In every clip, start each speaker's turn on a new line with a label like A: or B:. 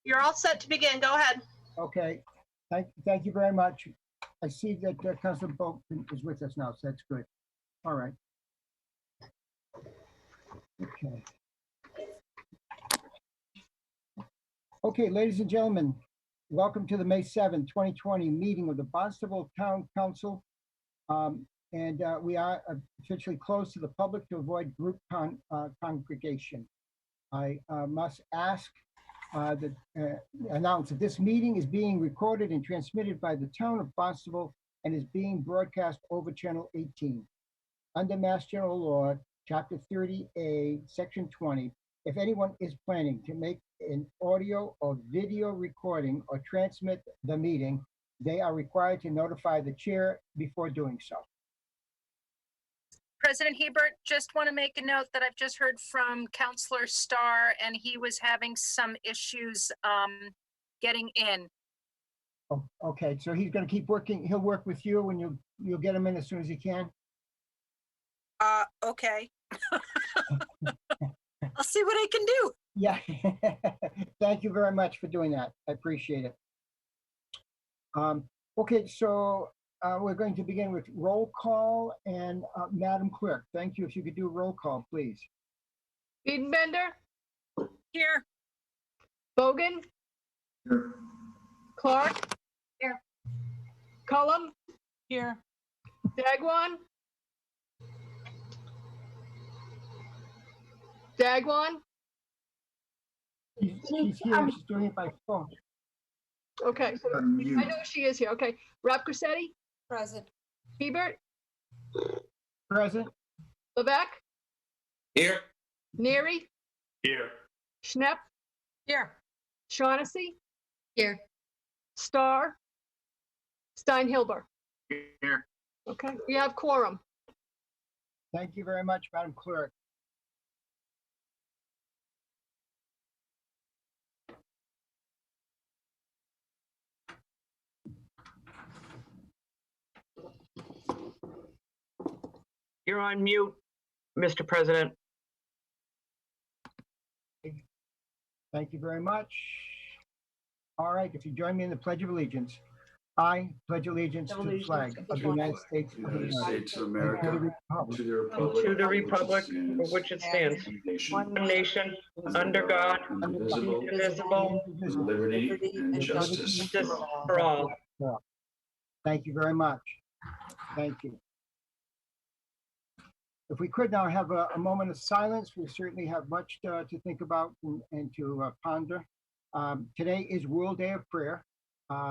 A: You're all set to begin. Go ahead.
B: Okay. Thank you very much. I see that Councilor Bolton is with us now, so that's good. All right. Okay. Okay, ladies and gentlemen, welcome to the May 7, 2020 meeting of the Barnstable Town Council. We are officially closed to the public to avoid group congregation. I must announce that this meeting is being recorded and transmitted by the Town of Barnstable and is being broadcast over Channel 18. Under Mass General Law, Chapter 30A, Section 20, if anyone is planning to make an audio or video recording or transmit the meeting, they are required to notify the chair before doing so.
C: President Hebert, just want to make a note that I've just heard from Councillor Starr, and he was having some issues getting in.
B: Oh, okay, so he's going to keep working. He'll work with you, and you'll get him in as soon as he can.
C: Okay. I'll see what I can do.
B: Yeah. Thank you very much for doing that. I appreciate it. Okay, so we're going to begin with roll call, and Madam Clerk, thank you. If you could do a roll call, please.
D: Biedenbender?
C: Here.
D: Bogan?
E: Here.
D: Clark?
C: Here.
D: Cullum?
C: Here.
D: Dagwan? Dagwan?
B: She's here. She's doing it by phone.
D: Okay, so I know she is here. Okay. Rob Crissetti?
C: Present.
D: Hebert?
B: Present.
D: Levesque?
E: Here.
D: Neary?
E: Here.
D: Schnepp?
C: Here.
D: Shaughnessy?
C: Here.
D: Starr? Steinhilber?
E: Here.
D: Okay, we have quorum.
B: Thank you very much, Madam Clerk.
F: You're on mute, Mr. President.
B: Thank you very much. All right, if you join me in the Pledge of Allegiance. I pledge allegiance to the flag of the United States of America,
E: To the republic
F: for which it stands, one nation, under God, indivisible,
E: with liberty and justice
F: for all.
B: Thank you very much. Thank you. If we could now have a moment of silence, we certainly have much to think about and to ponder. Today is World Day of Prayer.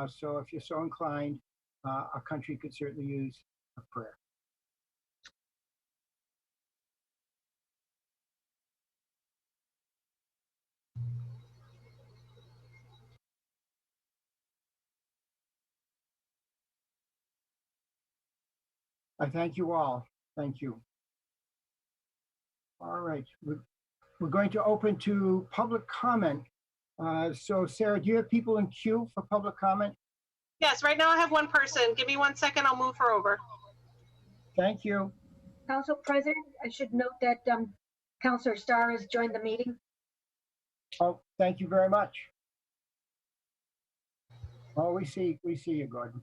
B: So if you're so inclined, our country could certainly use a prayer. I thank you all. Thank you. All right, we're going to open to public comment. So Sarah, do you have people in queue for public comment?
A: Yes, right now I have one person. Give me 1 second. I'll move her over.
B: Thank you.
G: Council President, I should note that Councilor Starr has joined the meeting.
B: Oh, thank you very much. Oh, we see you, Gordon.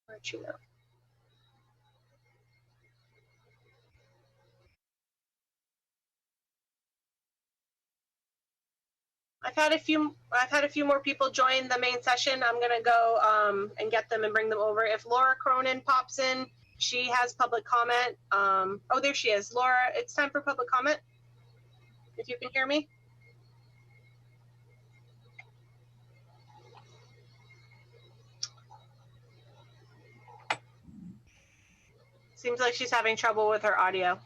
A: Where'd she go? I've had a few more people join the main session. I'm gonna go and get them and bring them over. If Laura Cronin pops in, she has public comment. Oh, there she is. Laura, it's time for public comment. If you can hear me. Seems like she's having trouble with her audio.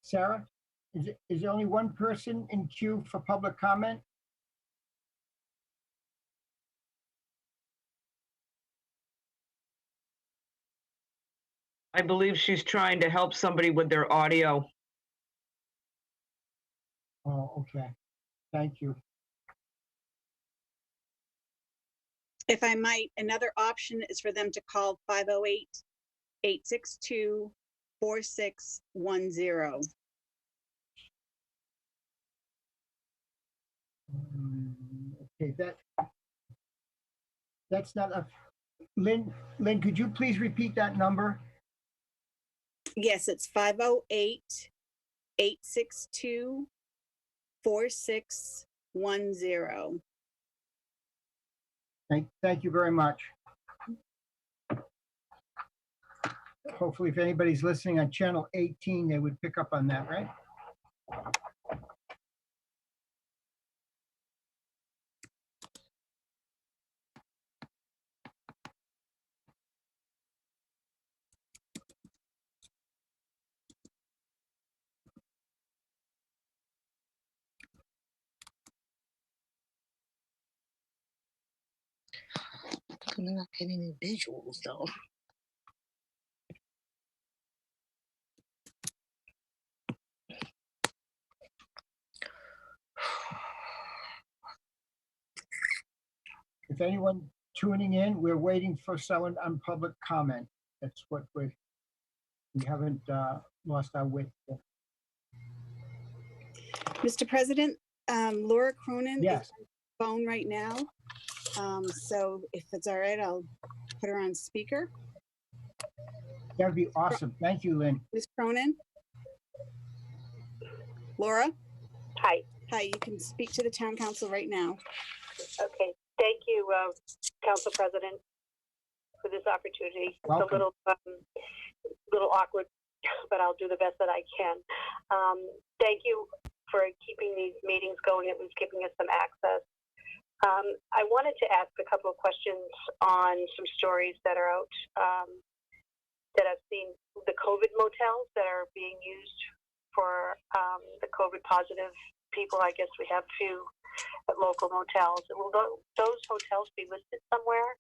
B: Sarah, is there only one person in queue for public comment?
F: I believe she's trying to help somebody with their audio.
B: Oh, okay. Thank you.
H: If I might, another option is for them to call 508-862-4610.
B: Okay, that's not a, Lynn, could you please repeat that number?
H: Yes, it's 508-862-4610.
B: Thank you very much. Hopefully, if anybody's listening on channel 18, they would pick up on that, right?
I: I'm not getting any visuals though.
B: If anyone tuning in, we're waiting for someone on public comment. That's what we haven't lost our wit yet.
H: Mr. President, Laura Cronin
B: Yes.
H: is on the phone right now. So if it's all right, I'll put her on speaker.
B: That'd be awesome. Thank you, Lynn.
H: Ms. Cronin? Laura?
J: Hi.
H: Hi, you can speak to the town council right now.
J: Okay. Thank you, Council President, for this opportunity.
B: Welcome.
J: It's a little awkward, but I'll do the best that I can. Thank you for keeping these meetings going, at least giving us some access. I wanted to ask a couple of questions on some stories that are out, that I've seen, the COVID motels that are being used for the COVID positive people. I guess we have two at local motels. Will those hotels be listed somewhere?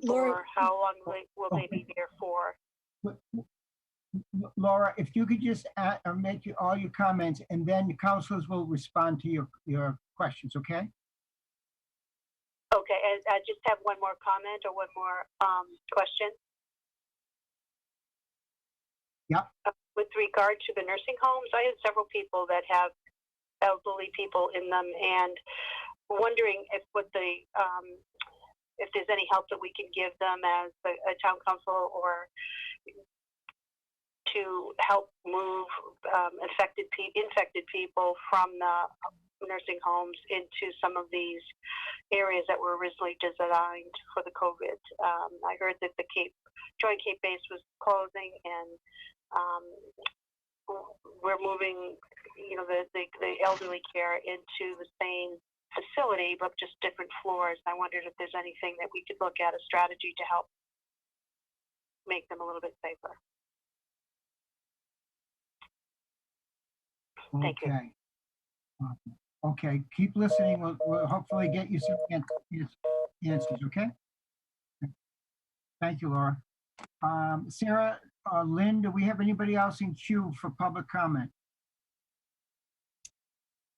H: Laura,
J: or how long will they be there for?
B: Laura, if you could just make all your comments, and then the councilors will respond to your questions, okay?
J: Okay, and I just have one more comment or one more question.
B: Yep.
J: With regard to the nursing homes, I had several people that have elderly people in them, and wondering if if there's any help that we can give them as a town council, or to help move infected people from the nursing homes into some of these areas that were originally designed for the COVID. I heard that the Joint Cape Base was closing, and we're moving, the elderly care into the same facility, but just different floors. I wondered if there's anything that we could look at, a strategy to help make them a little bit safer. Thank you.
B: Okay. Okay, keep listening. We'll hopefully get you some answers, okay? Thank you, Laura. Sarah, Lynn, do we have anybody else in queue for public comment?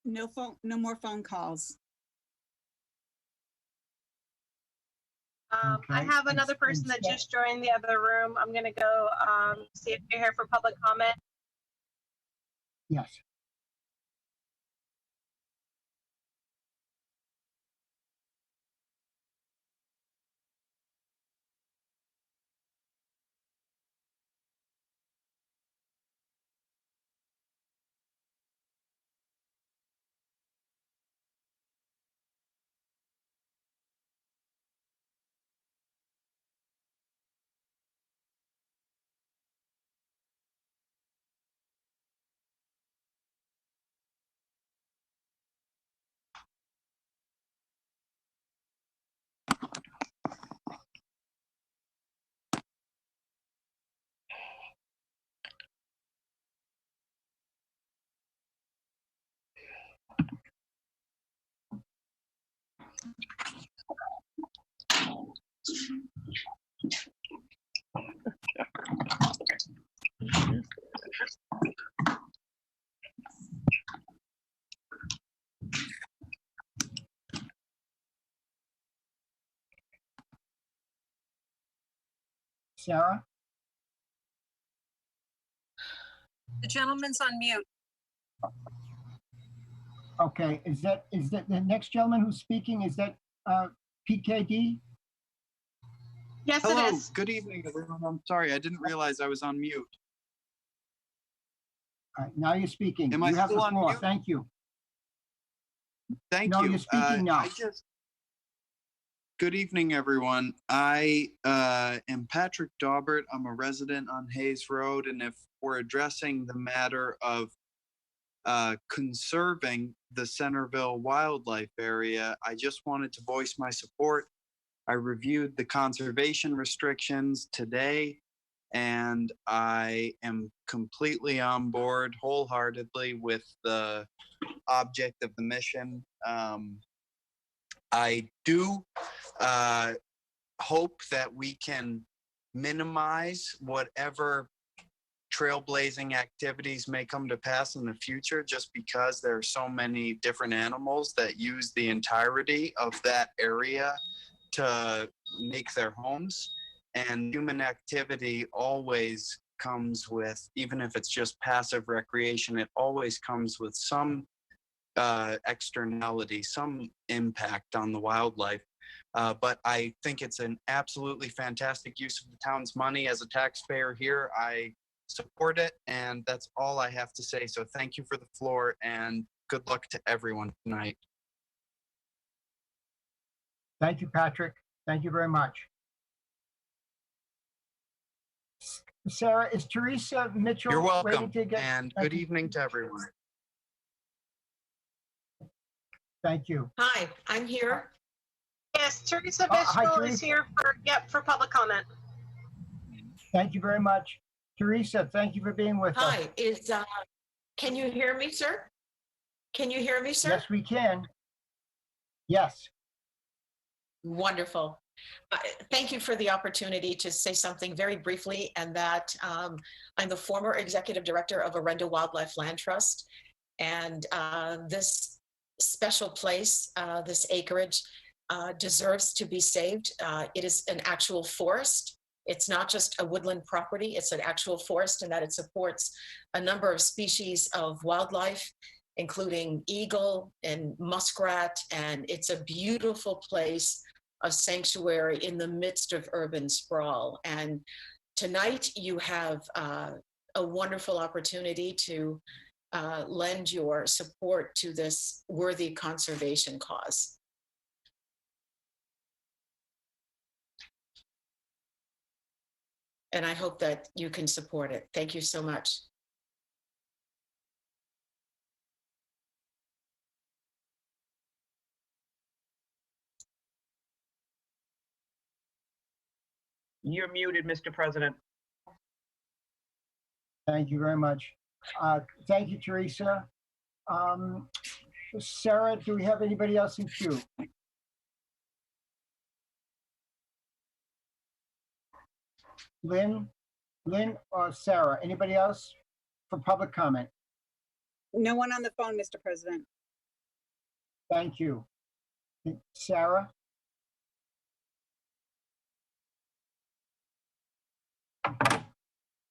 H: no more phone calls.
A: I
B: Okay.
A: have another person that just joined the other room. I'm gonna go see if you're here for public comment.
B: Yes. Sarah?
C: The gentleman's on mute.
B: Okay, is that the next gentleman who's speaking, is that PKD?
A: Yes,
K: Hello,
A: it is.
K: good evening, everyone. I'm sorry, I didn't realize I was on mute.
B: All right, now you're speaking.
K: Am I
B: You have
K: still
B: the
K: on
B: floor.
K: mute?
B: Thank you.
K: Thank
B: No,
K: you.
B: you're speaking now.
K: Good evening, everyone. I am Patrick Daubert. I'm a resident on Hayes Road, and if we're addressing the matter of conserving the Centerville wildlife area, I just wanted to voice my support. I reviewed the conservation restrictions today, and I am completely on board wholeheartedly with the object of the mission. I do hope that we can minimize whatever trailblazing activities may come to pass in the future, just because there are so many different animals that use the entirety of that area to make their homes. And human activity always comes with, even if it's just passive recreation, it always comes with some externality, some impact on the wildlife. But I think it's an absolutely fantastic use of the town's money. As a taxpayer here, I support it, and that's all I have to say. So thank you for the floor, and good luck to everyone tonight.
B: Thank you, Patrick. Thank you very much. Sarah, is Teresa Mitchell
K: You're welcome,
B: waiting to get?
K: and good evening to everyone.
B: Thank you.
L: Hi, I'm here.
A: Yes, Teresa
B: hi,
A: Bishop is
B: Teresa.
A: here for public comment.
B: Thank you very much. Teresa, thank you for being with us.
L: Hi, can you hear me, sir? Can you hear me, sir?
B: Yes, we can. Yes.
L: Wonderful. Thank you for the opportunity to say something very briefly, and that I'm the former executive director of Arenda Wildlife Land Trust, and this special place, this acreage, deserves to be saved. It is an actual forest. It's not just a woodland property, it's an actual forest, in that it supports a number of species of wildlife, including eagle and muskrat, and it's a beautiful place of sanctuary in the midst of urban sprawl. And tonight you have a wonderful opportunity to lend your support to this worthy conservation cause. And I hope that you can support it. Thank you so much.
F: You're muted, Mr. President.
B: Thank you very much. Thank you, Teresa. Sarah, do we have anybody else in queue? Lynn or Sarah, anybody else for public comment?
H: No one on the phone, Mr. President.
B: Thank you. Sarah?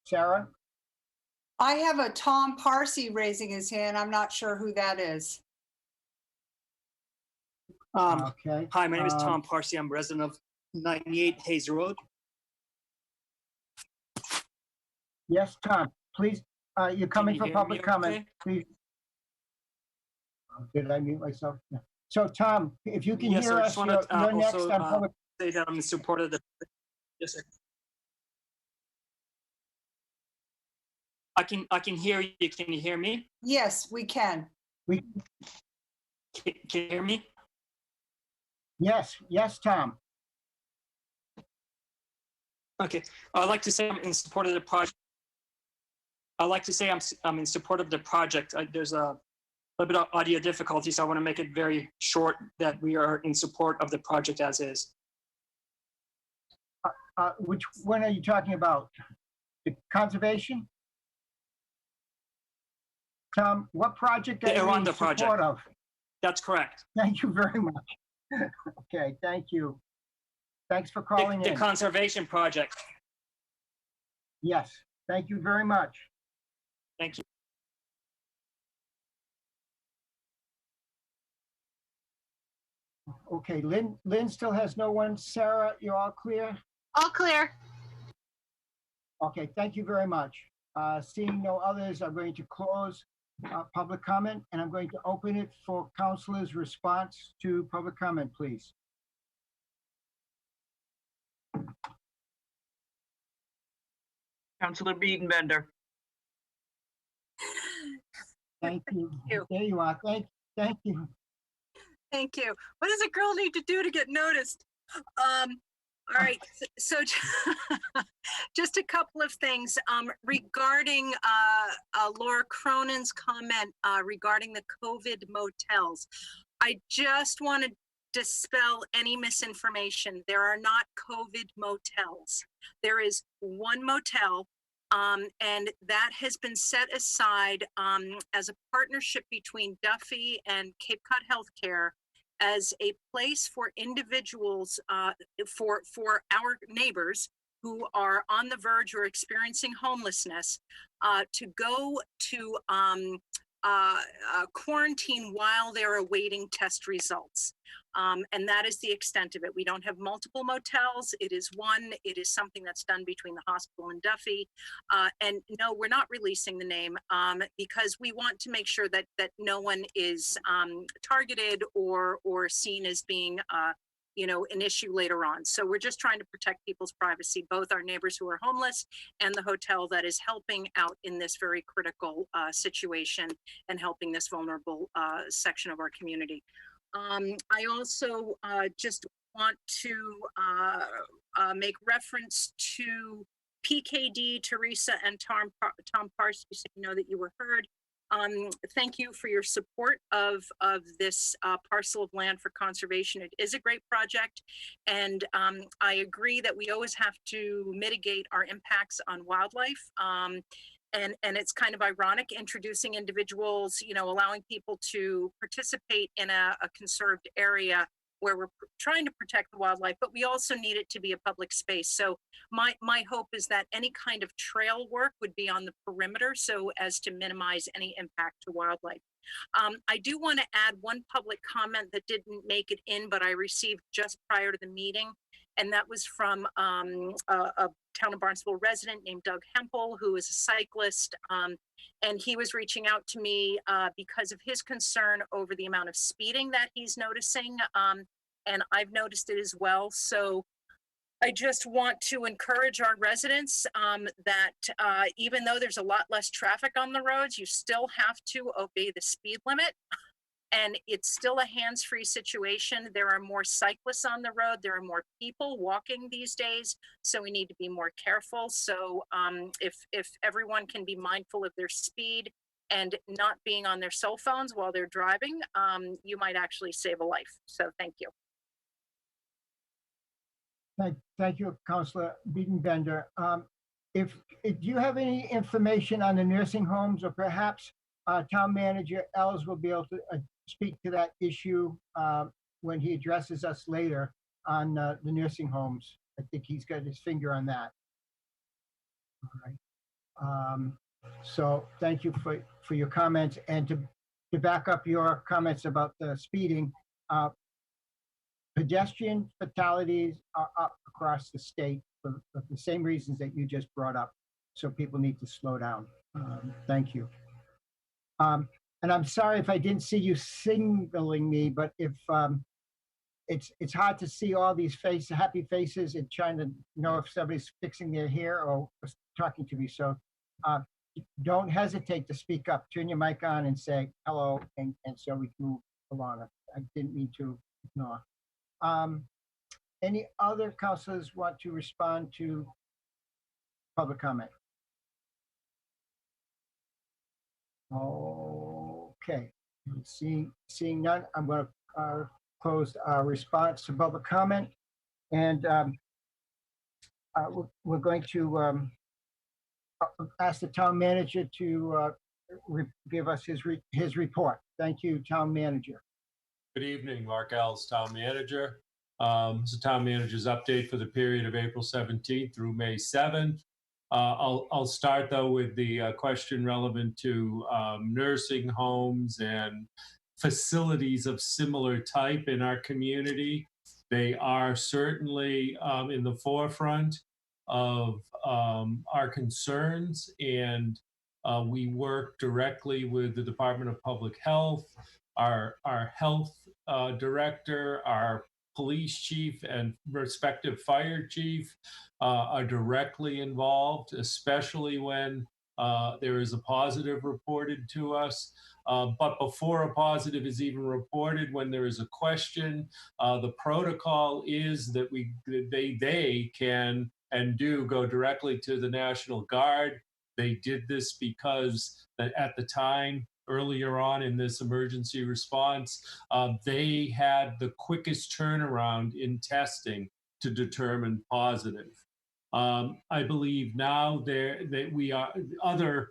B: Sarah?
M: I have a Tom Parsi raising his hand. I'm not sure who that is.
B: Okay.
N: Hi, my name is Tom Parsi. I'm resident of 98 Hayes Road.
B: Yes, Tom, please, you're coming for public comment, please. Did I mute myself? No. So, Tom, if you can
N: Yes,
B: hear
N: sir. I
B: us,
N: just want to
B: you're next
N: also
B: on public.
N: say that I'm in support of the. Yes, sir. I can hear you. Can you hear me?
M: Yes, we can.
B: We
N: Can you hear me?
B: Yes, Tom.
N: Okay. I'd like to say I'm in support of the project. I'd like to say I'm in support of the project. There's a little bit of audio difficulty, so I want to make it very short that we are in support of the project as is.
B: Which one are you talking about? The conservation? Tom, what project are you in support of?
N: That's correct.
B: Thank you very much. Okay, thank you. Thanks for calling in.
N: The conservation project.
B: Yes, thank you very much.
N: Thank you.
B: Okay, Lynn still has no one. Sarah, you're all clear?
A: All clear.
B: Okay, thank you very much. Seeing no others, I'm going to close public comment, and I'm going to open it for councilors' response to public comment, please.
F: Councilor Biedenbender.
B: Thank you. There you are. Thank you.
C: Thank you. What does a girl need to do to get noticed? All right, so just a couple of things regarding Laura Cronin's comment regarding the COVID motels. I just want to dispel any misinformation. There are not COVID motels. There is one motel, and that has been set aside as a partnership between Duffy and Cape Cod Healthcare as a place for individuals, for our neighbors who are on the verge or experiencing homelessness, to go to quarantine while they're awaiting test results. And that is the extent of it. We don't have multiple motels. It is one. It is something that's done between the hospital and Duffy. And no, we're not releasing the name because we want to make sure that no one is targeted or seen as being an issue later on. So we're just trying to protect people's privacy, both our neighbors who are homeless and the hotel that is helping out in this very critical situation and helping this vulnerable section of our community. I also just want to make reference to PKD, Teresa, and Tom Parsi, so you know that you were heard. Thank you for your support of this parcel of land for conservation. It is a great project, and I agree that we always have to mitigate our impacts on wildlife. And it's kind of ironic introducing individuals, allowing people to participate in a conserved area where we're trying to protect the wildlife, but we also need it to be a public space. So my hope is that any kind of trail work would be on the perimeter so as to minimize any impact to wildlife. I do want to add one public comment that didn't make it in, but I received just prior to the meeting. And that was from a Town of Barnstable resident named Doug Hempel, who is a cyclist. And he was reaching out to me because of his concern over the amount of speeding that he's noticing. And I've noticed it as well. So I just want to encourage our residents that even though there's a lot less traffic on the roads, you still have to obey the speed limit. And it's still a hands-free situation. There are more cyclists on the road. There are more people walking these days. So we need to be more careful. So if everyone can be mindful of their speed and not being on their cell phones while they're driving, you might actually save a life. So thank you.
B: Thank you, Councilor Biedenbender. If you have any information on the nursing homes, or perhaps Town Manager Els will be able to speak to that issue when he addresses us later on the nursing homes. I think he's got his finger on that. All right. So thank you for your comments, and to back up your comments about the speeding. Pedestrian fatalities are up across the state for the same reasons that you just brought up. So people need to slow down. Thank you. And I'm sorry if I didn't see you signaling me, but if it's hard to see all these happy faces and trying to know if somebody's fixing their hair or talking to me. So don't hesitate to speak up. Turn your mic on and say hello, and so we can move along. I didn't mean to ignore. Any other councilors want to respond to public comment? Okay, seeing none, I'm going to close our response to public comment, and we're going to ask the town manager to give us his report. Thank you, town manager.
O: Good evening, Mark Els, town manager. It's the town manager's update for the period of April 17th through May 7th. I'll start though with the question relevant to nursing homes and facilities of similar type in our community. They are certainly in the forefront of our concerns, and we work directly with the Department of Public Health, our health director, our police chief, and respective fire chief are directly involved, especially when there is a positive reported to us. But before a positive is even reported, when there is a question, the protocol is that they can and do go directly to the National Guard. They did this because at the time, earlier on in this emergency response, they had the quickest turnaround in testing to determine positive. I believe now that we are other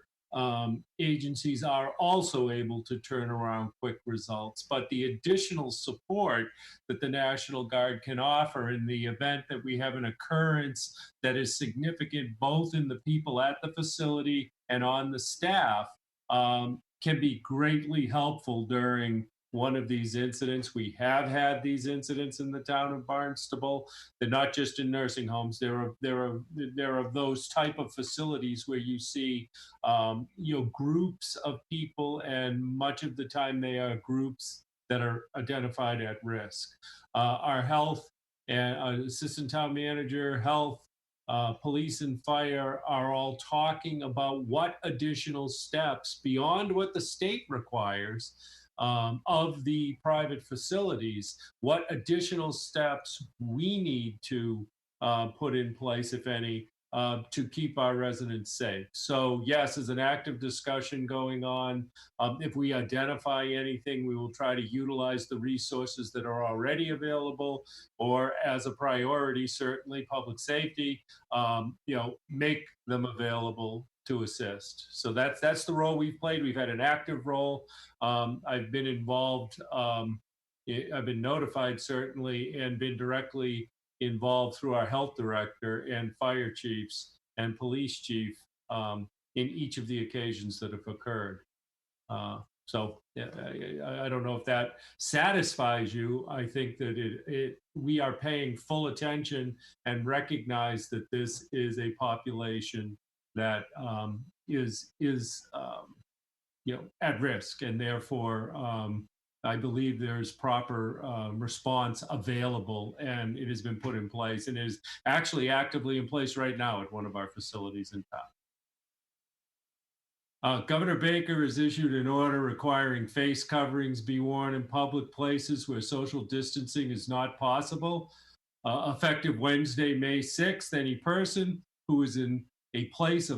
O: agencies are also able to turn around quick results, but the additional support that the National Guard can offer in the event that we have an occurrence that is significant both in the people at the facility and on the staff can be greatly helpful during one of these incidents. We have had these incidents in the town of Barnstable. They're not just in nursing homes. There are those type of facilities where you see groups of people, and much of the time they are groups that are identified at risk. Our health and assistant town manager, health, police and fire are all talking about what additional steps beyond what the state requires of the private facilities, what additional steps we need to put in place, if any, to keep our residents safe. So yes, there's an active discussion going on. If we identify anything, we will try to utilize the resources that are already available, or as a priority, certainly public safety, make them available to assist. So that's the role we've played. We've had an active role. I've been involved. I've been notified certainly, and been directly involved through our health director and fire chiefs and police chief in each of the occasions that have occurred. So yeah, I don't know if that satisfies you. I think that we are paying full attention and recognize that this is a population that is at risk, and therefore I believe there's proper response available, and it has been put in place, and is actually actively in place right now at one of our facilities in town. Governor Baker has issued an order requiring face coverings be worn in public places where social distancing is not possible. Effective Wednesday, May 6th, any person who is in a place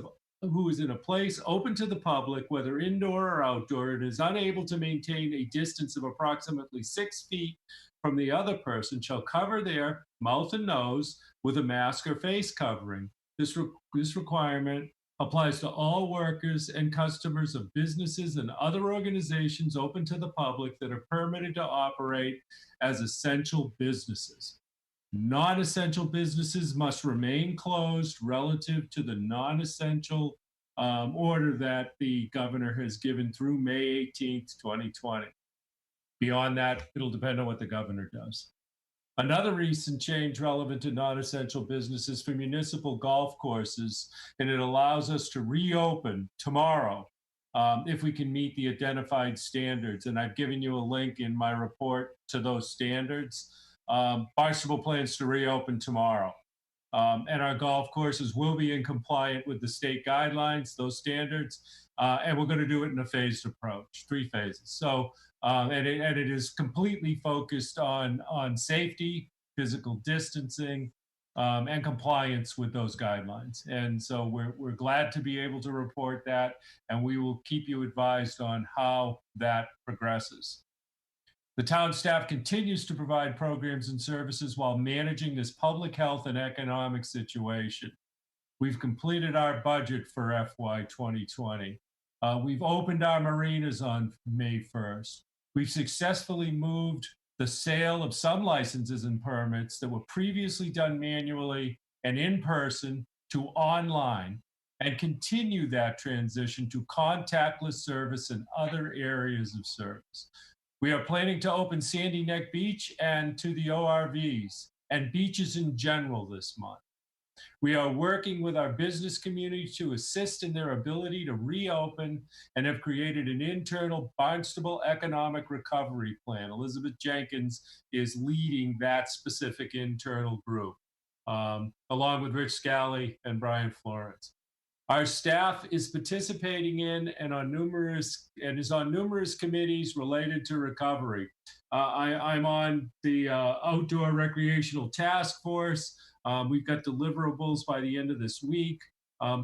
O: open to the public, whether indoor or outdoor, and is unable to maintain a distance of approximately 6 feet from the other person shall cover their mouth and nose with a mask or face covering. This requirement applies to all workers and customers of businesses and other organizations open to the public that are permitted to operate as essential businesses. Non-essential businesses must remain closed relative to the non-essential order that the governor has given through May 18th, 2020. Beyond that, it'll depend on what the governor does. Another recent change relevant to non-essential businesses for municipal golf courses, and it allows us to reopen tomorrow if we can meet the identified standards. And I've given you a link in my report to those standards. Barnstable plans to reopen tomorrow. And our golf courses will be in compliant with the state guidelines, those standards, and we're going to do it in a phased approach, 3 phases. So, and it is completely focused on safety, physical distancing, and compliance with those guidelines. And so we're glad to be able to report that, and we will keep you advised on how that progresses. The town staff continues to provide programs and services while managing this public health and economic situation. We've completed our budget for FY 2020. We've opened our marinas on May 1st. We've successfully moved the sale of some licenses and permits that were previously done manually and in person to online, and continue that transition to contactless service in other areas of service. We are planning to open Sandy Neck Beach and to the ORVs and beaches in general this month. We are working with our business community to assist in their ability to reopen and have created an internal Barnstable economic recovery plan. Elizabeth Jenkins is leading that specific internal group, along with Rich Scally and Brian Florence. Our staff is participating in and is on numerous committees related to recovery. I'm on the Outdoor Recreational Task Force. We've got deliverables by the end of this week.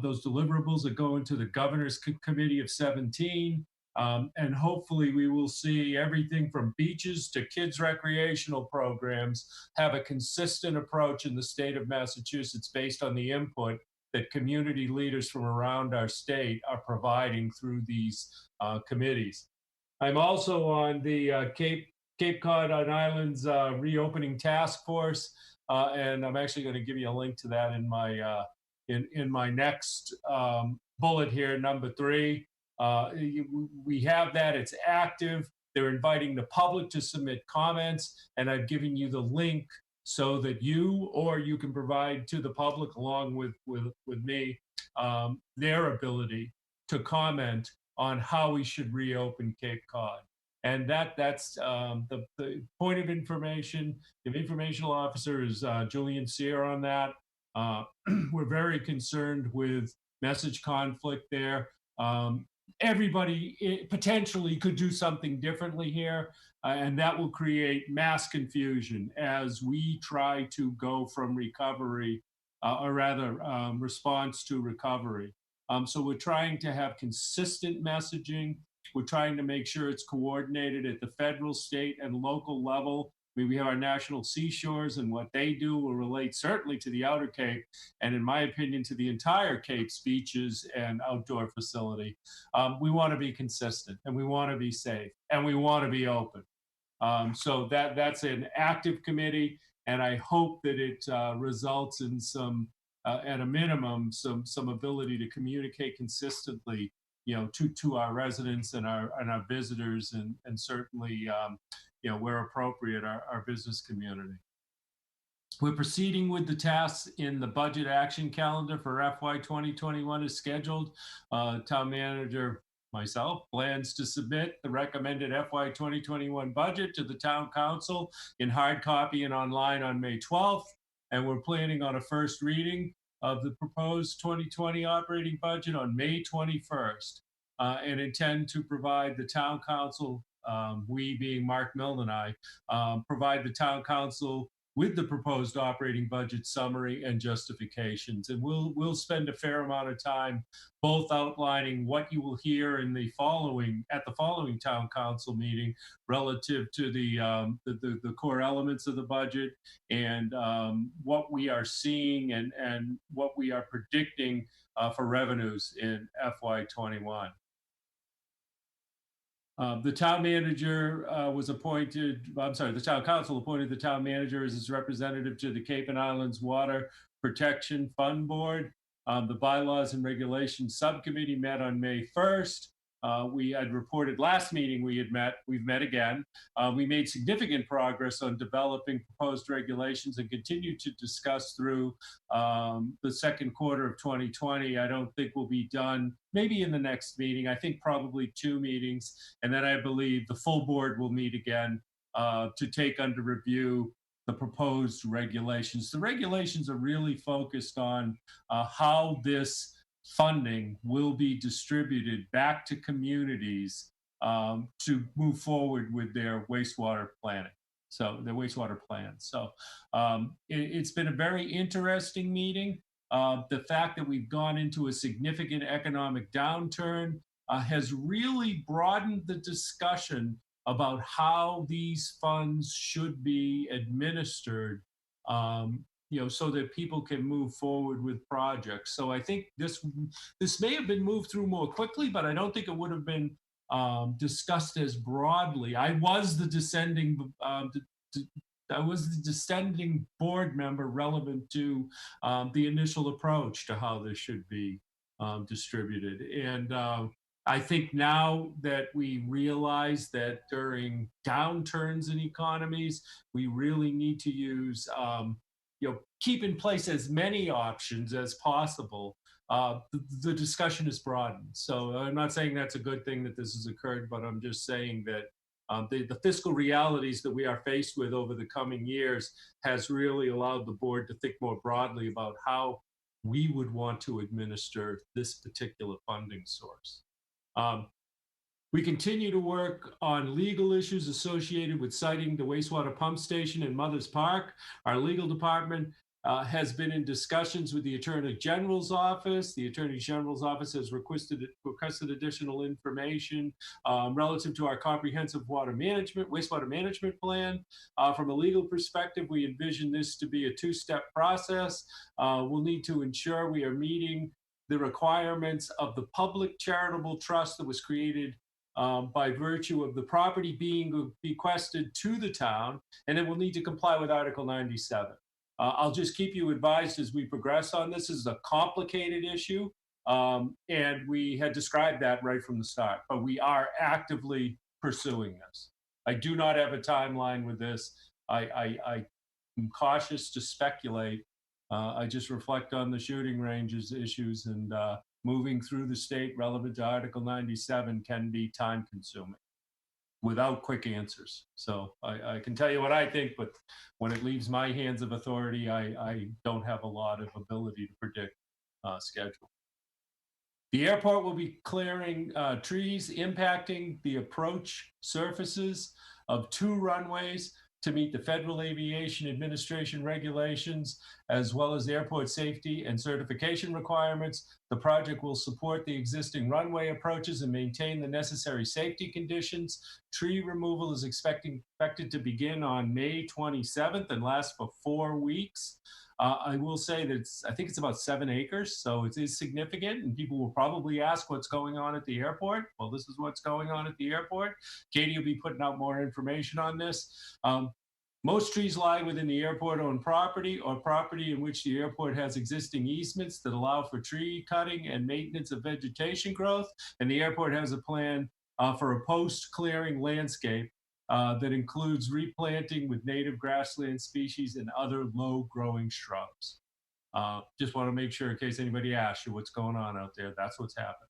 O: Those deliverables are going to the Governor's Committee of 17. And hopefully we will see everything from beaches to kids' recreational programs have a consistent approach in the state of Massachusetts based on the input that community leaders from around our state are providing through these committees. I'm also on the Cape Cod and Islands Reopening Task Force, and I'm actually going to give you a link to that in my in my next bullet here, number 3. We have that, it's active. They're inviting the public to submit comments, and I've given you the link so that you can provide to the public along with me their ability to comment on how we should reopen Cape Cod. And that's the point of information. The informational officer is Julian Sear on that. We're very concerned with message conflict there. Everybody potentially could do something differently here, and that will create mass confusion as we try to go from recovery, or rather response to recovery. So we're trying to have consistent messaging. We're trying to make sure it's coordinated at the federal, state, and local level. I mean, we have our national seashores, and what they do will relate certainly to the Outer Cape, and in my opinion, to the entire Cape's beaches and outdoor facility. We want to be consistent, and we want to be safe, and we want to be open. So that's an active committee, and I hope that it results in some, at a minimum, some ability to communicate consistently, to our residents and our visitors, and certainly, where appropriate, our business community. We're proceeding with the tasks in the budget action calendar for FY 2021 as scheduled. Town manager, myself, plans to submit the recommended FY 2021 budget to the town council in hard copy and online on May 12th. And we're planning on a first reading of the proposed 2020 operating budget on May 21st, and intend to provide the town council, we being Mark Milne and I, provide the town council with the proposed operating budget summary and justifications. And we'll spend a fair amount of time both outlining what you will hear in the following town council meeting relative to the core elements of the budget, and what we are seeing and what we are predicting for revenues in FY21. The town manager the town council appointed the town manager as its representative to the Cape and Islands Water Protection Fund Board. The bylaws and regulations subcommittee met on May 1st. We had reported last meeting we've met again. We made significant progress on developing proposed regulations and continue to discuss through the second quarter of 2020. I don't think we'll be done maybe in the next meeting. I think probably 2 meetings. And then I believe the full board will meet again to take under review the proposed regulations. The regulations are really focused on how this funding will be distributed back to communities to move forward with their wastewater planning. So their wastewater plans. So it's been a very interesting meeting. The fact that we've gone into a significant economic downturn has really broadened the discussion about how these funds should be administered, so that people can move forward with projects. So I think this may have been moved through more quickly, but I don't think it would have been discussed as broadly. I was the dissenting board member relevant to the initial approach to how this should be distributed. And I think now that we realize that during downturns in economies, we really need to use, keep in place as many options as possible. The discussion is broadened. So I'm not saying that's a good thing that this has occurred, but I'm just saying that the fiscal realities that we are faced with over the coming years has really allowed the board to think more broadly about how we would want to administer this particular funding source. We continue to work on legal issues associated with siting the wastewater pump station in Mothers Park. Our legal department has been in discussions with the Attorney General's office. The Attorney General's office has requested additional information relative to our comprehensive wastewater management plan. From a legal perspective, we envision this to be a two-step process. We'll need to ensure we are meeting the requirements of the public charitable trust that was created by virtue of the property being bequested to the town, and then we'll need to comply with Article 97. I'll just keep you advised as we progress on this. This is a complicated issue, and we had described that right from the start, but we are actively pursuing this. I do not have a timeline with this. I am cautious to speculate. I just reflect on the shooting ranges issues, and moving through the state relevant to Article 97 can be time consuming without quick answers. So I can tell you what I think, but when it leaves my hands of authority, I don't have a lot of ability to predict schedule. The airport will be clearing trees impacting the approach surfaces of 2 runways to meet the Federal Aviation Administration regulations, as well as airport safety and certification requirements. The project will support the existing runway approaches and maintain the necessary safety conditions. Tree removal is expected to begin on May 27th and last for 4 weeks. I will say that I think it's about 7 acres, so it is significant, and people will probably ask what's going on at the airport. Well, this is what's going on at the airport. Katie will be putting out more information on this. Most trees lie within the airport-owned property or property in which the airport has existing easements that allow for tree cutting and maintenance of vegetation growth, and the airport has a plan for a post-clearing landscape that includes replanting with native grassland species and other low-growing shrubs. Just want to make sure, in case anybody asks you what's going on out there, that's what's happening.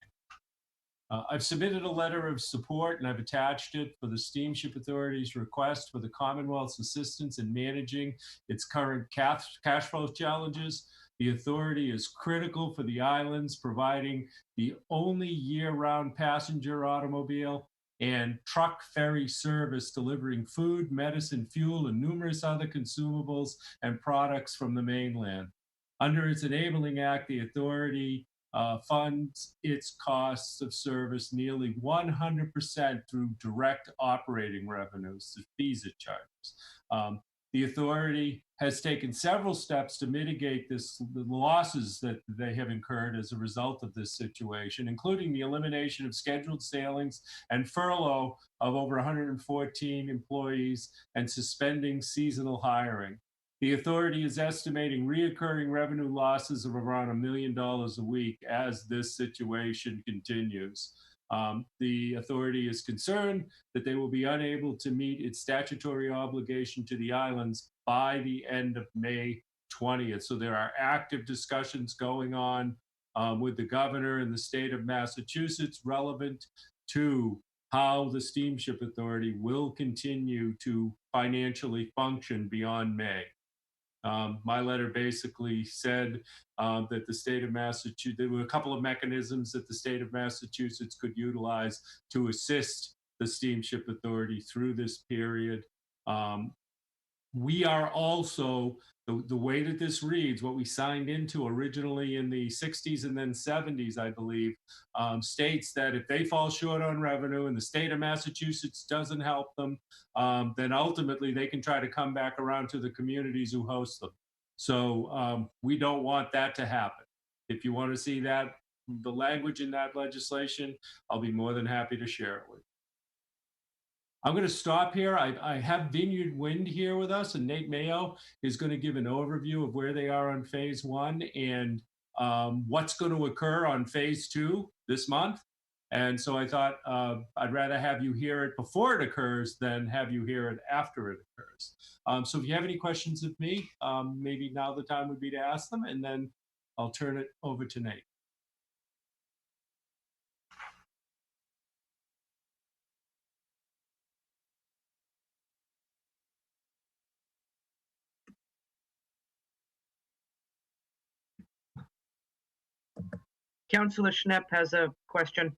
O: I've submitted a letter of support, and I've attached it for the Steamship Authority's request for the Commonwealth's assistance in managing its current cash flow challenges. The authority is critical for the islands, providing the only year-round passenger automobile and truck ferry service delivering food, medicine, fuel, and numerous other consumables and products from the mainland. Under its Enabling Act, the authority funds its costs of service nearly 100% through direct operating revenues, the fees it charges. The authority has taken several steps to mitigate the losses that they have incurred as a result of this situation, including the elimination of scheduled sailings and furlough of over 114 employees and suspending seasonal hiring. The authority is estimating reoccurring revenue losses of around $1 million a week as this situation continues. The authority is concerned that they will be unable to meet its statutory obligation to the islands by the end of May 20th. So there are active discussions going on with the governor in the state of Massachusetts relevant to how the Steamship Authority will continue to financially function beyond May. My letter basically said that the state of Massachusetts, there were a couple of mechanisms that the state of Massachusetts could utilize to assist the Steamship Authority through this period. We are also, the way that this reads, what we signed into originally in the 60s and then 70s, I believe, states that if they fall short on revenue and the state of Massachusetts doesn't help them, then ultimately they can try to come back around to the communities who host them. So we don't want that to happen. If you want to see that, the language in that legislation, I'll be more than happy to share it with you. I'm going to stop here. I have Vineyard Wind here with us, and Nate Mayo is going to give an overview of where they are on phase 1 and what's going to occur on phase 2 this month. And so I thought I'd rather have you hear it before it occurs than have you hear it after it occurs. So if you have any questions of me, maybe now the time would be to ask them, and then I'll turn it over to Nate.
F: Councillor Schnepp has a question.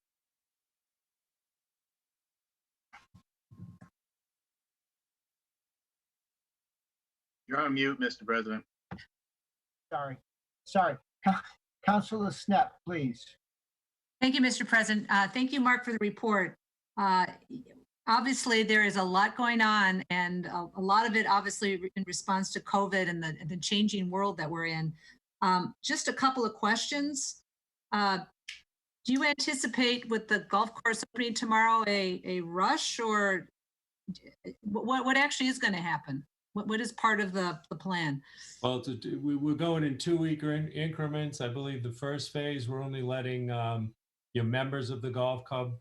P: You're on mute, Mr. President.
B: Sorry. Councilor Snap, please.
Q: Thank you, Mr. President. Thank you, Mark, for the report. Obviously, there is a lot going on, and a lot of it obviously in response to COVID and the changing world that we're in. Just a couple of questions. Do you anticipate with the golf course opening tomorrow a rush, or what actually is going to happen? What is part of the plan?
O: Well, we're going in 2-week increments. I believe the first phase, we're only letting your members of the golf club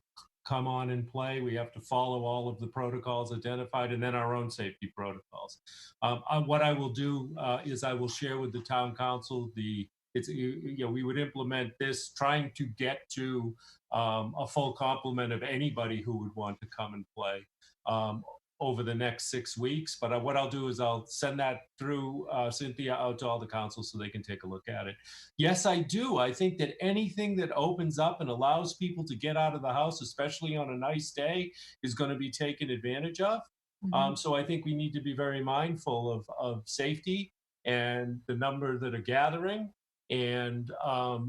O: come on and play. We have to follow all of the protocols identified, and then our own safety protocols. What I will do is I will share with the town council we would implement this, trying to get to a full complement of anybody who would want to come and play over the next 6 weeks. But what I'll do is I'll send that through Cynthia out to all the councils so they can take a look at it. Yes, I do. I think that anything that opens up and allows people to get out of the house, especially on a nice day, is going to be taken advantage of. So I think we need to be very mindful of safety and the number that are gathering, and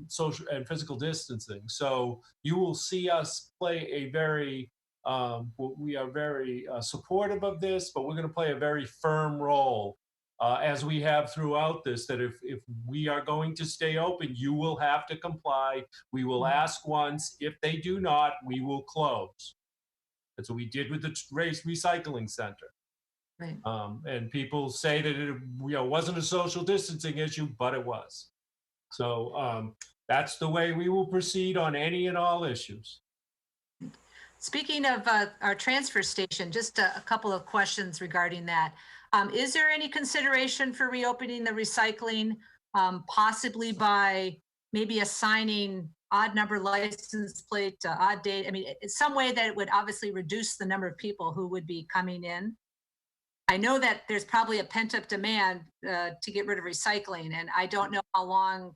O: social and physical distancing. So you will see us play a very we are very supportive of this, but we're going to play a very firm role, as we have throughout this, that if we are going to stay open, you will have to comply. We will ask once. If they do not, we will close. That's what we did with the race recycling center.
Q: Right.
O: And people say that it wasn't a social distancing issue, but it was. So that's the way we will proceed on any and all issues.
Q: Speaking of our transfer station, just a couple of questions regarding that. Is there any consideration for reopening the recycling, possibly by maybe assigning odd number license plate, odd date? I mean, it's some way that it would obviously reduce the number of people who would be coming in. I know that there's probably a pent-up demand to get rid of recycling, and I don't know how long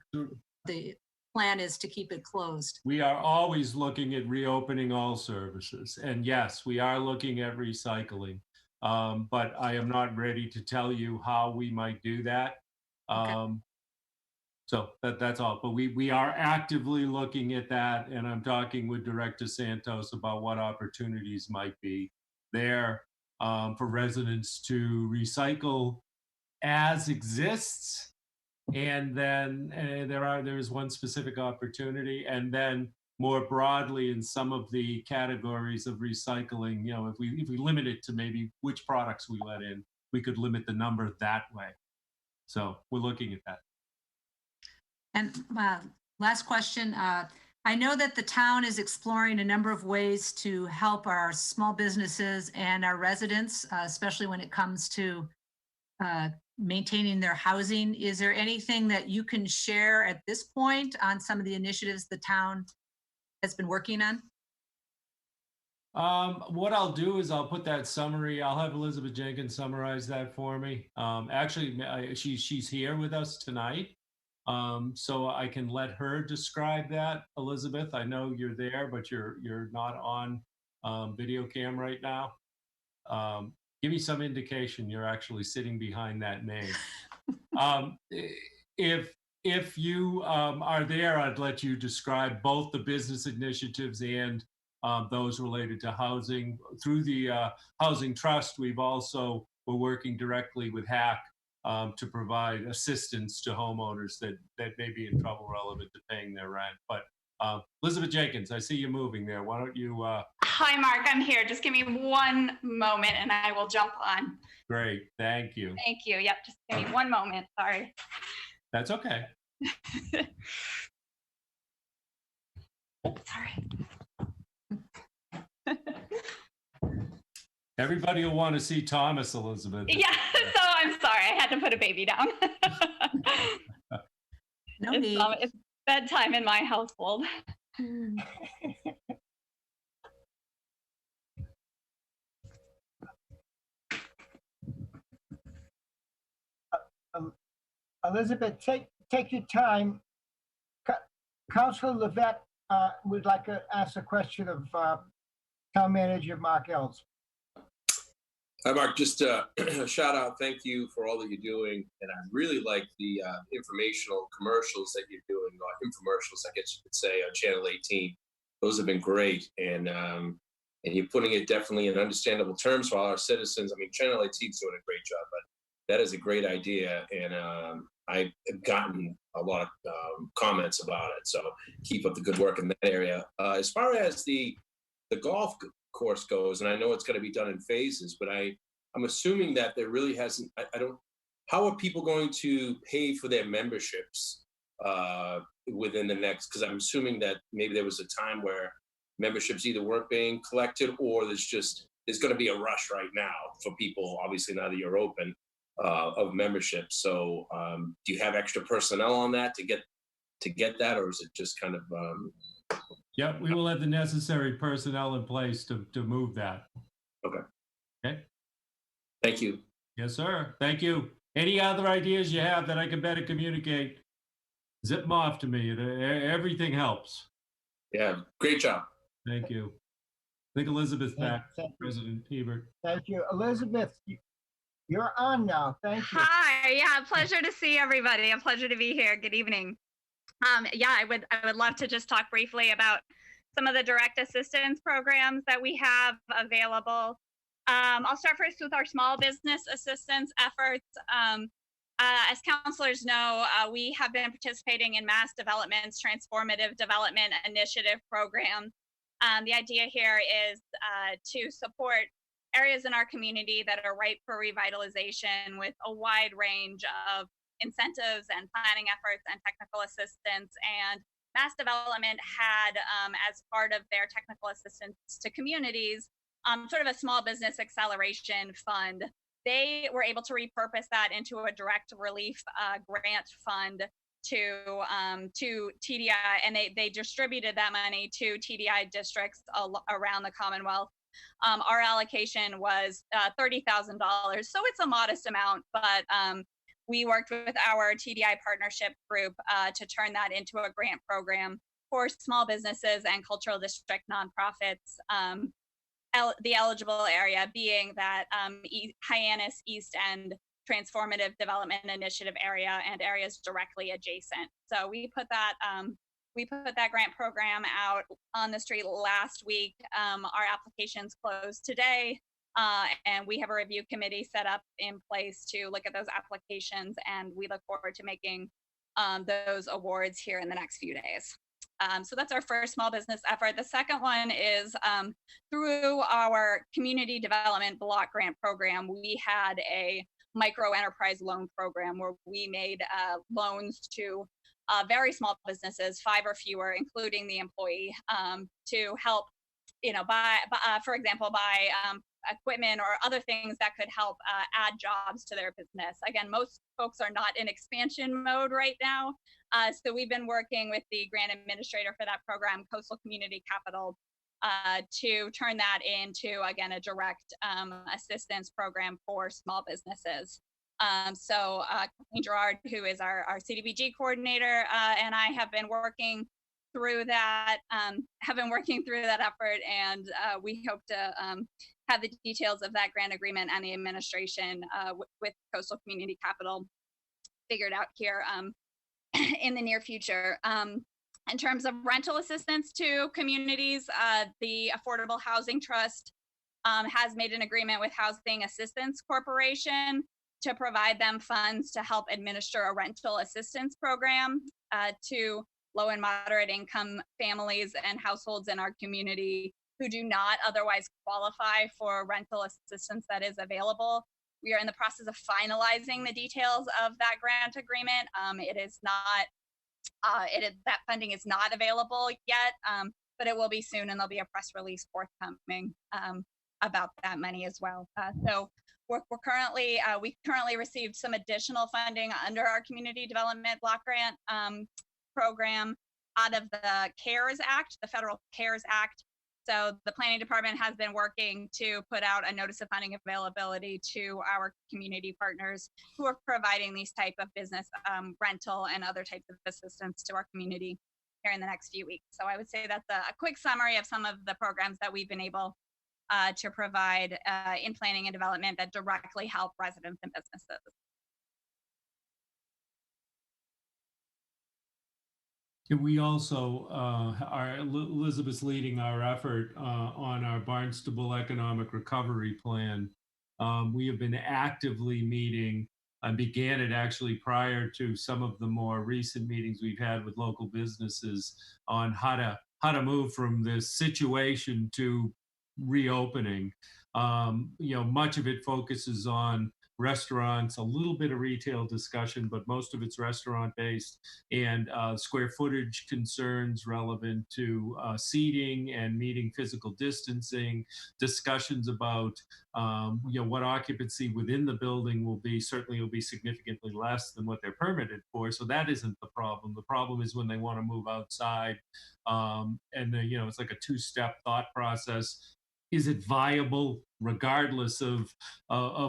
Q: the plan is to keep it closed.
O: We are always looking at reopening all services. And yes, we are looking at recycling. But I am not ready to tell you how we might do that. Okay. So that's all. But we are actively looking at that. And I'm talking with Director Santos about what opportunities might be there for residents to recycle as exists. And then there is one specific opportunity, and then more broadly in some of the categories of recycling, if we limit it to maybe which products we let in, we could limit the number that way. So we're looking at that.
Q: And last question, I know that the town is exploring a number of ways to help our small businesses and our residents, especially when it comes to maintaining their housing. Is there anything that you can share at this point on some of the initiatives the town has been working on?
O: What I'll do is I'll put that summary. I'll have Elizabeth Jenkins summarize that for me. Actually, she's here with us tonight, so I can let her describe that. Elizabeth, I know you're there, but you're not on video cam right now. Give me some indication you're actually sitting behind that name. If you are there, I'd let you describe both the business initiatives and those related to housing. Through the Housing Trust, we're working directly with HAC to provide assistance to homeowners that may be in trouble relevant to paying their rent. But Elizabeth Jenkins, I see you moving there. Why don't you...
R: Hi, Mark, I'm here. Just give me one moment and I will jump on.
O: Great, thank you.
R: Thank you. Yep, just give me one moment. Sorry.
O: That's okay.
R: Sorry.
O: Everybody will want to see Thomas, Elizabeth.
R: Yeah, so I'm sorry. I had to put a baby down.
Q: No need.
R: It's bedtime in my household.
B: Elizabeth, take your time. Councilor Levesque would like to ask a question of Town Manager Mark Ells.
S: Hi, Mark. Just a shout out. Thank you for all that you're doing. And I really like the informational commercials that you're doing, infomercials, I guess you could say, on Channel 18. Those have been great. And you're putting it definitely in understandable terms for all our citizens. I mean, Channel 18 is doing a great job, but that is a great idea. And I've gotten a lot of comments about it. So keep up the good work in that area. As far as the golf course goes, and I know it's going to be done in phases, but I'm assuming that there really hasn't, how are people going to pay for their memberships within the next, because I'm assuming that maybe there was a time where memberships either weren't being collected or there's going to be a rush right now for people, obviously now that you're open, of memberships. So do you have extra personnel on that to get that, or is it just kind of
O: Yeah, we will have the necessary personnel in place to move that.
S: Okay.
O: Okay.
S: Thank you.
O: Yes, sir. Thank you. Any other ideas you have that I can better communicate, zip them off to me. Everything helps.
S: Yeah, great job.
O: Thank you. I think Elizabeth's back, President Hebert.
B: Thank you. Elizabeth, you're on now. Thank you.
R: Hi, yeah, pleasure to see everybody. A pleasure to be here. Good evening. Yeah, I would love to just talk briefly about some of the direct assistance programs that we have available. I'll start first with our small business assistance efforts. As counselors know, we have been participating in Mass Development's Transformative Development Initiative program. The idea here is to support areas in our community that are ripe for revitalization with a wide range of incentives and planning efforts and technical assistance. And Mass Development had, as part of their technical assistance to communities, sort of a small business acceleration fund. They were able to repurpose that into a direct relief grant fund to TDI, and they distributed that money to TDI districts around the Commonwealth. Our allocation was $30,000, so it's a modest amount, but we worked with our TDI partnership group to turn that into a grant program for small businesses and cultural district nonprofits. The eligible area being that Hyannis East End Transformative Development Initiative area and areas directly adjacent. So we put that grant program out on the street last week. Our applications closed today, and we have a review committee set up in place to look at those applications, and we look forward to making those awards here in the next few days. So that's our first small business effort. The second one is through our community development block grant program. We had a micro enterprise loan program where we made loans to very small businesses, 5 or fewer, including the employee, to help, for example, buy equipment or other things that could help add jobs to their business. Again, most folks are not in expansion mode right now. So we've been working with the grant administrator for that program, Coastal Community Capital, to turn that into, again, a direct assistance program for small businesses. So Kathleen Gerard, who is our CDBG coordinator, and I have been working through that, effort, and we hope to have the details of that grant agreement and the administration with Coastal Community Capital figured out here in the near future. In terms of rental assistance to communities, the Affordable Housing Trust has made an agreement with Housing Assistance Corporation to provide them funds to help administer a rental assistance program to low and moderate income families and households in our community who do not otherwise qualify for rental assistance that is available. We are in the process of finalizing the details of that grant agreement. That funding is not available yet. but it will be soon, and there'll be a press release forthcoming about that money as well. So we're currently, we currently received some additional funding under our community development block grant program out of the CARES Act, the Federal CARES Act. So the planning department has been working to put out a notice of funding availability to our community partners who are providing these type of business rental and other types of assistance to our community here in the next few weeks. So I would say that's a quick summary of some of the programs that we've been able to provide in planning and development that directly help residents and businesses.
O: We also Elizabeth's leading our effort on our Barnstable Economic Recovery Plan. We have been actively meeting. I began it actually prior to some of the more recent meetings we've had with local businesses on how to move from this situation to reopening. Much of it focuses on restaurants, a little bit of retail discussion, but most of it's restaurant based, and square footage concerns relevant to seating and meeting physical distancing, discussions about what occupancy within the building will be. Certainly it'll be significantly less than what they're permitted for. So that isn't the problem. The problem is when they want to move outside. It's like a two-step thought process. Is it viable regardless of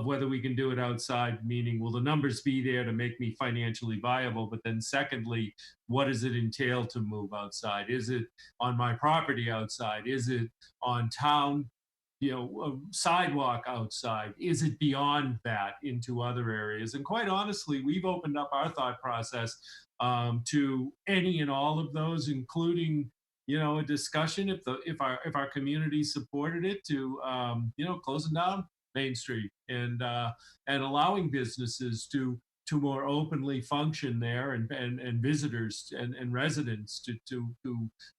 O: whether we can do it outside? Meaning, will the numbers be there to make me financially viable? But then secondly, what does it entail to move outside? Is it on my property outside? Is it on town, sidewalk outside? Is it beyond that into other areas? And quite honestly, we've opened up our thought process to any and all of those, including a discussion if our community supported it to closing down Main Street and allowing businesses to more openly function there and visitors and residents to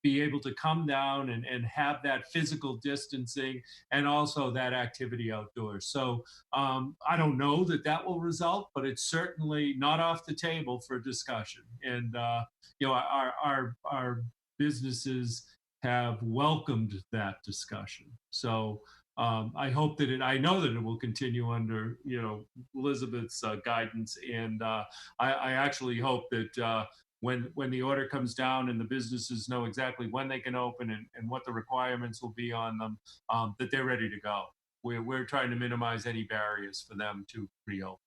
O: be able to come down and have that physical distancing and also that activity outdoors. So I don't know that will result, but it's certainly not off the table for discussion. And our businesses have welcomed that discussion. So I hope that I know that it will continue under, Elizabeth's guidance. And I actually hope that when the order comes down and the businesses know exactly when they can open and what the requirements will be on them, that they're ready to go. We're trying to minimize any barriers for them to reopen.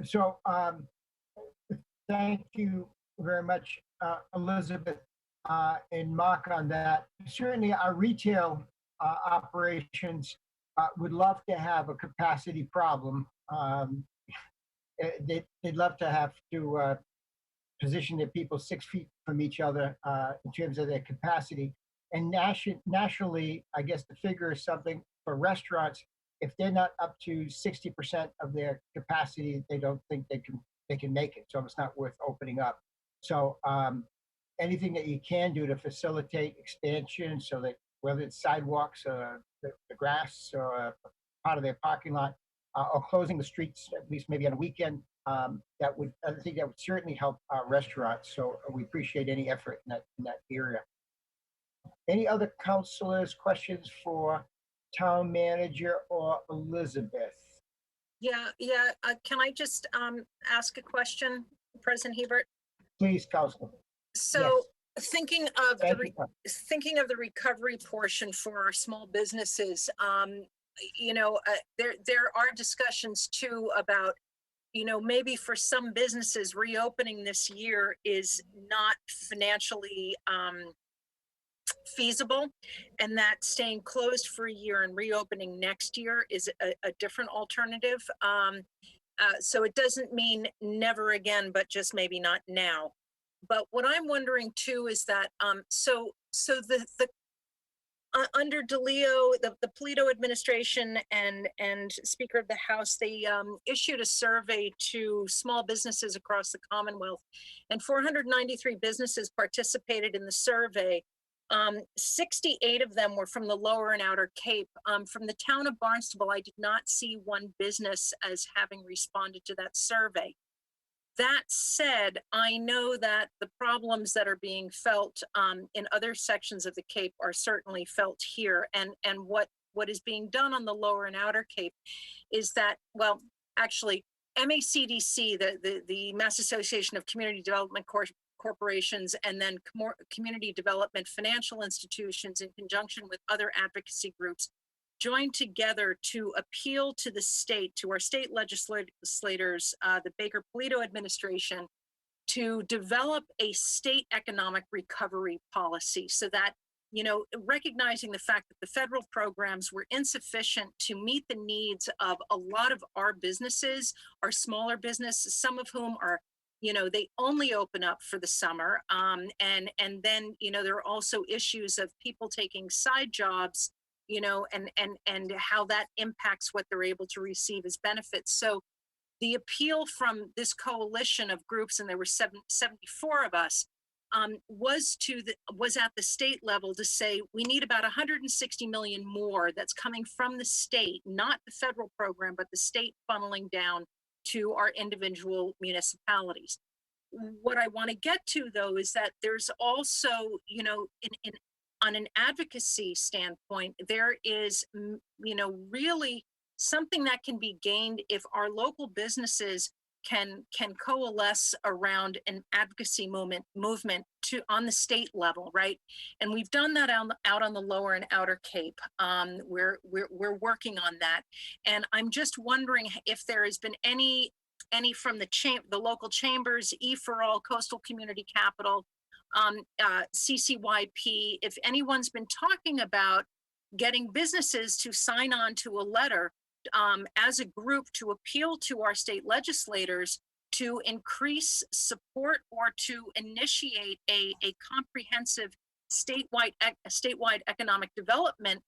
B: So thank you very much, Elizabeth and Mark, on that. Certainly our retail operations would love to have a capacity problem. They'd love to have to position their people 6 feet from each other in terms of their capacity. And nationally, I guess the figure is something for restaurants. If they're not up to 60% of their capacity, they don't think they can make it. So it's not worth opening up. So anything that you can do to facilitate expansion, so that whether it's sidewalks or the grass or part of their parking lot, or closing the streets at least maybe on a weekend, I think that would certainly help our restaurants. So we appreciate any effort in that area. Any other councilors, questions for town manager or Elizabeth?
C: Yeah. Can I just ask a question, President Hebert?
B: Please, Councilor.
C: So yes. Thinking of the recovery portion for our small businesses, there are discussions too about, maybe for some businesses reopening this year is not financially feasible, and that staying closed for a year and reopening next year is a different alternative. So it doesn't mean never again, but just maybe not now. But what I'm wondering too is that so the under DeLeo, the Polito administration and Speaker of the House, they issued a survey to small businesses across the Commonwealth, and 493 businesses participated in the survey. 68 of them were from the Lower and Outer Cape. From the town of Barnstable, I did not see one business as having responded to that survey. That said, I know that the problems that are being felt in other sections of the Cape are certainly felt here. And what is being done on the Lower and Outer Cape is that, well, actually, MACDC, the Mass Association of Community Development Corporations, and then community development financial institutions in conjunction with other advocacy groups joined together to appeal to the state, to our state legislators, the Baker-Polito administration, to develop a state economic recovery policy so that, you know, recognizing the fact that the federal programs were insufficient to meet the needs of a lot of our businesses, our smaller businesses, some of whom are, you know, they only open up for the summer. And then, you know, there are also issues of people taking side jobs, you know, and how that impacts what they're able to receive as benefits. So the appeal from this coalition of groups, and there were 74 of us, was at the state level to say we need about 160 million more that's coming from the state, not the federal program, but the state funneling down to our individual municipalities. What I want to get to, though, is that there's also, you know, on an advocacy standpoint, there is, you know, really something that can be gained if our local businesses can coalesce around an advocacy movement to on the state level, right? And we've done that out on the Lower and Outer Cape. We're working on that, and I'm just wondering if there has been any from the local chambers, E4All, Coastal Community Capital, CCYP, if anyone's been talking about getting businesses to sign on to a letter as a group to appeal to our state legislators to increase support or to initiate a comprehensive statewide economic development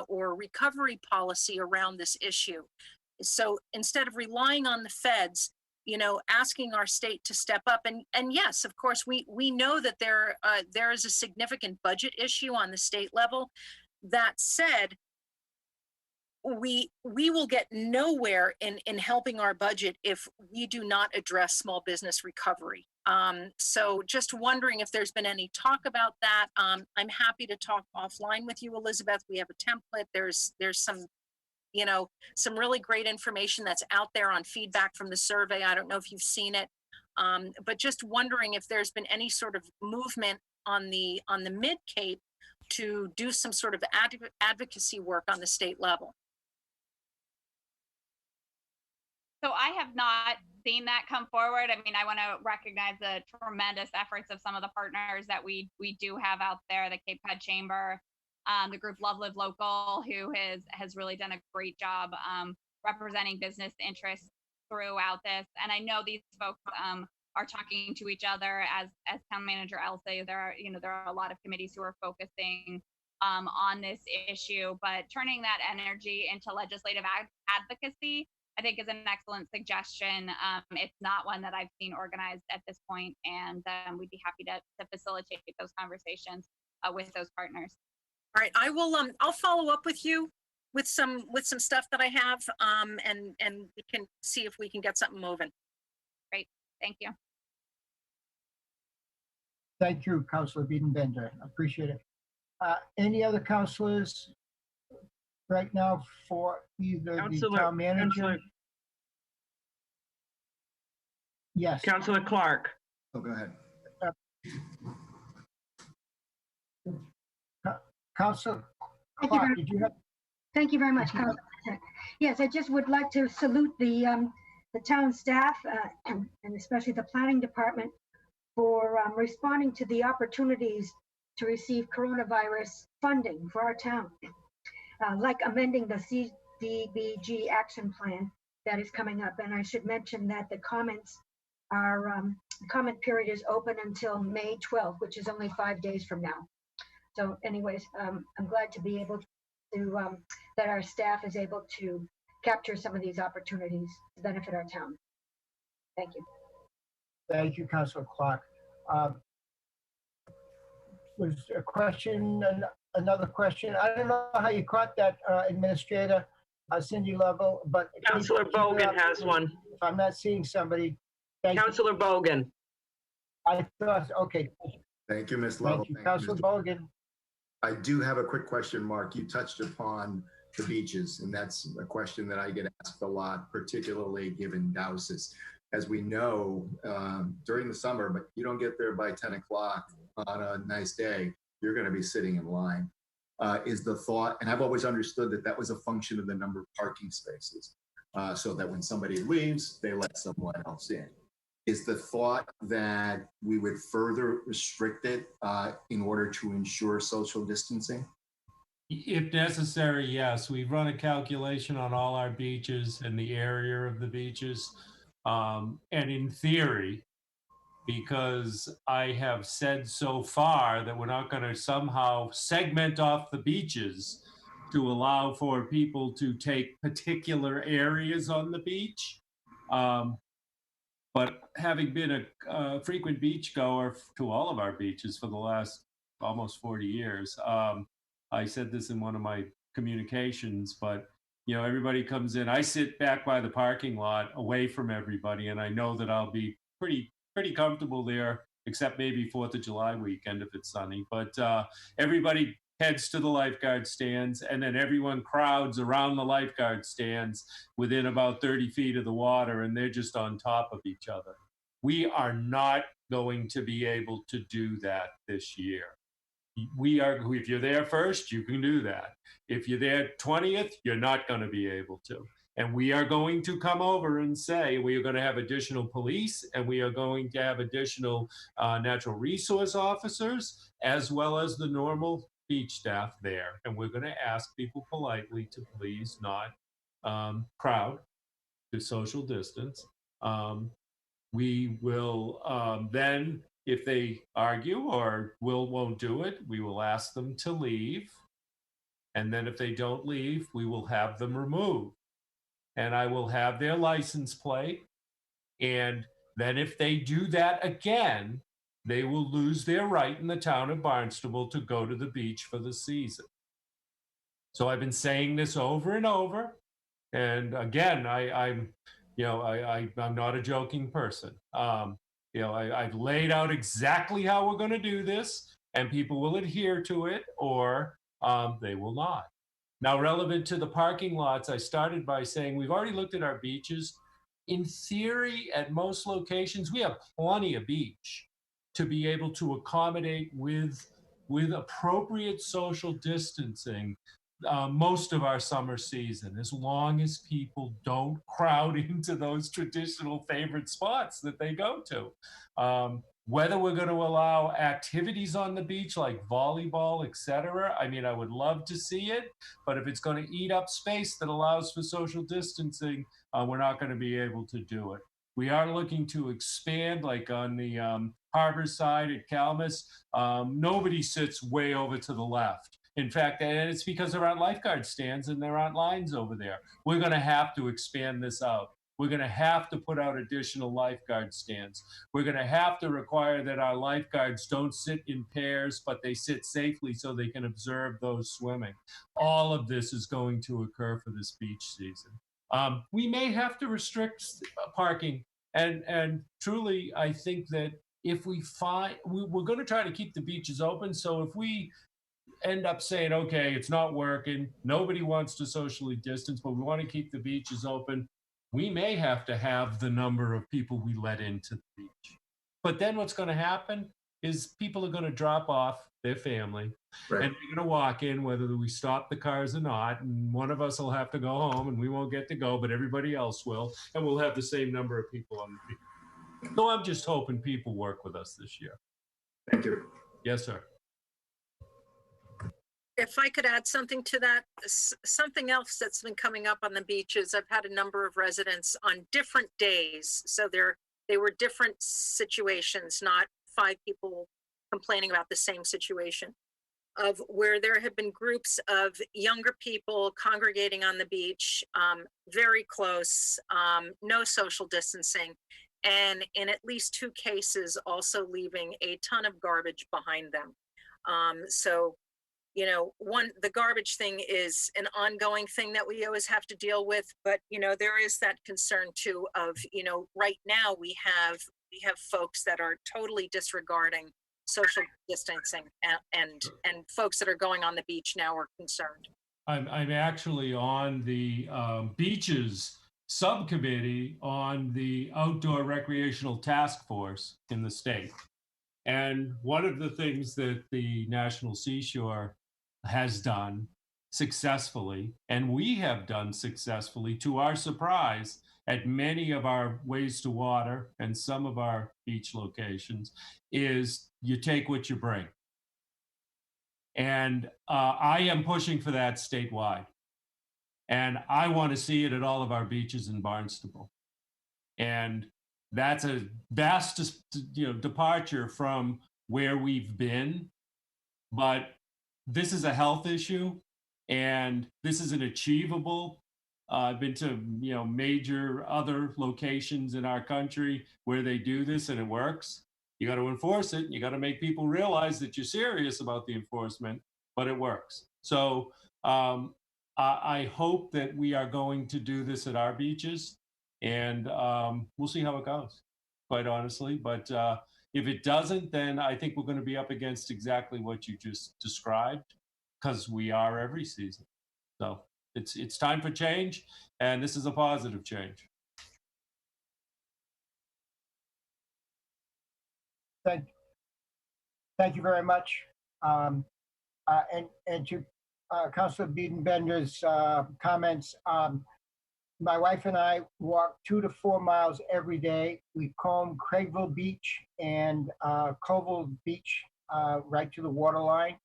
C: or recovery policy around this issue. So instead of relying on the feds, you know, asking our state to step up, and yes, of course, we know that there is a significant budget issue on the state level. That said, we will get nowhere in helping our budget if we do not address small business recovery. So just wondering if there's been any talk about that. I'm happy to talk offline with you, Elizabeth. We have a template. There's some, you know, some really great information that's out there on feedback from the survey. I don't know if you've seen it, but just wondering if there's been any sort of movement on the Mid-Cape to do some sort of advocacy work on the state level.
R: So I have not seen that come forward. I mean, I want to recognize the tremendous efforts of some of the partners that we do have out there, the Cape Cod Chamber, the group Love Live Local, who has really done a great job representing business interests throughout this. And I know these folks are talking to each other. As Town Manager L says, there are a lot of committees who are focusing on this issue, but turning that energy into legislative advocacy, I think, is an excellent suggestion. It's not one that I've seen organized at this point, and we'd be happy to facilitate those conversations with those partners.
C: All right, I will. I'll follow up with you with some stuff that I have, and we can see if we can get something moving.
R: Great, thank you.
B: Thank you, Councilor Biedenbender. I appreciate it. Any other councilors right now for either the town manager? Yes.
F: Councilor Clark.
P: Oh, go ahead.
B: Councilor Clark, did you have?
G: Thank you very much, Councilor. Yes, I just would like to salute the town staff and especially the planning department for responding to the opportunities to receive coronavirus funding for our town, like amending the CDBG action plan that is coming up. And I should mention that the comments are, comment period is open until May 12th, which is only 5 days from now. So anyways, I'm glad to be able to, that our staff is able to capture some of these opportunities to benefit our town. Thank you.
B: Thank you, Councilor Clark. Was a question, another question? I don't know how you caught that, Administrator Cindy Lovell, but
F: Councilor Bogan has one.
B: If I'm not seeing somebody,
F: Councilor Bogan.
B: I thought, okay.
T: Thank you, Ms.
B: Thank
T: Lovell.
B: you.
T: Thank
B: Councilor
T: Mr.
B: Bogan.
T: I do have a quick question, Mark. You touched upon the beaches, and that's a question that I get asked a lot, particularly given Dowses. As we know, during the summer, but you don't get there by 10 o'clock on a nice day, you're going to be sitting in line. Is the thought, and I've always understood that that was a function of the number of parking spaces, so that when somebody leaves, they let someone else in. Is the thought that we would further restrict it in order to ensure social distancing?
O: If necessary, yes. We've run a calculation on all our beaches and the area of the beaches. And in theory, because I have said so far that we're not going to somehow segment off the beaches to allow for people to take particular areas on the beach. But having been a frequent beach goer to all of our beaches for the last almost 40 years, I said this in one of my communications, but you know, everybody comes in. I sit back by the parking lot away from everybody, and I know that I'll be pretty comfortable there, except maybe 4th of July weekend if it's sunny. But everybody heads to the lifeguard stands, and then everyone crowds around the lifeguard stands within about 30 feet of the water, and they're just on top of each other. We are not going to be able to do that this year. If you're there first, you can do that. If you're there 20th, you're not going to be able to. And we are going to come over and say we are going to have additional police, and we are going to have additional natural resource officers, as well as the normal beach staff there. And we're going to ask people politely to please not crowd, to social distance. We will then, if they argue or won't do it, we will ask them to leave. And then if they don't leave, we will have them removed. And I will have their license plate. And then if they do that again, they will lose their right in the town of Barnstable to go to the beach for the season. So I've been saying this over and over. And again, I'm not a joking person. I've laid out exactly how we're going to do this, and people will adhere to it, or they will not. Now, relevant to the parking lots, I started by saying we've already looked at our beaches. In theory, at most locations, we have plenty of beach to be able to accommodate with appropriate social distancing most of our summer season, as long as people don't crowd into those traditional favorite spots that they go to. Whether we're going to allow activities on the beach like volleyball, etc. I mean, I would love to see it, but if it's going to eat up space that allows for social distancing, we're not going to be able to do it. We are looking to expand, like on the harbor side at Calmus. Nobody sits way over to the left. In fact, and it's because there aren't lifeguard stands and there aren't lines over there. We're going to have to expand this out. We're going to have to put out additional lifeguard stands. We're going to have to require that our lifeguards don't sit in pairs, but they sit safely so they can observe those swimming. All of this is going to occur for this beach season. We may have to restrict parking. And truly, I think that if we find, we're going to try to keep the beaches open. So if we end up saying, okay, it's not working, nobody wants to socially distance, but we want to keep the beaches open, we may have to have the number of people we let into the beach. But then what's going to happen is people are going to drop off their family, right, and they're going to walk in, whether we stop the cars or not, and one of us will have to go home and we won't get to go, but everybody else will, and we'll have the same number of people on the beach. So I'm just hoping people work with us this year.
T: Thank you.
O: Yes, sir.
C: If I could add something to that, something else that's been coming up on the beaches, I've had a number of residents on different days. So they were different situations, not 5 people complaining about the same situation, of where there have been groups of younger people congregating on the beach, very close, no social distancing, and in at least 2 cases also leaving a ton of garbage behind them. So you know, the garbage thing is an ongoing thing that we always have to deal with, but, you know, there is that concern too of, you know, right now we have folks that are totally disregarding social distancing, and folks that are going on the beach now are concerned.
O: I'm actually on the beaches subcommittee on the Outdoor Recreational Task Force in the state. And one of the things that the National Seashore has done successfully, and we have done successfully to our surprise at many of our ways to water and some of our beach locations, is you take what you bring. And I am pushing for that statewide. And I want to see it at all of our beaches in Barnstable. And that's a vast, departure from where we've been. But this is a health issue, and this is an achievable. I've been to, major other locations in our country where they do this and it works. You got to enforce it. You got to make people realize that you're serious about the enforcement, but it works. So I hope that we are going to do this at our beaches, and we'll see how it goes, quite honestly. But if it doesn't, then I think we're going to be up against exactly what you just described, because we are every season. So it's time for change, and this is a positive change.
B: Thank you very much. And to Councilor Biedenbender's comments, my wife and I walk 2 to 4 miles every day. We comb Craigville Beach and Colville Beach right to the water line.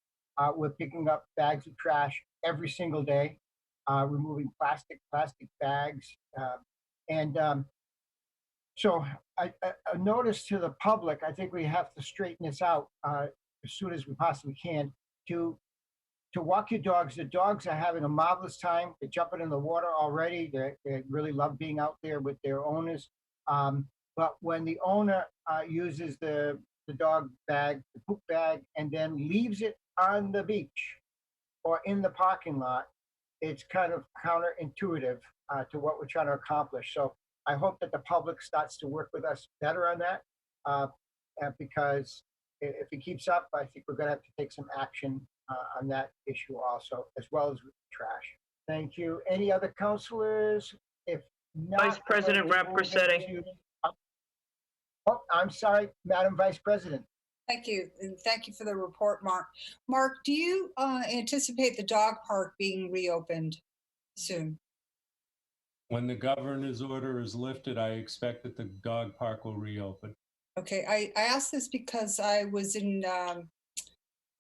B: We're picking up bags of trash every single day, removing plastic bags. So a notice to the public, I think we have to straighten this out as soon as we possibly can, to walk your dogs. The dogs are having a marvelous time. They're jumping in the water already. They really love being out there with their owners. But when the owner uses the dog bag, the poop bag, and then leaves it on the beach or in the parking lot, it's kind of counterintuitive to what we're trying to accomplish. So I hope that the public starts to work with us better on that, because if it keeps up, I think we're going to have to take some action on that issue also, as well as with trash. Thank you. Any other councilors? If not,
F: Vice President Rapcorsetti.
B: Oh, I'm sorry, Madam Vice President.
M: Thank you, and thank you for the report, Mark. Mark, do you anticipate the dog park being reopened soon?
O: When the governor's order is lifted, I expect that the dog park will reopen.
M: Okay, I asked this because I was in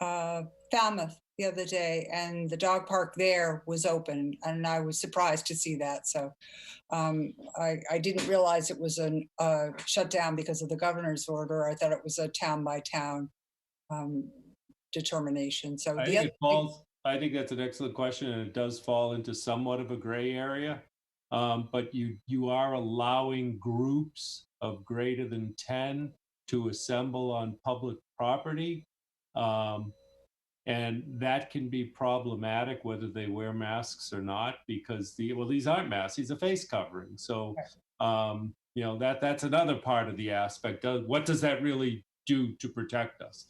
M: Falmouth the other day, and the dog park there was open, and I was surprised to see that. So I didn't realize it was a shutdown because of the governor's order. I thought it was a town by town determination. So
O: I think that's an excellent question, and it does fall into somewhat of a gray area. But you are allowing groups of greater than 10 to assemble on public property. And that can be problematic whether they wear masks or not, because these aren't masks, these are face covering. So, that's another part of the aspect. What does that really do to protect us?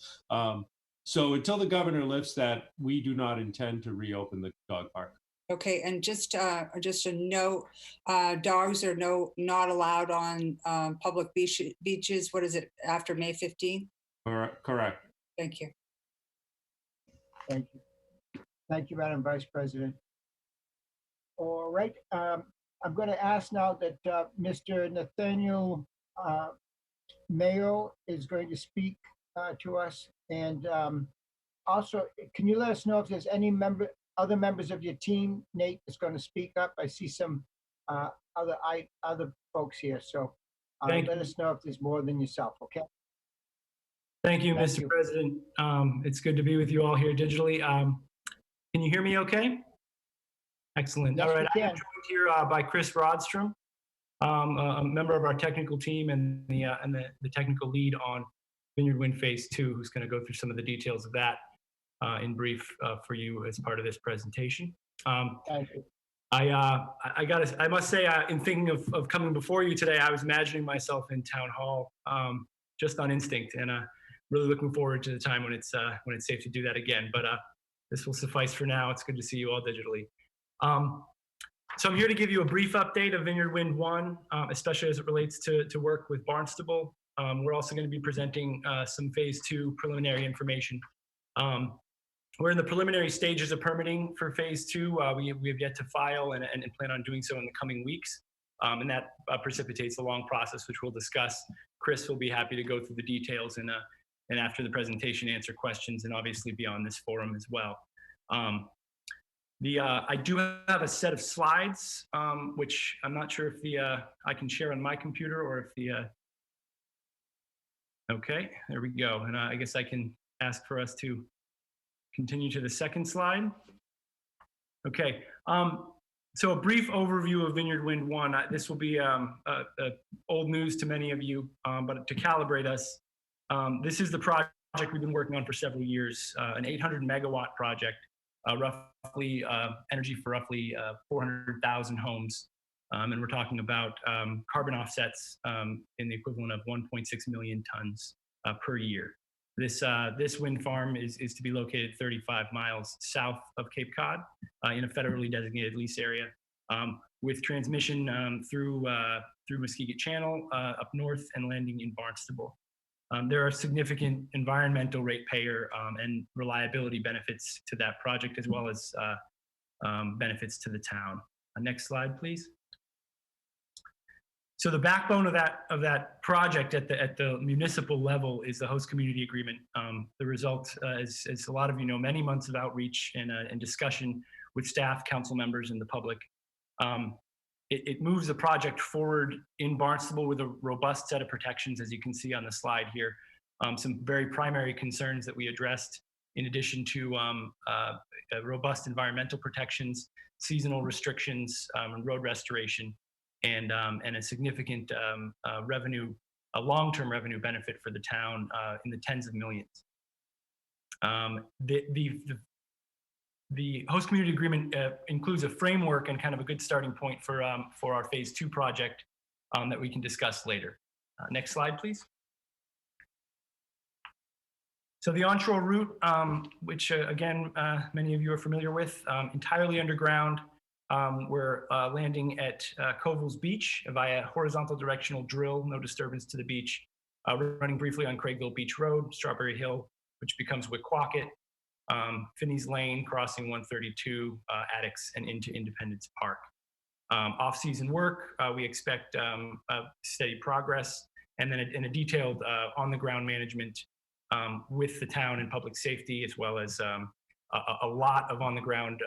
O: So until the governor lifts that, we do not intend to reopen the dog park.
M: Okay, and just a note, dogs are not allowed on public beaches. What is it, after May 15th?
O: Correct.
M: Thank you.
B: Thank you. Thank you, Madam Vice President. All right, I'm going to ask now that Mr. Nathaniel Mayo is going to speak to us. And also, can you let us know if there's any other members of your team? Nate is going to speak up. I see some other folks here. So let us know if there's more than yourself, okay?
U: Thank you, Mr. President. It's good to be with you all here digitally. Can you hear me okay? Excellent.
B: Yes,
U: all right,
B: we
U: I'm
B: can.
U: joined here by Chris Rodstrom, a member of our technical team and the technical lead on Vineyard Wind Phase 2, who's going to go through some of the details of that. in brief for you as part of this presentation.
B: Thank you.
U: I must say, in thinking of coming before you today, I was imagining myself in town hall just on instinct, and really looking forward to the time when it's safe to do that again. But this will suffice for now. It's good to see you all digitally. So I'm here to give you a brief update of Vineyard Wind 1, especially as it relates to work with Barnstable. We're also going to be presenting some phase 2 preliminary information. We're in the preliminary stages of permitting for phase 2. We have yet to file and plan on doing so in the coming weeks. And that precipitates a long process, which we'll discuss. Chris will be happy to go through the details and after the presentation answer questions, and obviously be on this forum as well. I do have a set of slides, which I'm not sure if I can share on my computer or if okay, there we go. And I guess I can ask for us to continue to the second slide. Okay, so a brief overview of Vineyard Wind 1. This will be old news to many of you, but to calibrate us, this is the project we've been working on for several years, an 800 megawatt project, roughly energy for roughly 400,000 homes. And we're talking about carbon offsets in the equivalent of 1.6 million tons per year. This wind farm is to be located 35 miles south of Cape Cod in a federally designated lease area, with transmission through Muskegon Channel up north and landing in Barnstable. There are significant environmental ratepayer and reliability benefits to that project, as well as benefits to the town. Next slide, please. So the backbone of that project at the municipal level is the host community agreement. The result, as a lot of you know, many months of outreach and discussion with staff, council members, and the public. It moves the project forward in Barnstable with a robust set of protections, as you can see on the slide here. Some very primary concerns that we addressed, in addition to robust environmental protections, seasonal restrictions, and road restoration, and a significant a long-term revenue benefit for the town in the tens of millions. The host community agreement includes a framework and kind of a good starting point for our phase 2 project that we can discuss later. Next slide, please. So the onshore route, which again, many of you are familiar with, entirely underground. We're landing at Covell's Beach via horizontal directional drill, no disturbance to the beach. Running briefly on Craigville Beach Road, Strawberry Hill, which becomes Wiquaquet, Finney's Lane, crossing 132, Attucks, and into Independence Park. Off-season work, we expect steady progress, and then a detailed on-the-ground management with the town and public safety, as well as a lot of on-the-ground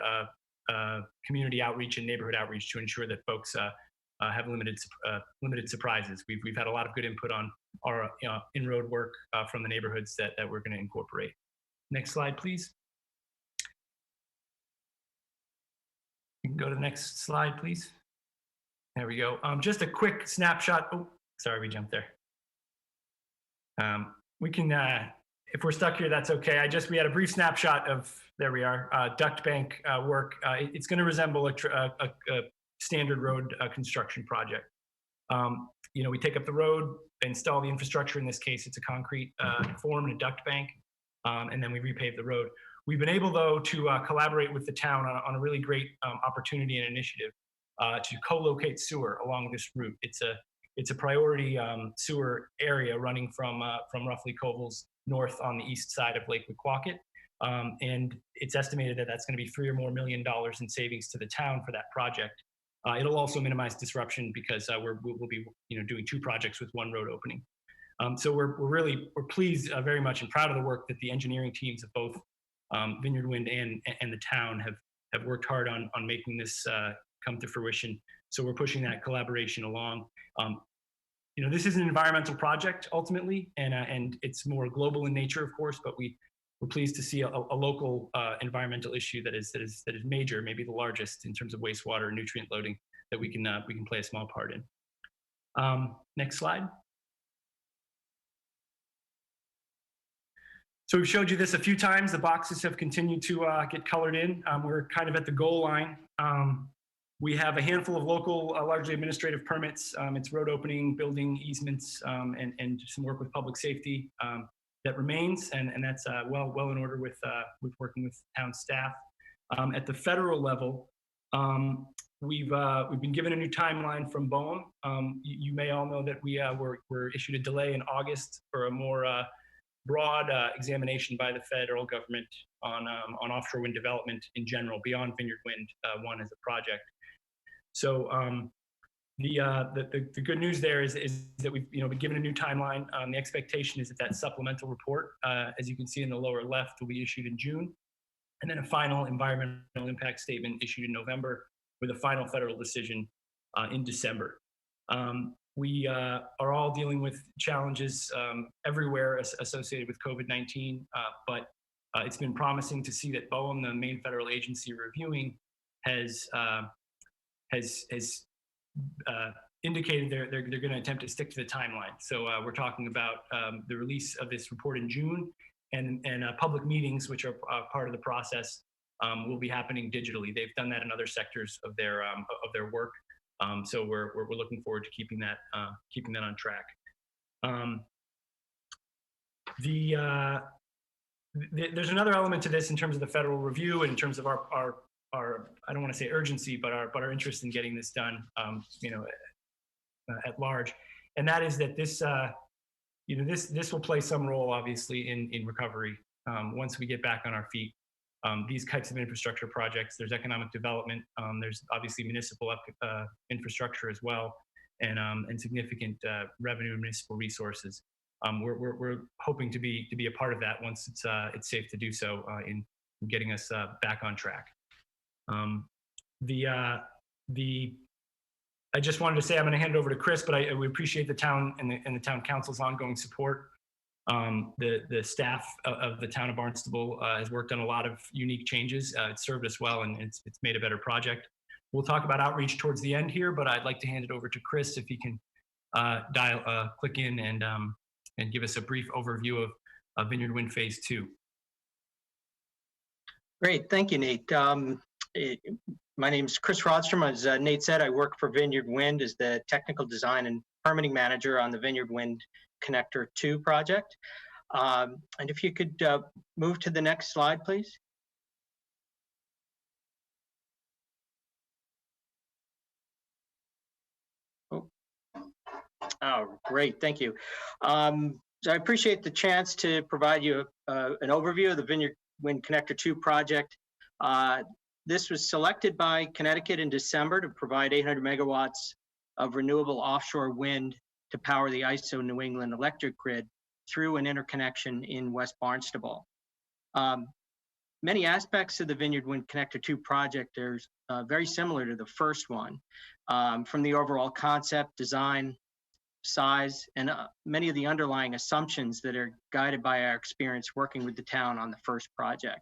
U: community outreach and neighborhood outreach to ensure that folks have limited surprises. We've had a lot of good input on our in-road work from the neighborhoods that we're going to incorporate. Next slide, please. You can go to the next slide, please. There we go. Just a quick snapshot. Oh, sorry, we jumped there. We can, if we're stuck here, that's okay. We had a brief snapshot of, there we are, duct bank work. It's going to resemble a standard road construction project. You know, we take up the road, install the infrastructure. In this case, it's a concrete form and a duct bank, and then we repave the road. We've been able, though, to collaborate with the town on a really great opportunity and initiative to co-locate sewer along this route. It's a priority sewer area running from roughly Covell's north on the east side of Lake Wiquaquet. And it's estimated that that's going to be $3 or more million in savings to the town for that project. It'll also minimize disruption because we'll be doing 2 projects with 1 road opening. So we're pleased very much and proud of the work that the engineering teams of both Vineyard Wind and the town have worked hard on making this come to fruition. So we're pushing that collaboration along. You know, this is an environmental project ultimately, and it's more global in nature, of course, but we're pleased to see a local environmental issue that is major, maybe the largest in terms of wastewater and nutrient loading, that we can play a small part in. Next slide. So we've showed you this a few times. The boxes have continued to get colored in. We're kind of at the goal line. We have a handful of local, largely administrative permits. It's road opening, building easements, and some work with public safety that remains, and that's well in order with working with town staff. At the federal level, we've been given a new timeline from BOEM. You may all know that we were issued a delay in August for a more broad examination by the federal government on offshore wind development in general, beyond Vineyard Wind 1 as a project. So the good news there is that we've been given a new timeline. The expectation is that supplemental report, as you can see in the lower left, will be issued in June, and then a final environmental impact statement issued in November, with a final federal decision in December. We are all dealing with challenges everywhere associated with COVID-19, but it's been promising to see that BOEM, the main federal agency reviewing, has indicated they're going to attempt to stick to the timeline. So we're talking about the release of this report in June, and public meetings, which are part of the process, will be happening digitally. They've done that in other sectors of their work. So we're looking forward to keeping that on track. There's another element to this in terms of the federal review and in terms of our I don't want to say urgency, but our interest in getting this done, at large, and that is that this will play some role, obviously, in recovery once we get back on our feet. These types of infrastructure projects, there's economic development, there's obviously municipal infrastructure as well, and significant revenue and municipal resources. We're hoping to be a part of that once it's safe to do so in getting us back on track. I just wanted to say I'm going to hand it over to Chris, but we appreciate the town and the town council's ongoing support. The staff of the town of Barnstable has worked on a lot of unique changes. It's served us well, and it's made a better project. We'll talk about outreach towards the end here, but I'd like to hand it over to Chris if he can click in and give us a brief overview of Vineyard Wind Phase 2.
D: Great, thank you, Nate. My name is Chris Rodstrom. As Nate said, I work for Vineyard Wind as the technical design and permitting manager on the Vineyard Wind Connector 2 project. And if you could move to the next slide, please. Oh, great, thank you. So I appreciate the chance to provide you an overview of the Vineyard Wind Connector 2 project. This was selected by Connecticut in December to provide 800 megawatts of renewable offshore wind to power the ISO New England electric grid through an interconnection in West Barnstable. Many aspects of the Vineyard Wind Connector 2 project are very similar to the first one, from the overall concept, design, size, and many of the underlying assumptions that are guided by our experience working with the town on the first project.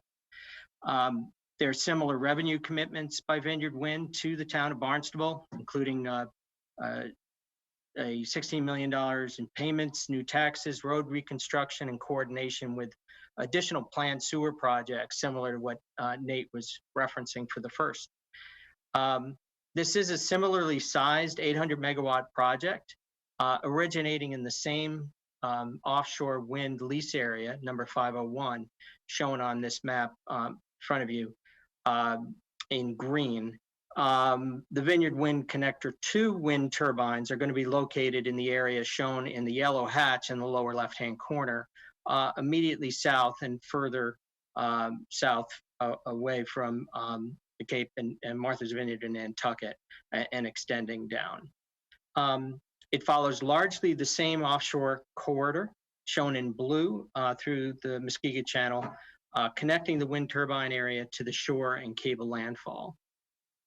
D: There are similar revenue commitments by Vineyard Wind to the town of Barnstable, including a $16 million in payments, new taxes, road reconstruction, and coordination with additional planned sewer projects, similar to what Nate was referencing for the first. This is a similarly sized 800 megawatt project, originating in the same offshore wind lease area, number 501, shown on this map in front of you in green. The Vineyard Wind Connector 2 wind turbines are going to be located in the area shown in the yellow hatch in the lower left-hand corner, immediately south and further south away from the Cape and Martha's Vineyard and Nantucket, and extending down. It follows largely the same offshore corridor shown in blue through the Muskegon Channel, connecting the wind turbine area to the shore and cable landfall.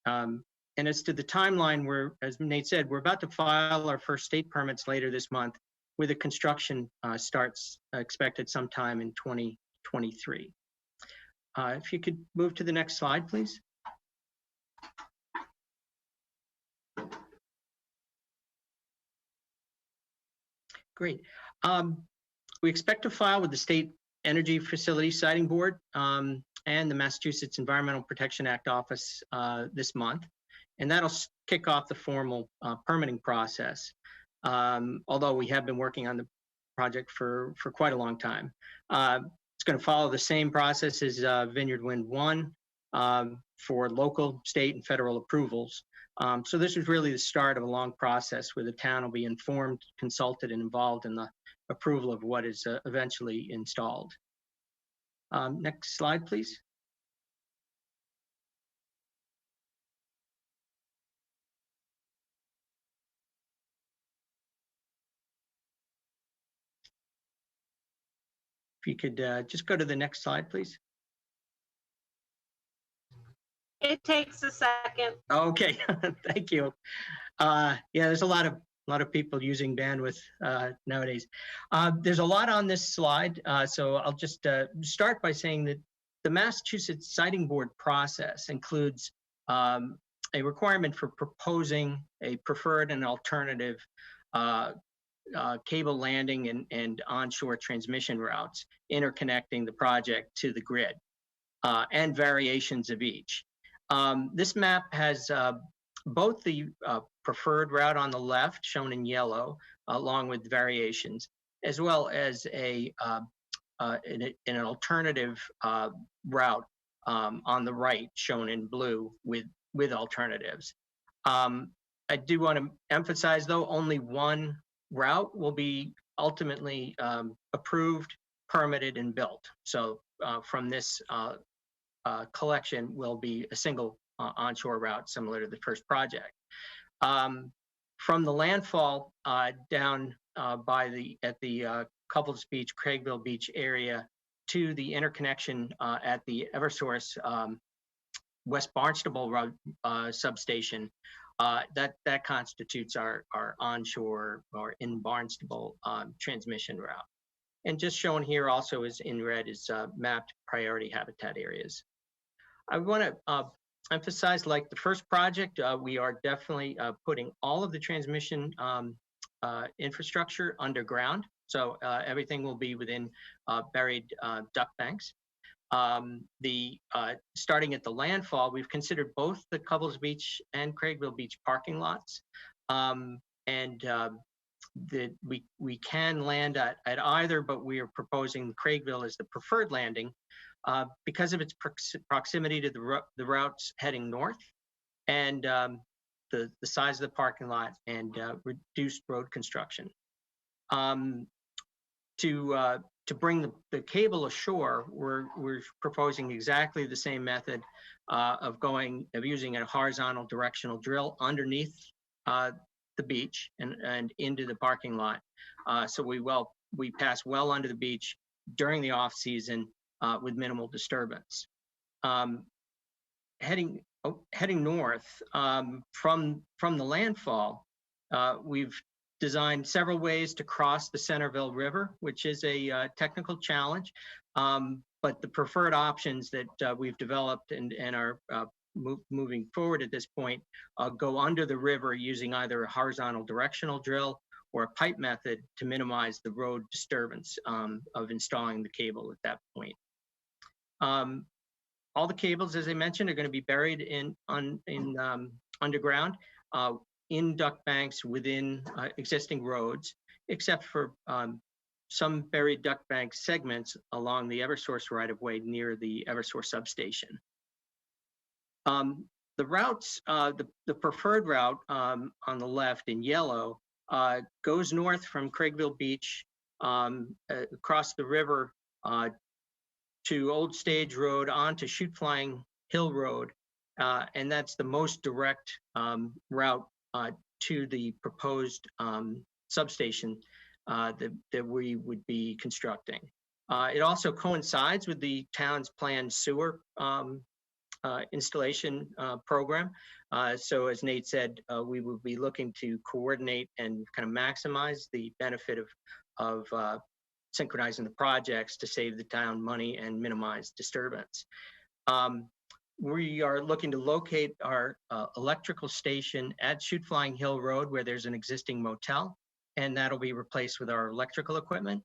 D: And as to the timeline, as Nate said, we're about to file our first state permits later this month, with the construction starts expected sometime in 2023. If you could move to the next slide, please. Great. We expect to file with the state Energy Facility Siting Board and the Massachusetts Environmental Protection Act office this month. And that'll kick off the formal permitting process. Although we have been working on the project for quite a long time. It's going to follow the same process as Vineyard Wind 1 for local, state, and federal approvals. So this is really the start of a long process where the town will be informed, consulted, and involved in the approval of what is eventually installed. Next slide, please. If you could just go to the next slide, please.
A: It takes a second.
D: Okay, thank you. Yeah, there's a lot of people using bandwidth nowadays. There's a lot on this slide, so I'll just start by saying that the Massachusetts Siting Board process includes a requirement for proposing a preferred and alternative cable landing and onshore transmission routes interconnecting the project to the grid and variations of each. This map has both the preferred route on the left, shown in yellow, along with variations, as well as an alternative route on the right, shown in blue, with alternatives. I do want to emphasize, though, only one route will be ultimately approved, permitted, and built. So from this collection will be a single onshore route similar to the first project. From the landfall down at the Couples Beach, Craigville Beach area to the interconnection at the Eversource West Barnstable Road substation, that constitutes our onshore or in Barnstable transmission route. And just shown here also is in red is mapped priority habitat areas. I want to emphasize, like the first project, we are definitely putting all of the transmission infrastructure underground. So everything will be within buried duct banks. Starting at the landfall, we've considered both the Couples Beach and Craigville Beach parking lots. We can land at either, but we are proposing Craigville as the preferred landing because of its proximity to the routes heading north and the size of the parking lot and reduced road construction. To bring the cable ashore, we're proposing exactly the same method of using a horizontal directional drill underneath the beach and into the parking lot. So we pass well under the beach during the off season with minimal disturbance. Heading north from the landfall, we've designed several ways to cross the Centerville River, which is a technical challenge. But the preferred options that we've developed and are moving forward at this point go under the river using either a horizontal directional drill or a pipe method to minimize the road disturbance of installing the cable at that point. All the cables, as I mentioned, are going to be buried in underground in duct banks within existing roads, except for some buried duct bank segments along the Eversource right-of-way near the Eversource substation. The routes, the preferred route on the left in yellow goes north from Craigville Beach across the river to Old Stage Road onto Chute Flying Hill Road, and that's the most direct route to the proposed substation that we would be constructing. It also coincides with the town's planned sewer installation program. So as Nate said, we will be looking to coordinate and kind of maximize the benefit of synchronizing the projects to save the town money and minimize disturbance. We are looking to locate our electrical station at Chute Flying Hill Road, where there's an existing motel, and that'll be replaced with our electrical equipment.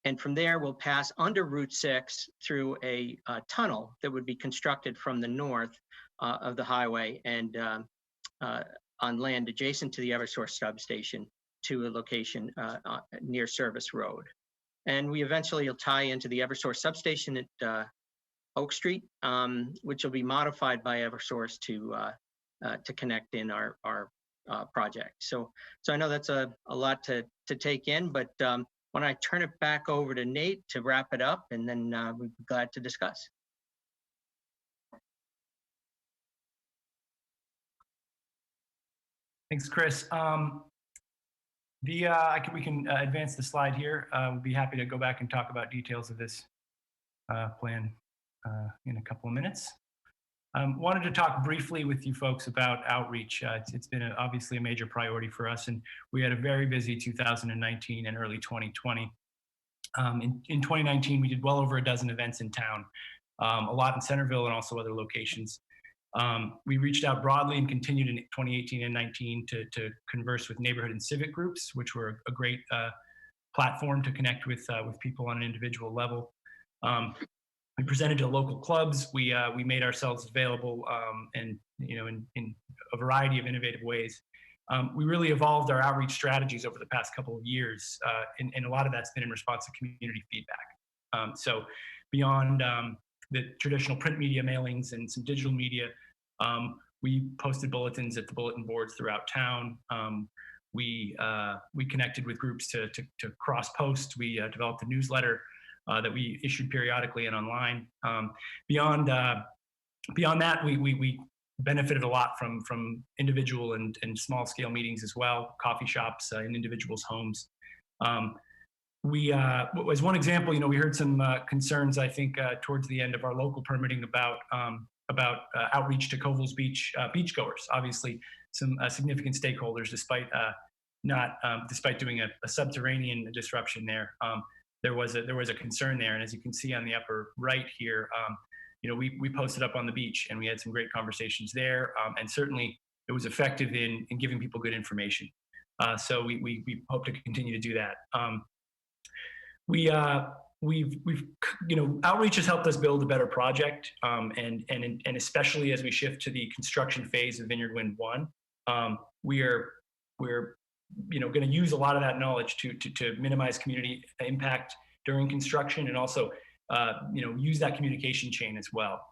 D: And from there, we'll pass under Route 6 through a tunnel that would be constructed from the north of the highway and on land adjacent to the Eversource substation to a location near Service Road. And we eventually will tie into the Eversource substation at Oak Street, which will be modified by Eversource to connect in our project. So I know that's a lot to take in, but when I turn it back over to Nate to wrap it up, and then we'd be glad to discuss.
U: Thanks, Chris. We can advance the slide here. We'll be happy to go back and talk about details of this plan in a couple of minutes. Wanted to talk briefly with you folks about outreach. It's been obviously a major priority for us, and we had a very busy 2019 and early 2020. In 2019, we did well over a dozen events in town, a lot in Centerville and also other locations. We reached out broadly and continued in 2018 and 19 to converse with neighborhood and civic groups, which were a great platform to connect with people on an individual level. We presented to local clubs. We made ourselves available, and in a variety of innovative ways. We really evolved our outreach strategies over the past couple of years, and a lot of that's been in response to community feedback. So beyond the traditional print media mailings and some digital media, we posted bulletins at the bulletin boards throughout town. We connected with groups to cross post. We developed a newsletter that we issued periodically and online. Beyond that, we benefited a lot from individual and small scale meetings as well, coffee shops in individuals' homes. As one example, we heard some concerns, I think, towards the end of our local permitting about outreach to Covell's Beach beachgoers. Obviously, some significant stakeholders, despite doing a subterranean disruption there. There was a concern there, and as you can see on the upper right here, we posted up on the beach, and we had some great conversations there, and certainly it was effective in giving people good information. So we hope to continue to do that. Outreach has helped us build a better project, and especially as we shift to the construction phase of Vineyard Wind 1, we're going to use a lot of that knowledge to minimize community impact during construction, and also use that communication chain as well.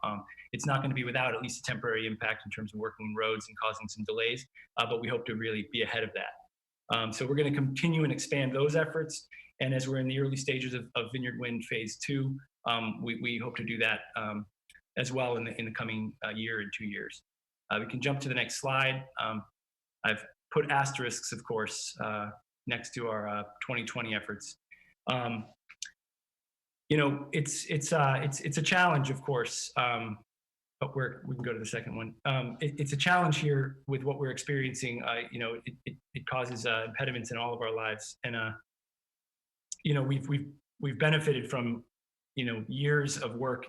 U: It's not going to be without at least a temporary impact in terms of working roads and causing some delays, but we hope to really be ahead of that. So we're going to continue and expand those efforts. And as we're in the early stages of Vineyard Wind Phase 2, we hope to do that as well in the coming year and 2 years. We can jump to the next slide. I've put asterisks, of course, next to our 2020 efforts. It's a challenge, of course, but we can go to the second one. It's a challenge here with what we're experiencing. It causes impediments in all of our lives, and we've benefited from years of work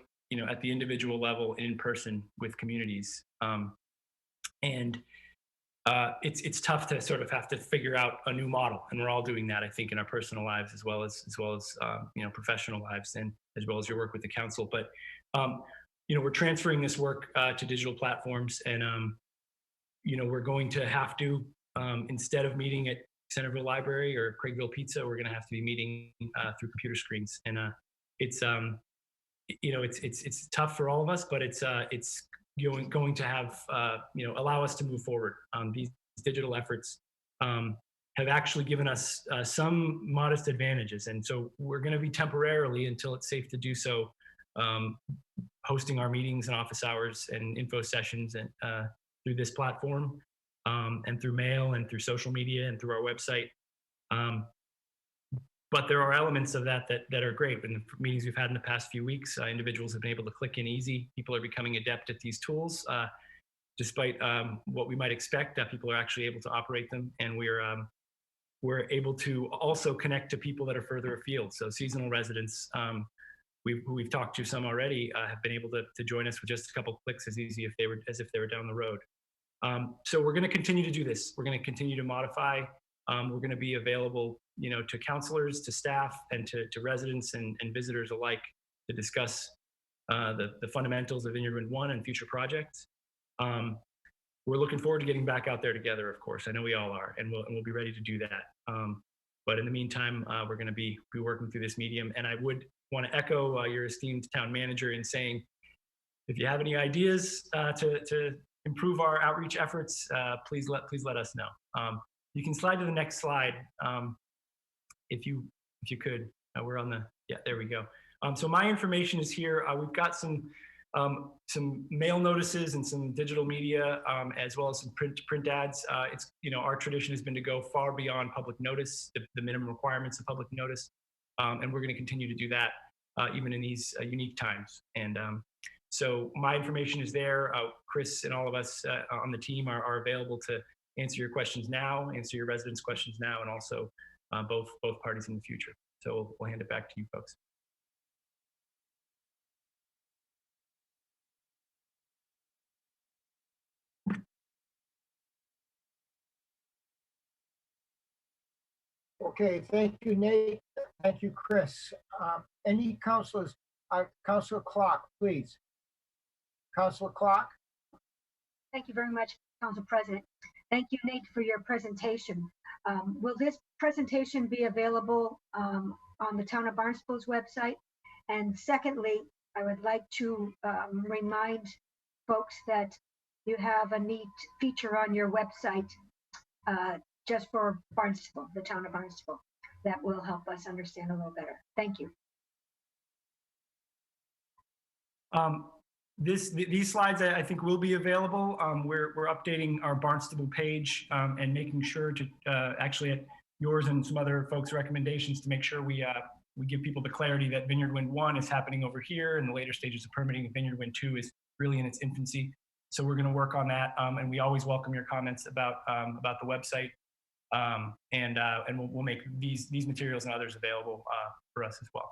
U: at the individual level in person with communities, and it's tough to sort of have to figure out a new model, and we're all doing that, I think, in our personal lives as well as professional lives, and as well as your work with the council. But we're transferring this work to digital platforms, and we're going to have to, instead of meeting at Centerville Library or Craigville Pizza, we're going to have to be meeting through computer screens, and it's tough for all of us, but it's going to have allow us to move forward. These digital efforts have actually given us some modest advantages, and so we're going to be temporarily, until it's safe to do so, hosting our meetings and office hours and info sessions and through this platform, and through mail and through social media and through our website. But there are elements of that are great. In the meetings we've had in the past few weeks, individuals have been able to click in easy. People are becoming adept at these tools. Despite what we might expect, people are actually able to operate them, and we're able to also connect to people that are further afield. So seasonal residents, we've talked to some already, have been able to join us with just a couple clicks, as easy as if they were down the road. So we're going to continue to do this. We're going to continue to modify We're going to be available, to counselors, to staff, and to residents and visitors alike to discuss the fundamentals of Vineyard Wind 1 and future projects. We're looking forward to getting back out there together, of course. I know we all are, and we'll be ready to do that. But in the meantime, we're going to be working through this medium. And I would want to echo your esteemed town manager in saying, if you have any ideas to improve our outreach efforts, please let us know. You can slide to the next slide if you could. We're on there we go. So my information is here. We've got some mail notices and some digital media, as well as some print ads. It's, our tradition has been to go far beyond public notice, the minimum requirements of public notice, and we're going to continue to do that even in these unique times. And so my information is there. Chris and all of us on the team are available to answer your questions now, answer your residents' questions now, and also both parties in the future. So we'll hand it back to you folks.
B: Okay, thank you, Nate. Thank you, Chris. Any councilors? Councilor Clark, please. Councilor Clark.
G: Thank you very much, Council President. Thank you, Nate, for your presentation. Will this presentation be available on the Town of Barnstable's website? And secondly, I would like to remind folks that you have a neat feature on your website just for Barnstable, the Town of Barnstable. That will help us understand a little better. Thank you.
U: These slides I think will be available. We're updating our Barnstable page and making sure to actually at yours and some other folks' recommendations to make sure we give people the clarity that Vineyard Wind 1 is happening over here and the later stages of permitting. Vineyard Wind 2 is really in its infancy. So we're going to work on that, and we always welcome your comments about the website, and we'll make these materials and others available for us as well.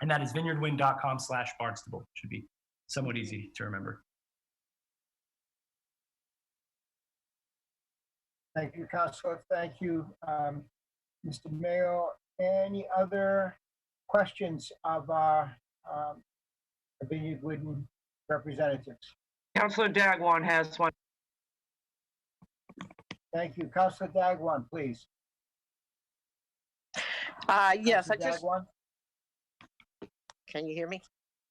U: And that is vineyardwind.com/Barnstable. Should be somewhat easy to remember.
B: Thank you, Councilor. Thank you, Mr. Mayor. Any other questions of our Vineyard Wind representatives?
F: Councilor Dagwan has one.
B: Thank you. Councilor Dagwan, please.
E: Yes,
B: Councilor Dagwan?
E: Can you hear me?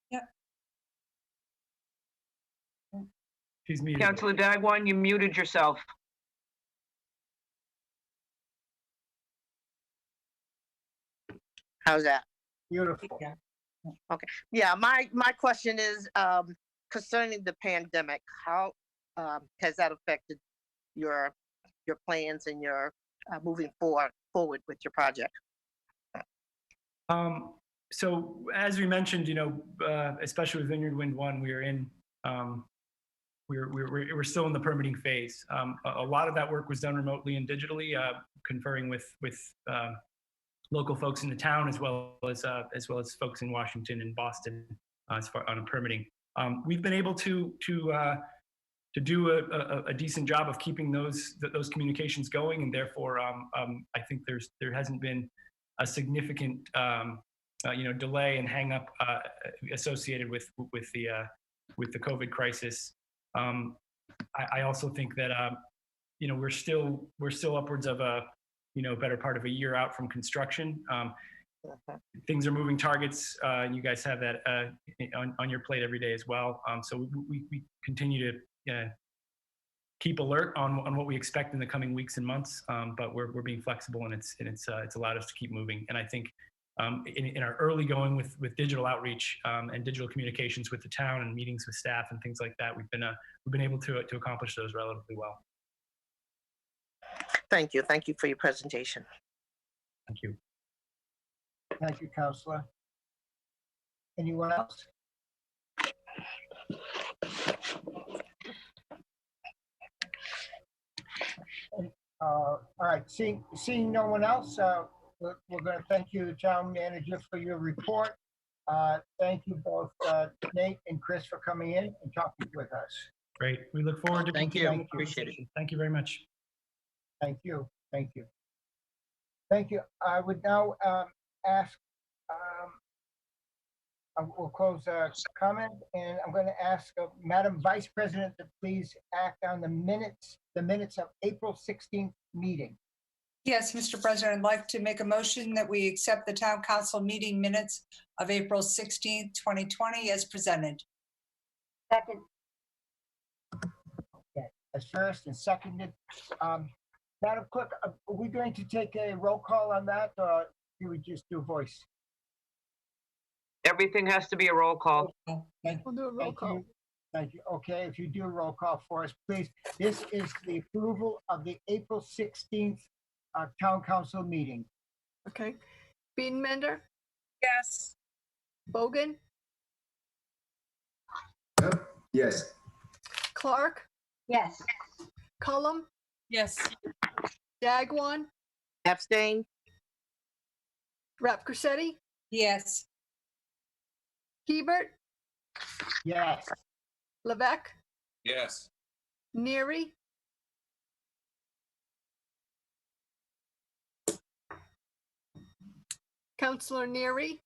M: Yep.
U: She's muted.
F: Councilor Dagwan, you muted yourself.
E: How's that?
B: Beautiful.
E: Yeah. Okay. Yeah, my question is concerning the pandemic. How has that affected your plans and your moving forward with your project?
U: So as we mentioned, especially with Vineyard Wind 1, we are in we're still in the permitting phase. A lot of that work was done remotely and digitally, conferring with local folks in the town as well as folks in Washington and Boston as far on permitting. We've been able to do a decent job of keeping those communications going, and therefore I think there hasn't been a significant delay and hang up associated with the COVID crisis. I also think that we're still upwards of a better part of a year out from construction. Things are moving targets, and you guys have that on your plate every day as well. So we continue to keep alert on what we expect in the coming weeks and months, but we're being flexible, and it's allowed us to keep moving. And I think in our early going with digital outreach and digital communications with the town and meetings with staff and things like that, we've been able to accomplish those relatively well.
E: Thank you. Thank you for your presentation.
U: Thank you.
B: Thank you, Councilor. Anyone else? All right, seeing no one else, we're going to thank you, Town Manager, for your report. Thank you both, Nate and Chris, for coming in and talking with us.
U: Great. We look forward to
D: Thank you.
U: continuing the
D: Appreciate it.
U: conversation. Thank you very much.
B: Thank you. Thank you. Thank you. I would now ask, we'll close comment, and I'm going to ask Madam Vice President to please act on the minutes of April 16th meeting.
M: Yes, Mr. President, I'd like to make a motion that we accept the town council meeting minutes of April 16th, 2020 as presented.
G: Second.
B: Okay, as first and seconded. Madam Clerk, are we going to take a roll call on that, or do we just do voice?
F: Everything has to be a roll call.
B: We'll do a roll call. Thank you. Okay, if you do a roll call for us, please. This is the approval of the April 16th town council meeting.
I: Okay. Bienenmender?
C: Yes.
I: Bogan?
T: Yes.
I: Clark?
G: Yes.
I: Cullum?
C: Yes.
I: Dagwan?
E: Abstain?
I: Rep Cressetti?
M: Yes.
I: Hebert?
B: Yes.
I: Levesque?
S: Yes.
I: Neary? Councillor Neary?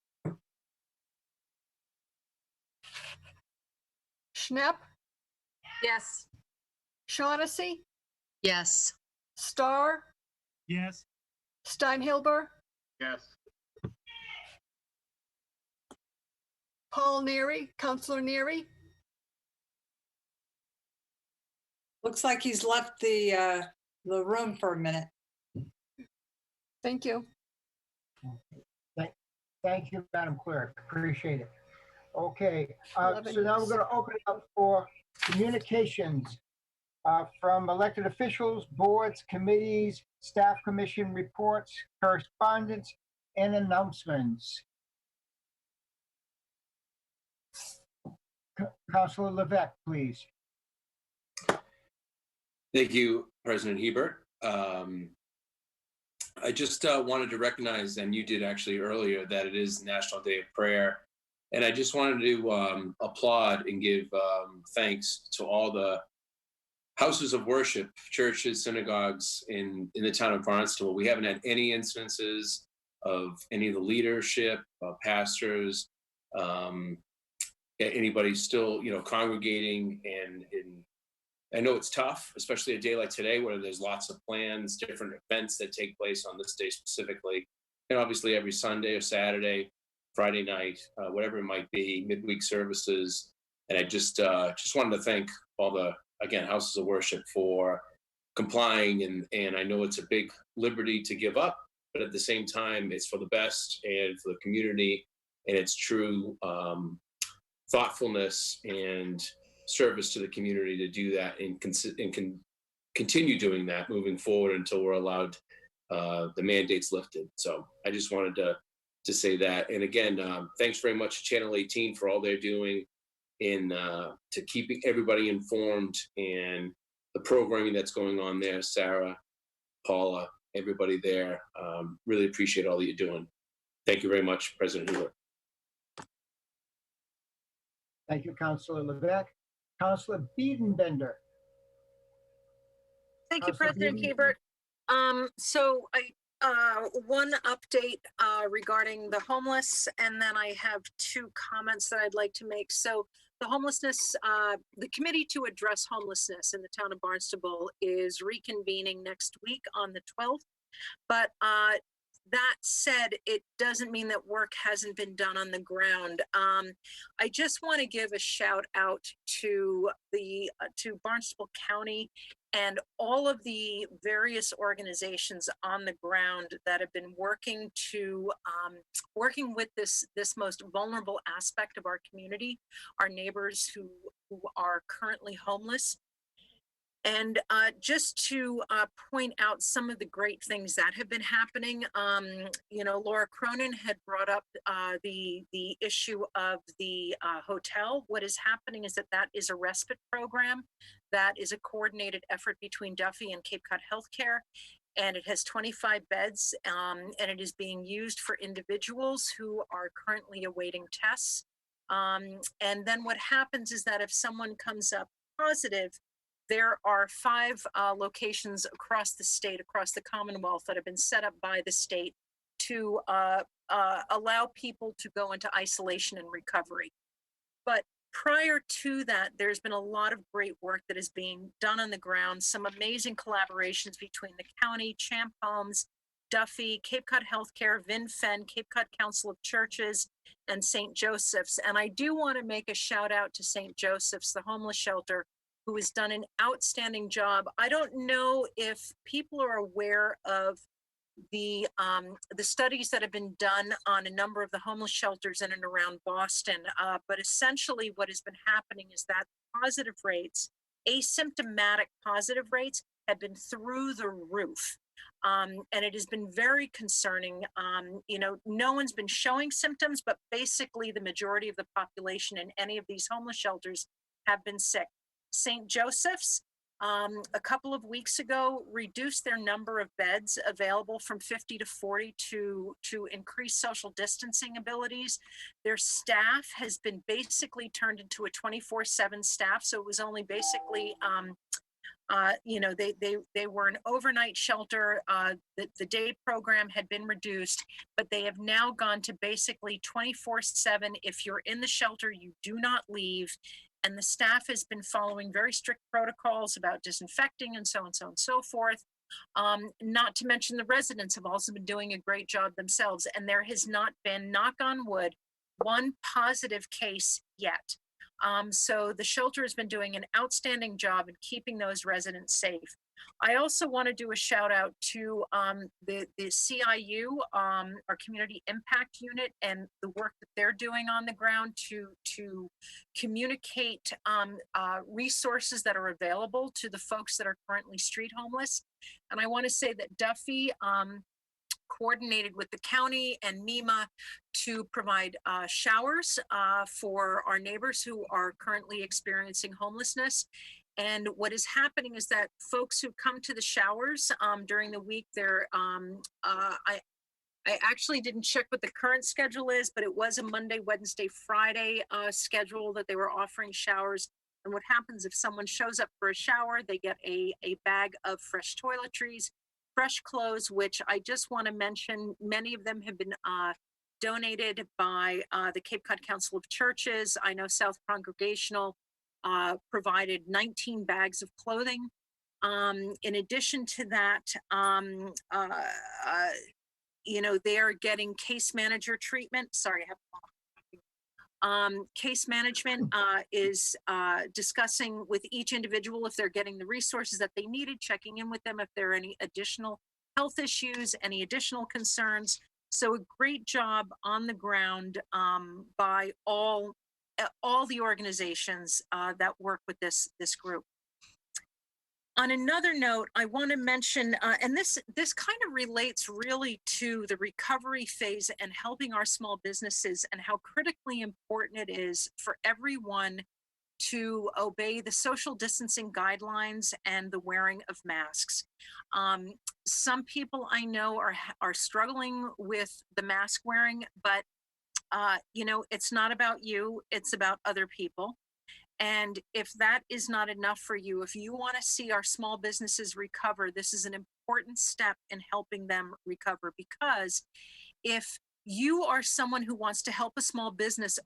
I: Schnapp?
Q: Yes.
I: Shaughnessy?
Q: Yes.
I: Starr?
U: Yes.
I: Steinhilber?
P: Yes.
I: Paul Neary? Councillor Neary?
M: Looks like he's left the room for a minute.
I: Thank you.
B: Thank you, Madam Clerk. Appreciate it. Okay,
I: 11
B: so now we're going to open it up for communications from elected officials, boards, committees, staff commission reports, correspondence, and announcements. Councilor Levesque, please.
S: Thank you, President Hebert. I just wanted to recognize, and you did actually earlier, that it is National Day of Prayer. And I just wanted to applaud and give thanks to all the houses of worship, churches, synagogues in the town of Barnstable. We haven't had any instances of any of the leadership, pastors, anybody still, congregating. And I know it's tough, especially a day like today where there's lots of plans, different events that take place on this day specifically. And obviously every Sunday or Saturday, Friday night, whatever it might be, midweek services. And I just wanted to thank all the, again, houses of worship for complying. And I know it's a big liberty to give up, but at the same time, it's for the best and for the community. And it's true thoughtfulness and service to the community to do that and can continue doing that moving forward until we're allowed the mandates lifted. So I just wanted to say that. And again, thanks very much to Channel 18 for all they're doing in to keeping everybody informed and the programming that's going on there. Sarah, Paula, everybody there. Really appreciate all that you're doing. Thank you very much, President Hoover.
B: Thank you, Councilor Levesque. Councilor Biedenbender.
C: Thank you,
B: Councilor
C: President
B: Biedenbender.
C: Hebert. So one update regarding the homeless, and then I have two comments that I'd like to make. So the homelessness, the Committee to Address Homelessness in the town of Barnstable is reconvening next week on the 12th. But that said, it doesn't mean that work hasn't been done on the ground. I just want to give a shout out to Barnstable County and all of the various organizations on the ground that have been working with this most vulnerable aspect of our community, our neighbors who are currently homeless. And just to point out some of the great things that have been happening, Laura Cronin had brought up the issue of the hotel. What is happening is that is a respite program that is a coordinated effort between Duffy and Cape Cod Healthcare. And it has 25 beds, and it is being used for individuals who are currently awaiting tests. And then what happens is that if someone comes up positive, there are 5 locations across the state, across the Commonwealth, that have been set up by the state to allow people to go into isolation and recovery. But prior to that, there's been a lot of great work that is being done on the ground, some amazing collaborations between the county, Champ Homes, Duffy, Cape Cod Healthcare, VinFen, Cape Cod Council of Churches, and St. Joseph's. And I do want to make a shout out to St. Joseph's, the homeless shelter, who has done an outstanding job. I don't know if people are aware of the studies that have been done on a number of the homeless shelters in and around Boston, but essentially what has been happening is that positive rates, asymptomatic positive rates, have been through the roof. And it has been very concerning. You know, no one's been showing symptoms, but basically the majority of the population in any of these homeless shelters have been sick. St. Joseph's, a couple of weeks ago, reduced their number of beds available from 50 to 40 to increase social distancing abilities. Their staff has been basically turned into a 24/7 staff. So it was only basically, you know, they were an overnight shelter. The day program had been reduced, but they have now gone to basically 24/7. If you're in the shelter, you do not leave. And the staff has been following very strict protocols about disinfecting and so on and so forth. Not to mention the residents have also been doing a great job themselves. And there has not been, knock on wood, one positive case yet. So the shelter has been doing an outstanding job in keeping those residents safe. I also want to do a shout out to the CIU, our Community Impact Unit, and the work that they're doing on the ground to communicate resources that are available to the folks that are currently street homeless. And I want to say that Duffy coordinated with the county and MEMA to provide showers for our neighbors who are currently experiencing homelessness. And what is happening is that folks who come to the showers during the week, I actually didn't check what the current schedule is, but it was a Monday, Wednesday, Friday schedule that they were offering showers. And what happens if someone shows up for a shower, they get a bag of fresh toiletries, fresh clothes, which I just want to mention, many of them have been donated by the Cape Cod Council of Churches. I know South Congregational provided 19 bags of clothing. In addition to that, you know, they are getting case manager treatment. Sorry, I have case management is discussing with each individual if they're getting the resources that they needed, checking in with them if there are any additional health issues, any additional concerns. So a great job on the ground by all the organizations that work with this group. On another note, I want to mention, and this kind of relates really to the recovery phase and helping our small businesses and how critically important it is for everyone to obey the social distancing guidelines and the wearing of masks. Some people I know are struggling with the mask wearing, but you know, it's not about you, it's about other people. And if that is not enough for you, if you want to see our small businesses recover, this is an important step in helping them recover. Because if you are someone who wants to help a small business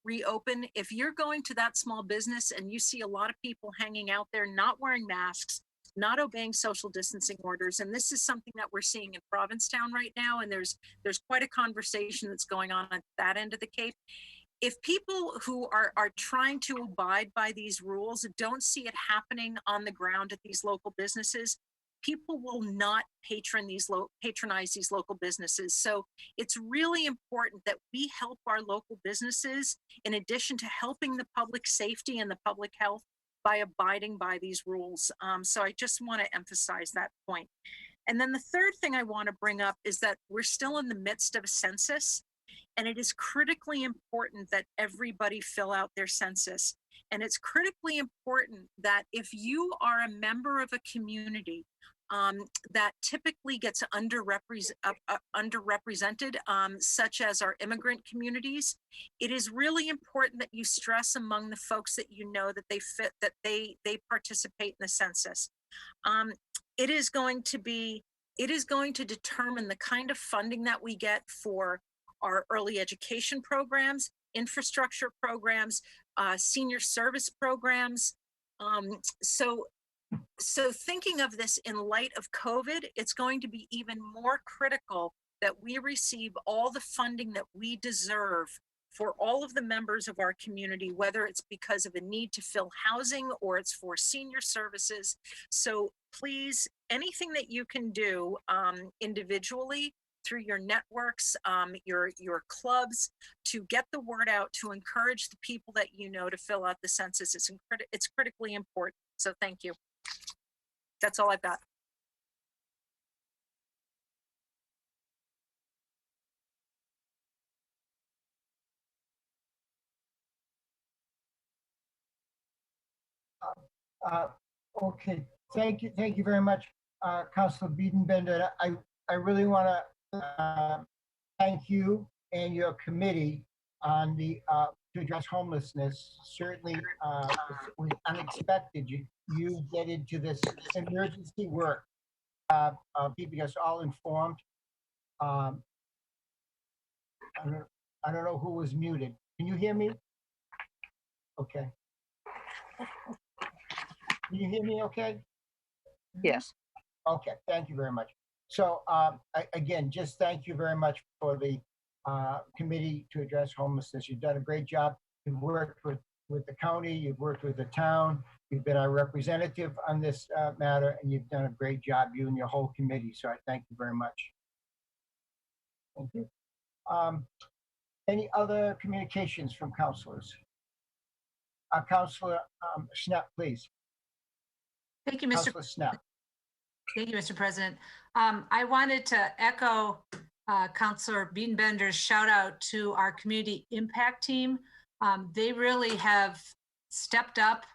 C: reopen, if you're going to that small business and you see a lot of people hanging out there not wearing masks, not obeying social distancing orders, and this is something that we're seeing in Provincetown right now, and there's quite a conversation that's going on at that end of the Cape. If people who are trying to abide by these rules don't see it happening on the ground at these local businesses, people will not patronize these local businesses. So it's really important that we help our local businesses in addition to helping the public safety and the public health by abiding by these rules. So I just want to emphasize that point. And then the third thing I want to bring up is that we're still in the midst of a census. And it is critically important that everybody fill out their census. And it's critically important that if you are a member of a community that typically gets underrepresented, such as our immigrant communities. It is really important that you stress among the folks that you know that they fit, that they participate in the census. It is going to determine the kind of funding that we get for our early education programs, infrastructure programs, senior service programs. So thinking of this in light of COVID, it's going to be even more critical that we receive all the funding that we deserve for all of the members of our community, whether it's because of a need to fill housing or it's for senior services. So please, anything that you can do individually through your networks, your clubs, to get the word out, to encourage the people that you know to fill out the census, it's critically important. So thank you. That's all I've got.
B: Okay, thank you very much, Councilor Biedenbender. I really want to thank you and your committee on the to address homelessness. Certainly, it was unexpected. You get into this emergency work, keeping us all informed. I don't know who was muted. Can you hear me? Okay. Can you hear me okay?
E: Yes.
B: Okay, thank you very much. So again, just thank you very much for the committee to address homelessness. You've done a great job. You've worked with the county, you've worked with the town, you've been our representative on this matter, and you've done a great job, you and your whole committee. So I thank you very much. Thank you. Any other communications from councilors? Councilor Schnapp, please.
Q: Thank you, Mr.
B: Councilor Schnapp.
Q: Thank you, Mr. President. I wanted to echo Councilor Biedenbender's shout out to our community impact team. They really have stepped up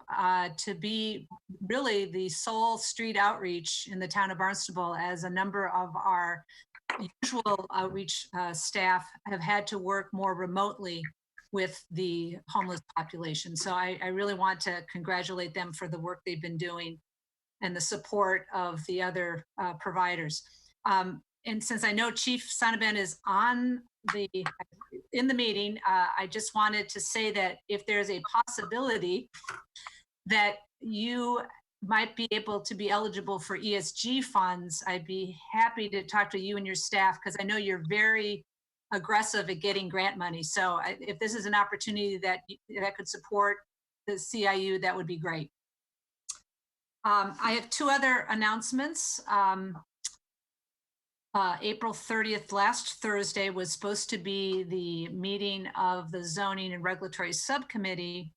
Q: to be really the sole street outreach in the town of Barnstable, as a number of our usual outreach staff have had to work more remotely with the homeless population. So I really want to congratulate them for the work they've been doing and the support of the other providers. And since I know Chief Sonnabend is in the meeting, I just wanted to say that if there's a possibility that you might be able to be eligible for ESG funds, I'd be happy to talk to you and your staff, because I know you're very aggressive at getting grant money. So if this is an opportunity that could support the CIU, that would be great. I have two other announcements. April 30th, last Thursday, was supposed to be the meeting of the Zoning and Regulatory Subcommittee.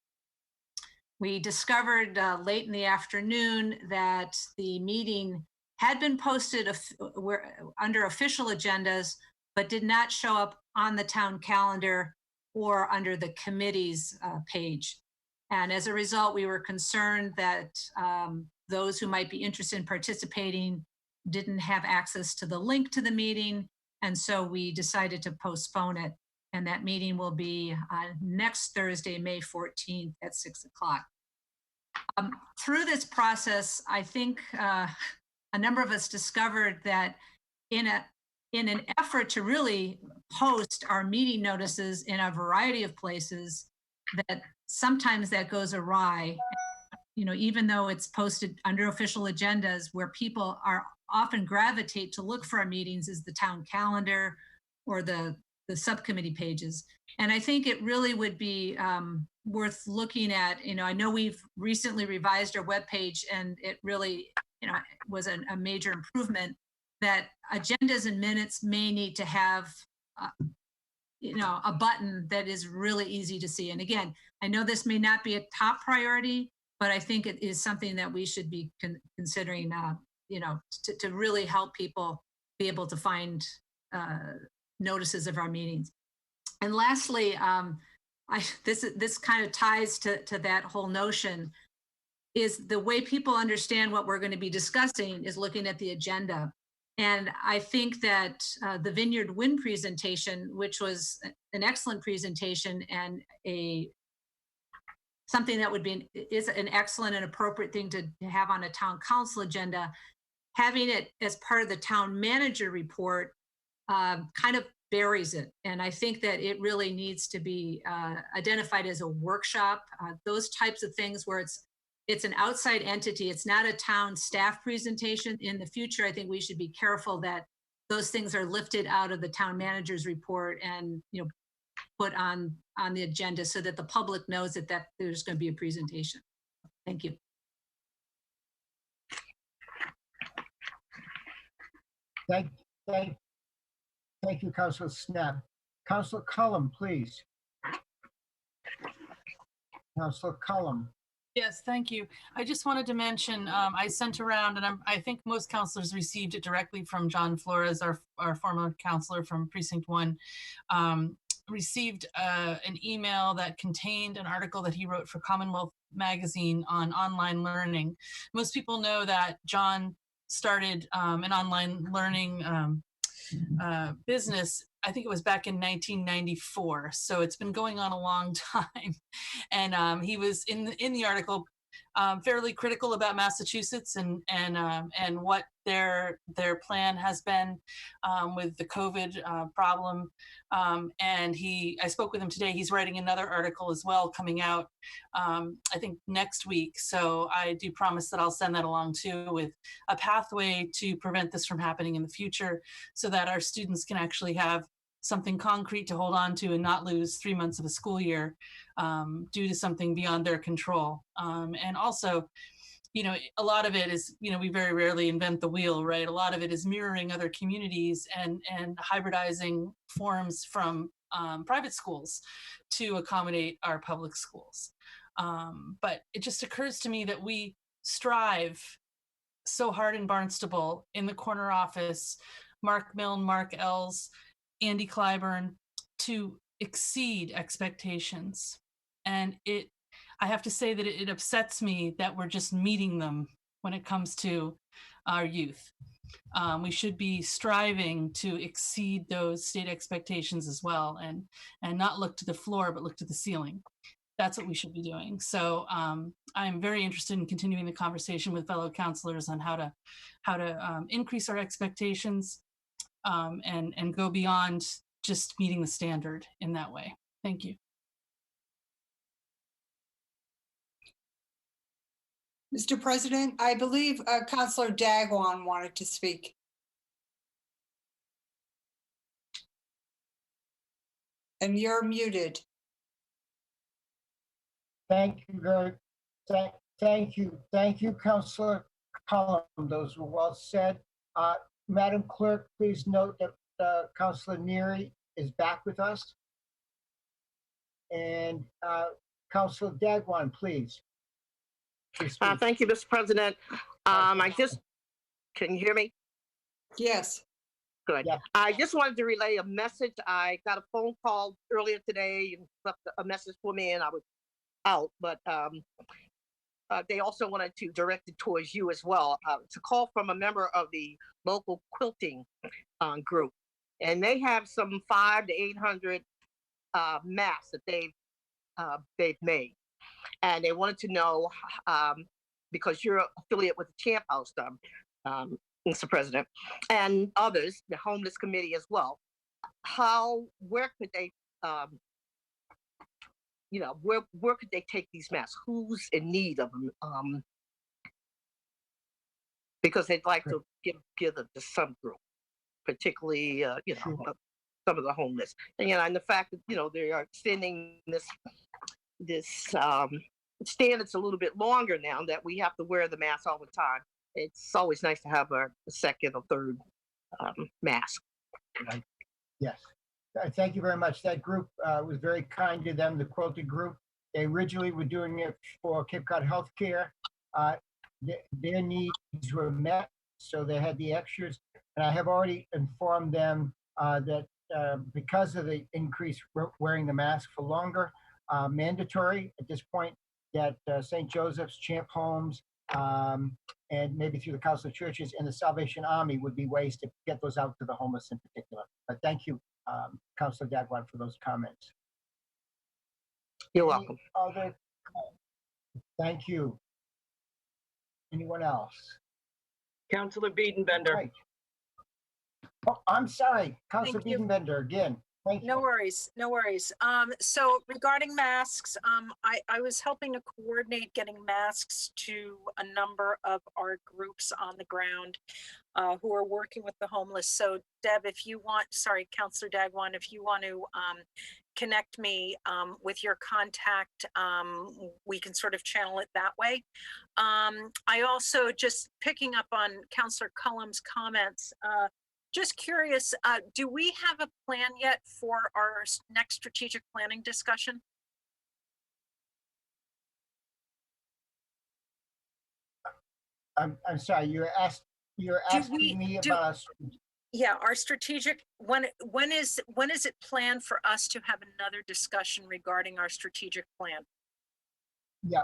Q: We discovered late in the afternoon that the meeting had been posted under official agendas, but did not show up on the town calendar or under the committee's page. And as a result, we were concerned that those who might be interested in participating didn't have access to the link to the meeting. And so we decided to postpone it. And that meeting will be next Thursday, May 14th at 6 o'clock. Through this process, I think a number of us discovered that in an effort to really post our meeting notices in a variety of places, that sometimes that goes awry. You know, even though it's posted under official agendas, where people are often gravitate to look for our meetings is the town calendar or the subcommittee pages. And I think it really would be worth looking at. You know, I know we've recently revised our webpage, and it really, was a major improvement, that agendas and minutes may need to have a button that is really easy to see. And again, I know this may not be a top priority, but I think it is something that we should be considering, to really help people be able to find notices of our meetings. And lastly, this kind of ties to that whole notion. is the way people understand what we're going to be discussing is looking at the agenda. And I think that the Vineyard Wind presentation, which was an excellent presentation and something that is an excellent and appropriate thing to have on a town council agenda, having it as part of the town manager report kind of buries it. And I think that it really needs to be identified as a workshop. Those types of things where it's an outside entity, it's not a town staff presentation. In the future, I think we should be careful that those things are lifted out of the town manager's report and put on the agenda so that the public knows that there's going to be a presentation. Thank you.
B: Thank you, Councilor Snap. Councilor Cullum, please. Councilor Cullum.
J: Yes, thank you. I just wanted to mention, I sent around, and I think most councilors received it directly from John Flores, our former councilor from Precinct 1, received an email that contained an article that he wrote for Commonwealth Magazine on online learning. Most people know that John started an online learning business. I think it was back in 1994. So it's been going on a long time. And he was in the article fairly critical about Massachusetts and what their plan has been with the COVID problem. And I spoke with him today. He's writing another article as well coming out, I think next week. So I do promise that I'll send that along too, with a pathway to prevent this from happening in the future so that our students can actually have something concrete to hold on to and not lose 3 months of a school year due to something beyond their control. And also, a lot of it is, we very rarely invent the wheel, right? A lot of it is mirroring other communities and hybridizing forms from private schools to accommodate our public schools. But it just occurs to me that we strive so hard in Barnstable, in the corner office, Mark Milne, Mark Ells, Andy Clyburn, to exceed expectations. And I have to say that it upsets me that we're just meeting them when it comes to our youth. We should be striving to exceed those state expectations as well, and not look to the floor, but look to the ceiling. That's what we should be doing. So I'm very interested in continuing the conversation with fellow counselors on how to increase our expectations and go beyond just meeting the standard in that way. Thank you.
M: Mr. President, I believe Councilor Dagwan wanted to speak. And you're muted.
B: Thank you, Councilor Cullum. Those were well said. Madam Clerk, please note that Councilor Neary is back with us. And Councilor Dagwan, please.
E: Thank you, Mr. President. Can you hear me?
M: Yes.
E: Good. Yeah. I just wanted to relay a message. I got a phone call earlier today and left a message for me, and I was out, but they also wanted to direct it towards you as well. It's a call from a member of the local quilting group, and they have some 500 to 800 masks that they've made, and they wanted to know because you're affiliate with the Champ House, Mr. President, and others, the Homeless Committee as well. Where could they? Where could they take these masks? Who's in need of them? Because they'd like to give them to some group, particularly, some of the homeless. And the fact that, they are extending this standards a little bit longer now that we have to wear the mask all the time. It's always nice to have a second or third mask.
B: Yes. Thank you very much. That group was very kind to them, the quilting group. They originally were doing it for Cape Cod Healthcare. Their needs were met, so they had the extras. And I have already informed them that because of the increase wearing the mask for longer, mandatory at this point, that St. Joseph's, Champ Homes, and maybe through the Council of Churches and the Salvation Army would be ways to get those out to the homeless in particular. But thank you, Councilor Dagwan, for those comments.
E: You're
B: Any
E: welcome.
B: Other, thank you. Anyone else?
F: Councilor Biedenbender.
B: Right. Oh, I'm sorry, Councilor
C: Thank you.
B: Biedenbender again. Thank you.
C: No worries, no worries. So regarding masks, I was helping to coordinate getting masks to a number of our groups on the ground who are working with the homeless. So Deb, if you want, sorry, Councilor Dagwan, if you want to connect me with your contact, we can sort of channel it that way. I also, just picking up on Councilor Cullum's comments, just curious, do we have a plan yet for our next strategic planning discussion?
B: I'm sorry, you're asking me about us.
C: Yeah, our strategic, when is it planned for us to have another discussion regarding our strategic plan?
B: Yeah,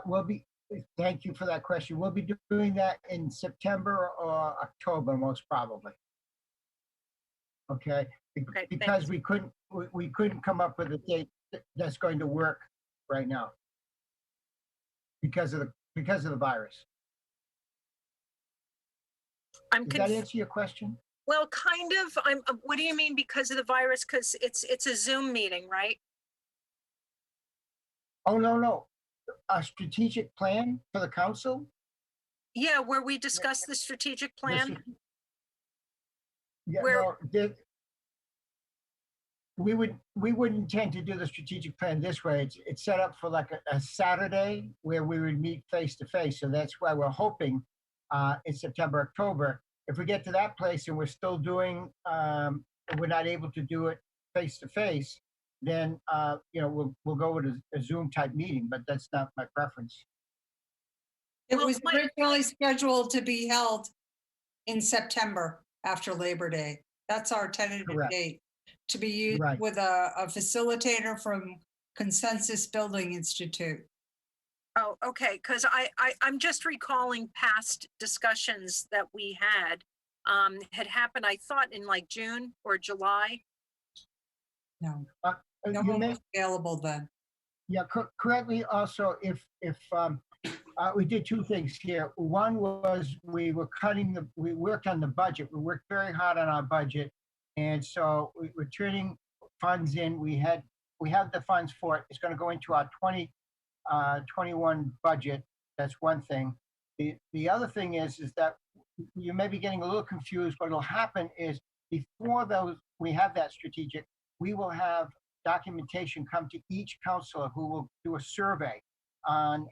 B: thank you for that question. We'll be doing that in September or October, most probably. Okay, because we couldn't come up with a date that's going to work right now because of the virus. Does that answer your question?
C: Well, kind of. What do you mean because of the virus? Because it's a Zoom meeting, right?
B: Oh, no. A strategic plan for the council?
C: Yeah, where we discuss the strategic plan.
B: Yeah, we wouldn't intend to do the strategic plan this way. It's set up for like a Saturday where we would meet face to face. So that's why we're hoping in September, October. If we get to that place and we're still doing, we're not able to do it face to face, then we'll go with a Zoom type meeting. But that's not my preference.
M: It was originally scheduled to be held in September after Labor Day. That's our tentative date, to be used with a facilitator from Consensus Building Institute.
C: Oh, okay, because I'm just recalling past discussions that we had happened, I thought, in like June or July.
M: No, no one was available then.
B: Yeah, correctly. Also, if we did two things here. One was we worked on the budget. We worked very hard on our budget, and so we're turning funds in. We have the funds for it. It's going to go into our 2021 budget. That's one thing. The other thing is that you may be getting a little confused. What will happen is before we have that strategic, we will have documentation come to each councilor who will do a survey on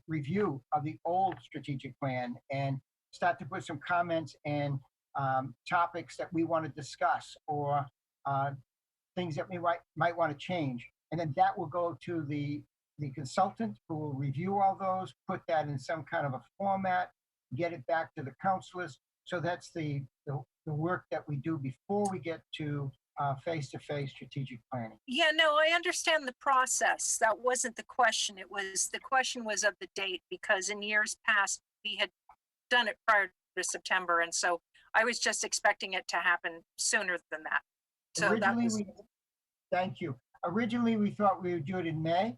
B: review of the old strategic plan and start to put some comments and topics that we want to discuss or things that we might want to change. And then that will go to the consultant who will review all those, put that in some kind of a format, get it back to the councilors. So that's the work that we do before we get to face-to-face strategic planning.
C: Yeah, no, I understand the process. That wasn't the question. The question was of the date, because in years past, we had done it prior to September. And so I was just expecting it to happen sooner than that. So
B: thank you. Originally, we thought we would do it in May.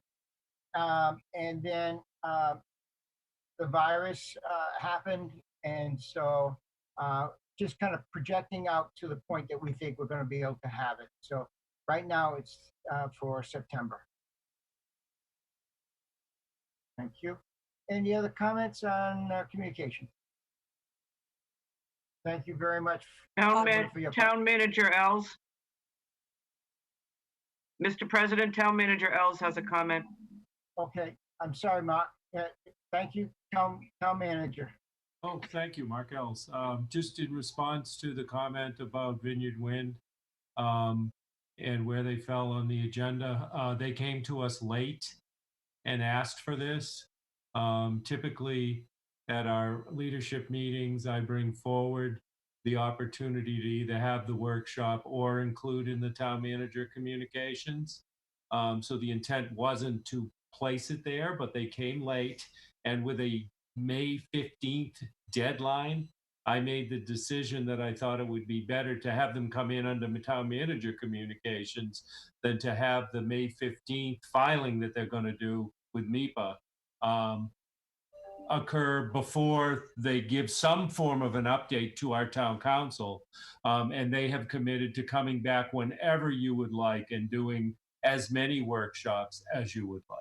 B: And then the virus happened. And so just kind of projecting out to the point that we think we're going to be able to have it. So right now it's for September. Thank you. Any other comments on communication? Thank you very much.
F: Town Manager Els. Mr. President, Town Manager Els has a comment.
B: Okay, I'm sorry, Mark. Thank you, Town Manager.
O: Oh, thank you, Mark Els. Just in response to the comment about Vineyard Wind and where they fell on the agenda, they came to us late and asked for this. Typically, at our leadership meetings, I bring forward the opportunity to either have the workshop or include in the town manager communications. So the intent wasn't to place it there, but they came late. And with a May 15th deadline, I made the decision that I thought it would be better to have them come in under town manager communications than to have the May 15th filing that they're going to do with MIPA occur before they give some form of an update to our town council. And they have committed to coming back whenever you would like and doing as many workshops as you would like.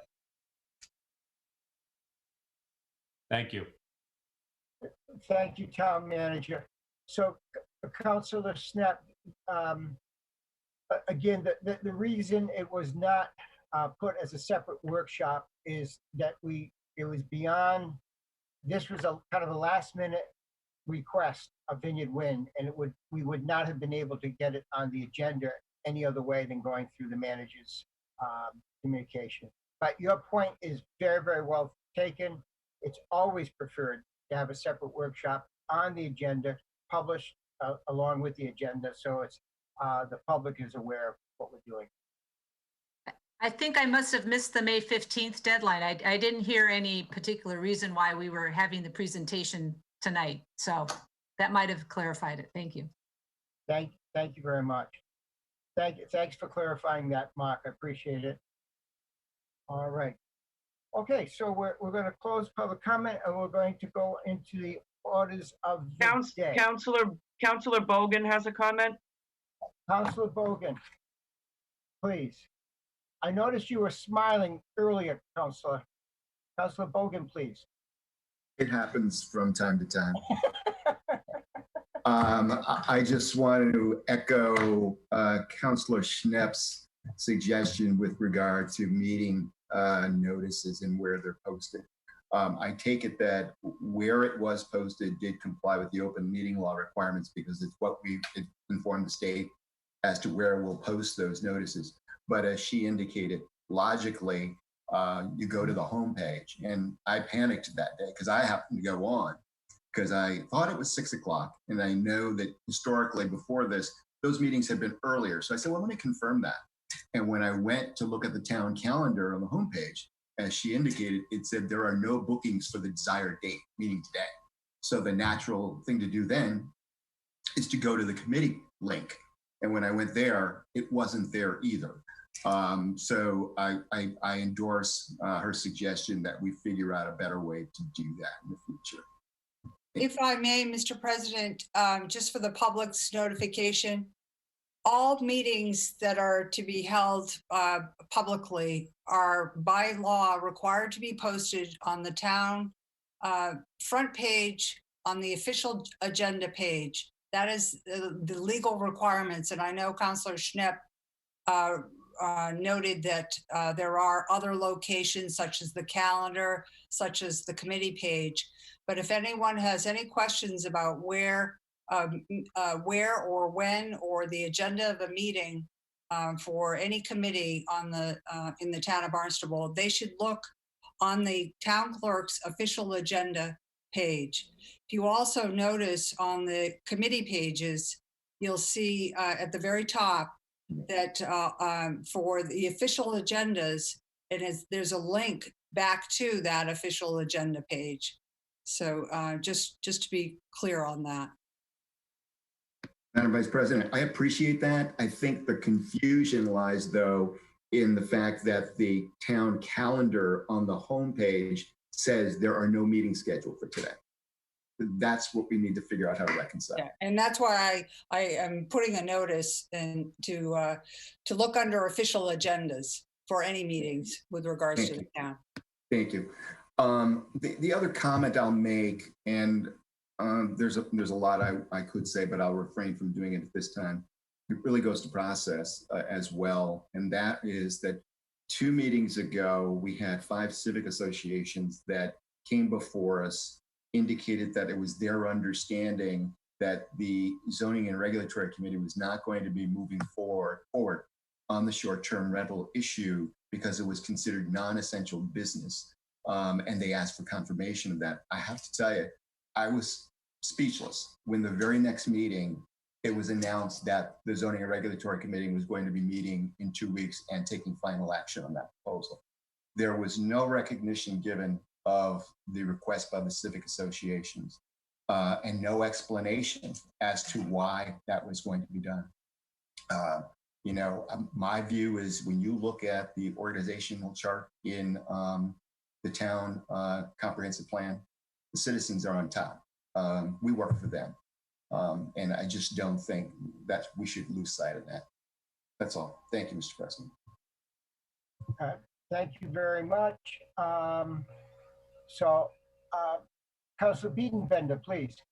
O: Thank you.
B: Thank you, Town Manager. So, Councilor Schnepp, again, the reason it was not put as a separate workshop is that it was beyond, this was a kind of a last minute request of Vineyard Wind, and we would not have been able to get it on the agenda any other way than going through the manager's communication. But your point is very, very well taken. It's always preferred to have a separate workshop on the agenda, published along with the agenda, so it's the public is aware of what we're doing.
Q: I think I must have missed the May 15th deadline. I didn't hear any particular reason why we were having the presentation tonight. So that might have clarified it. Thank you.
B: Thank you very much. Thanks for clarifying that, Mark. I appreciate it. All right. Okay, so we're going to close public comment and we're going to go into the orders of the day.
F: Councilor Bogan has a comment.
B: Councilor Bogan, please. I noticed you were smiling earlier, Councilor. Councilor Bogan, please.
T: It happens from time to time. I just wanted to echo Councilor Schnepp's suggestion with regard to meeting notices and where they're posted. I take it that where it was posted did comply with the open meeting law requirements because it's what we've informed the state as to where we'll post those notices. But as she indicated, logically, you go to the homepage, and I panicked that day because I happened to go on because I thought it was 6 o'clock, and I know that historically before this, those meetings had been earlier. So I said, well, let me confirm that. And when I went to look at the town calendar on the homepage, as she indicated, it said there are no bookings for the desired date, meaning today. So the natural thing to do then is to go to the committee link. And when I went there, it wasn't there either. So I endorse her suggestion that we figure out a better way to do that in the future.
M: If I may, Mr. President, just for the public's notification, all meetings that are to be held publicly are by law required to be posted on the town front page on the official agenda page. That is the legal requirements. And I know Councilor Schnepp noted that there are other locations such as the calendar, such as the committee page. But if anyone has any questions about where or when or the agenda of a meeting for any committee on the in the town of Barnstable, they should look on the town clerk's official agenda page. If you also notice on the committee pages, you'll see at the very top that for the official agendas, there's a link back to that official agenda page. So just to be clear on that.
T: Madam Vice President, I appreciate that. I think the confusion lies, though, in the fact that the town calendar on the homepage says there are no meetings scheduled for today. That's what we need to figure out how to reconcile.
M: Yeah, and that's why I am putting a notice in to look under official agendas for any meetings with regards to the town.
T: Thank you. The other comment I'll make, and there's a lot I could say, but I'll refrain from doing it at this time. It really goes to process as well, and that is that 2 meetings ago we had 5 civic associations that came before us, indicated that it was their understanding that the Zoning and Regulatory Committee was not going to be moving forward on the short-term rental issue because it was considered non-essential business. And they asked for confirmation of that. I have to tell you, I was speechless when the very next meeting, it was announced that the Zoning and Regulatory Committee was going to be meeting in 2 weeks and taking final action on that proposal. there was no recognition given of the request by the civic associations and no explanation as to why that was going to be done. My view is when you look at the organizational chart in the town comprehensive plan, the citizens are on top. We work for them. And I just don't think that we should lose sight of that. That's all. Thank you, Mr. President.
B: Thank you very much. Councilor Biedenbender, please.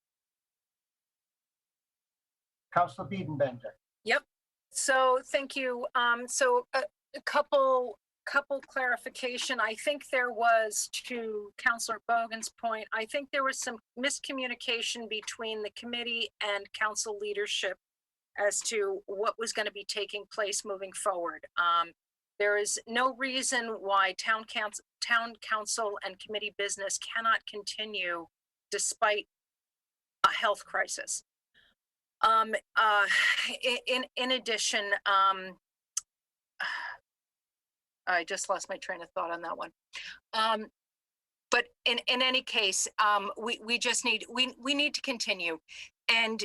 B: Councilor Biedenbender.
C: Yep. So thank you. So a couple clarification. I think there was, to Councilor Bogan's point, I think there was some miscommunication between the committee and council leadership as to what was going to be taking place moving forward. There is no reason why town council and committee business cannot continue despite a health crisis. In addition, I just lost my train of thought on that one. But in any case, we just need we need to continue, and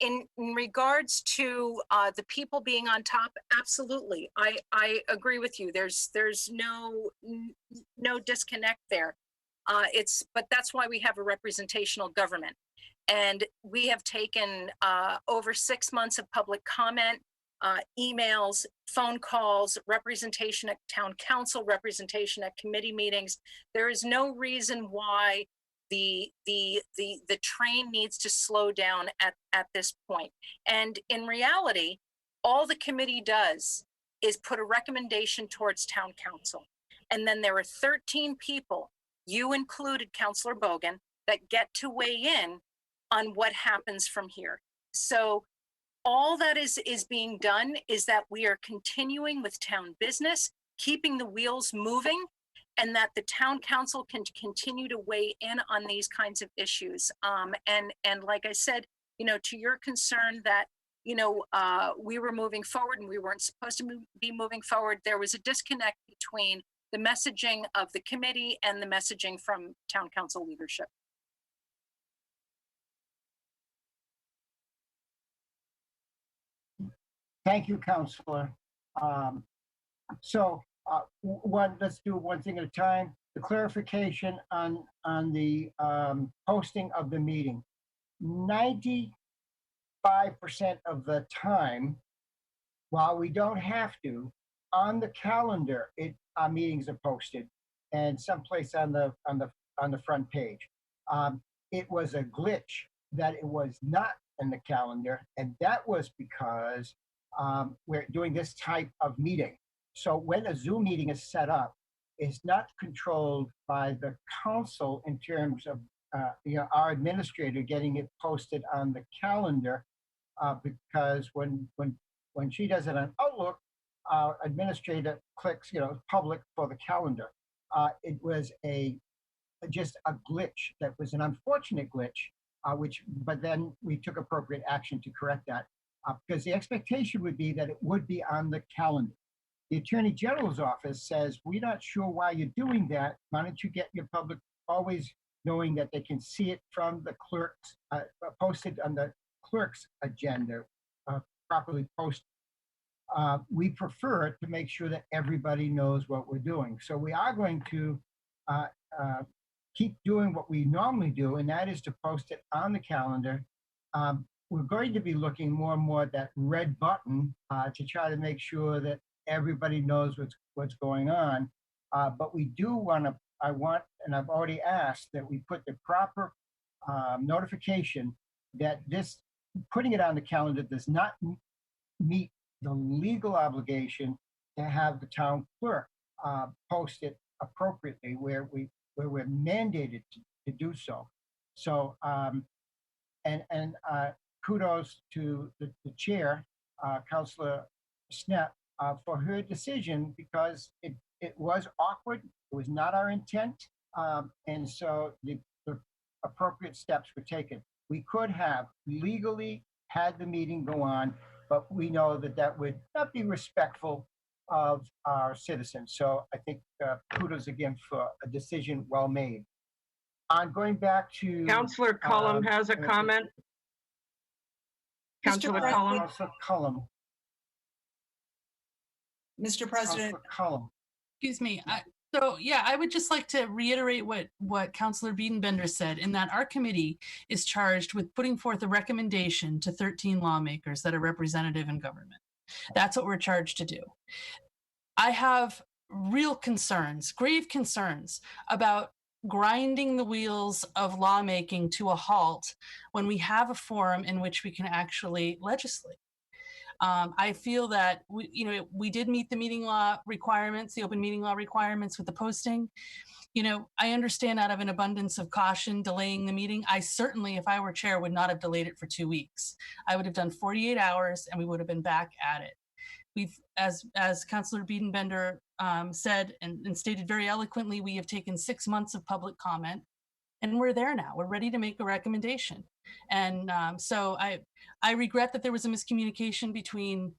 C: in regards to the people being on top, absolutely, I agree with you. There's no disconnect there. But that's why we have a representational government. And we have taken over 6 months of public comment, emails, phone calls, representation at town council, representation at committee meetings. There is no reason why the train needs to slow down at this point. And in reality, all the committee does is put a recommendation towards town council. And then there are 13 people, you included, Councilor Bogan, that get to weigh in on what happens from here. So all that is being done is that we are continuing with town business, keeping the wheels moving, and that the town council can continue to weigh in on these kinds of issues. And like I said, to your concern that, we were moving forward and we weren't supposed to be moving forward, there was a disconnect between the messaging of the committee and the messaging from town council leadership.
B: Thank you, Councilor. Let's do one thing at a time. The clarification on the posting of the meeting. 95% of the time, while we don't have to, on the calendar, our meetings are posted, and someplace on the front page. It was a glitch that it was not in the calendar, and that was because we're doing this type of meeting. So when a Zoom meeting is set up, it's not controlled by the council in terms of our administrator getting it posted on the calendar, because when she does it on Outlook, our administrator clicks public for the calendar. It was just a glitch that was an unfortunate glitch, but then we took appropriate action to correct that. Because the expectation would be that it would be on the calendar. The Attorney General's office says, we're not sure why you're doing that. Why don't you get your public always knowing that they can see it from the clerk's, posted on the clerk's agenda, properly posted. We prefer to make sure that everybody knows what we're doing. So we are going to keep doing what we normally do, and that is to post it on the calendar. We're going to be looking more and more at that red button to try to make sure that everybody knows what's going on. But we do want to, and I've already asked that we put the proper notification that putting it on the calendar does not meet the legal obligation to have the town clerk post it appropriately where we're mandated to do so. So, kudos to the chair, Councilor Snep, for her decision, because it was awkward. It was not our intent. And so the appropriate steps were taken. We could have legally had the meeting go on, but we know that would not be respectful of our citizens. So I think kudos again for a decision well made. On going back to
F: Councillor Cullum has a comment. Councillor Cullum.
B: Councillor Cullum.
M: Mr. President.
B: Cullum.
J: Excuse me. So yeah, I would just like to reiterate what Councillor Biedenbender said, in that our committee is charged with putting forth a recommendation to 13 lawmakers that are representative in government. That's what we're charged to do. I have real concerns, grave concerns about grinding the wheels of lawmaking to a halt when we have a forum in which we can actually legislate. I feel that we did meet the meeting law requirements, the open meeting law requirements with the posting. I understand out of an abundance of caution delaying the meeting. I certainly, if I were chair, would not have delayed it for 2 weeks. I would have done 48 hours and we would have been back at it. We've, as Councillor Biedenbender said and stated very eloquently, we have taken 6 months of public comment, and we're there now. We're ready to make a recommendation. And so I regret that there was a miscommunication between